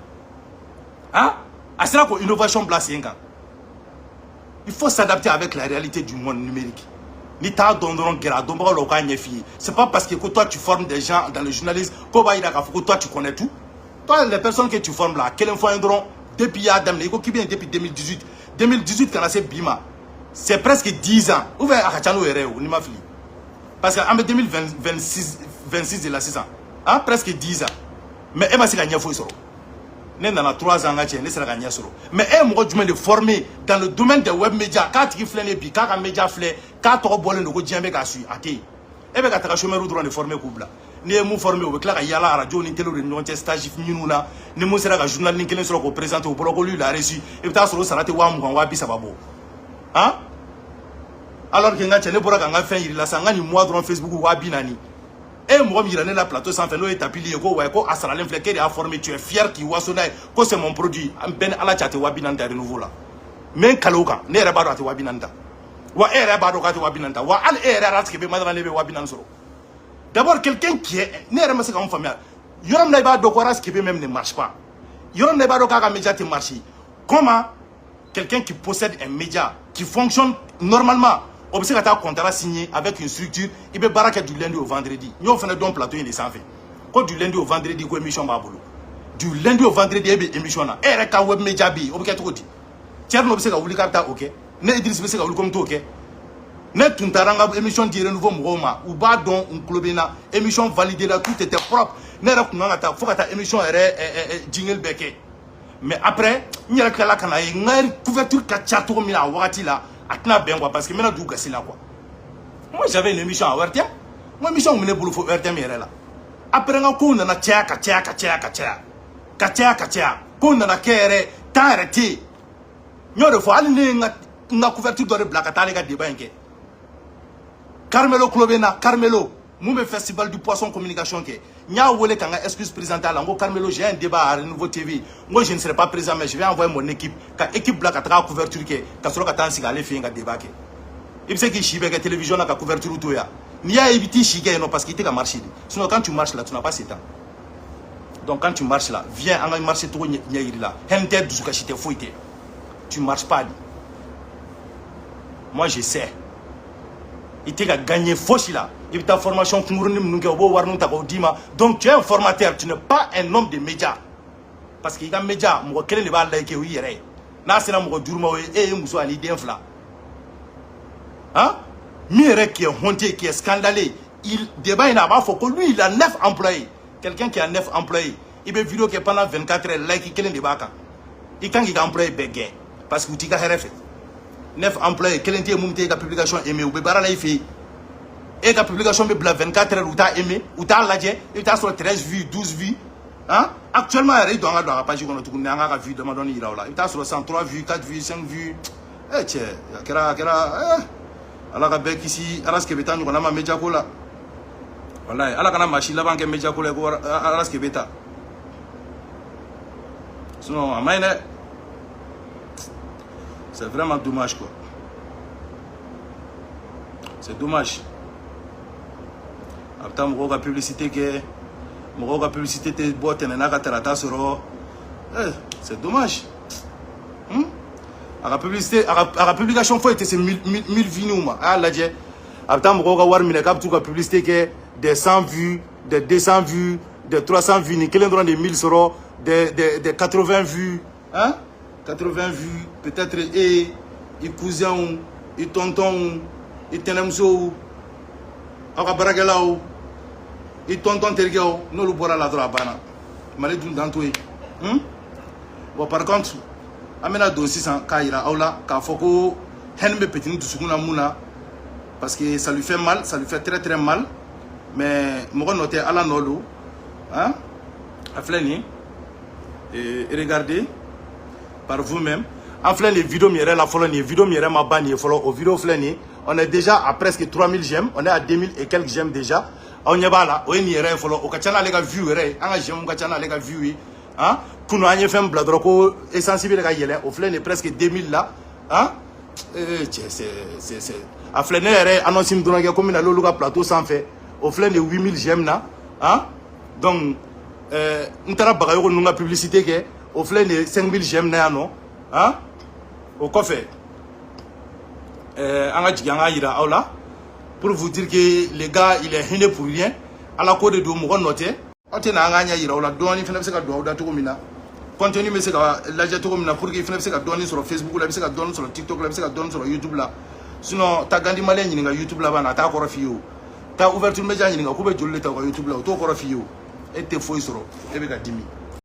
hein a sera ko innovation bila sen kan il faut s'adapter avec la réalité du monde numérique ni t'a dɔn dɔrɔn gɛrɛ a dɔnbagaw la u k'a ɲɛf'i ye c'est pas parce que toi tu formes des gens dans le journalisme k'o b'a yira k'a fɔ ko toi tu connais tout toi les personnes que tu formes là kelen fɔ an ye dɔrɔn depuis y'a daminɛ i ko k'i bɛ yen depuis 2018 kana se bi ma c'est presque 10 ans ou bien a ka ca n'o yɛrɛ ye o n'i ma fili parce que an bɛ 2026 de la sisan hein presque 10 ans mais e ma se ka ɲɛ foyi sɔrɔ ne nana 3 ans ka cɛ ne sera ka ɲɛ sɔrɔ mais e ye mɔgɔ jumɛn de former dans le domaine des web médias k'a tigi filɛ nin ye bi k'a ka média filɛ k'a tɔgɔ bɔlen don ko diɲɛ bɛ k'a suit a tɛ yen e bɛ ka taga chômeur dɔrɔn de former k'u bila n'i ye mun former o bɛ tila ka yaala radio ni télé de ni ɲɔgɔn cɛ stage ɲiniw na ni mun sera ka journal ni kelen sɔrɔ k'o présenter o bɔra ko lui il a reçu i bɛ taa sɔrɔ o sara tɛ 20 30 bɔ hein alors que n ka cɛ ne bɔra ka n ka fɛn yir'i la sisan n ka nin mois dɔrɔn Facebook 40 e ye mɔgɔ min yira ne la plateau sanfɛ n'o ye tapili ye ko ouais ko a saralen filɛ k'e de y'a formé tu es fier k'i waso n'a ye ko c'est mon produit an bɛɛ ni ala cɛ a tɛ 40 ta Renouveau la mais n kale o kan ne yɛrɛ b'a dɔn a tɛ 40 ta wa e yɛrɛ b'a dɔn k'a tɛ 40 ta wa hali e yɛrɛ y'a tigɛ bɛ madara ne bɛ 40 sɔrɔ d'abord quelqu'un qui est ne yɛrɛ ma se ka mun faamuya yɔrɔ min na i b'a dɔn ko RASKP même ne marche pas yɔrɔ min na i b'a dɔn k'a ka média tɛ marcher comment quelqu'un qui possède un média qui fonctionne normalement on peut se taa contrat signé avec une structure il peut baara kɛ du lundi au vendredi n y'o fana dɔn plateau in de sanfɛ ko du lundi au vendredi ko émission b'a bolo du lundi au vendredi e bɛ émission na e yɛrɛ ka web média bɛ yen o bɛ kɛ cogo di Thierno bɛ se ka wuli k'a bɛ taa o kɛ ne Idriss bɛ se ka wuli ko n t'o kɛ ne tun taara n ka émission di Renouveau mɔgɔw ma u b'a dɔn n tulo bɛ n na émission validée la tout était propre ne yɛrɛ kun kan ka taa fo ka taa émission yɛrɛ jingle bɛɛ kɛ mais après n yɛrɛ tilala ka na ye n ka couverture ka ca cogo min na a wagati la a tɛna bɛn quoi parce que n bɛna du gasi la quoi moi j'avais une émission à RTM moi émission kun bɛ ne bolo fo RTM yɛrɛ la après n ka kow nana caya ka caya kow nana kɛ yɛrɛ temps yɛrɛ tɛ yen n y'o de fɔ hali ne ye n ka couverture dɔ de bila ka taa ale ka débat in kɛ Carmelo Klobena, Carmelo, mon festival du poisson communication qui nya wole kanga excuse présenter là, Carmelo, j'ai un débat à Renouveau TV. Moi je ne serai pas présent mais je vais envoyer mon équipe, ka équipe là ka tra couverture qui ka solo ka tan sigale fi nga débat qui. Il sait qu'il chibe la télévision la couverture tout ya. Ni a évité chigue non parce qu'il était à marcher. Sinon quand tu marches là, tu n'as pas ce temps. Donc quand tu marches là, viens en marcher tout là. Hente du kachite foite. Tu marches pas. Moi je sais. Il t'a gagné fauchi là. Il t'a formation donc tu es un formateur, tu n'es pas un homme de médias. Parce qu'il y a un média, moi quel est le bal qui est hier. Là c'est là moi durma et muso ali denfla. Hein? Mire qui est honté, qui est scandalé. Il débat il n'a pas faut que lui il a 9 employés. Quelqu'un qui a 9 employés, il veut vidéo qui pendant 24 heures like quel est le débat. Il quand il a employé bégué parce que tu as RF. 9 employés, quel est la publication aimée ou bébara la fait. Et la publication me 24 heures où tu as aimé, où tu as lâché, et tu as sur 13 vues, 12 vues. Hein? Actuellement, il doit avoir la page qu'on a tout le monde a vu de Madonna Iraola. Il y a sur 103 vues, 4 vues, 5 vues. Eh tiens, alors avec ici, alors ce que bêta nous on a ma média cola. Voilà, alors qu'on a machine là-bas que média cola, alors ce que bêta. Sinon, à main, c'est vraiment dommage quoi. C'est dommage. Après, mon publicité que mon publicité te boîte n'a qu'à traiter sur. C'est dommage. À la publicité, à la publication faut être c'est 1000 vues nous ma. Ah là j'ai. Après, mon voir mille cap tout la publicité que des 100 vues, des 200 vues, des 300 vues, ni quel des 1000 sur des 80 vues, hein? 80 vues, peut-être et cousin, et tonton, et tenemso, aka baragelao, et tonton tergeo, non le boira la drabana. Malé d'une d'antoué. Bon, par contre, amena dossier sans kaira aula, ka foko, henme petit de sukuna mouna, parce que ça lui fait mal, ça lui fait très très mal. Mais moi noter à la nolo, hein, à flâner, et regardez par vous-même. En fait, les vidéos m'y la follow, les vidéos m'y ma banni follow, aux vidéos flâner. On est déjà à presque 3000 j'aime, on est à 2000 et quelques j'aime déjà. On y va là, on y est follow, au kachana les gars view, un j'aime kachana les gars view, hein. Kuno anye fait un bladroko essentiel les gars yélé, au flâner presque 2000 là, hein. C'est à flâner annonce me donner comme une loluga plateau sans fait. Au flâner 8000 j'aime là, hein. Donc on t'a bagayo nous la publicité que au flâner 5000 j'aime là non, hein. Au café. Pour vous dire que les gars, il est hainé pour rien. À la côte de Doumou, on note. On tient à gagner, il a la douane, il fait un doigt d'Atoumina. Continue, mais c'est la Jatoumina pour qu'il fasse un doigt sur Facebook, il fait un doigt sur TikTok, il fait un doigt sur YouTube là. Sinon, tu as gagné malin, il y a YouTube là-bas, tu as encore fait. Tu as ouvert une média, il y a YouTube là, tu as encore fait. Et tu es fou sur eux. Et tu as 10 000.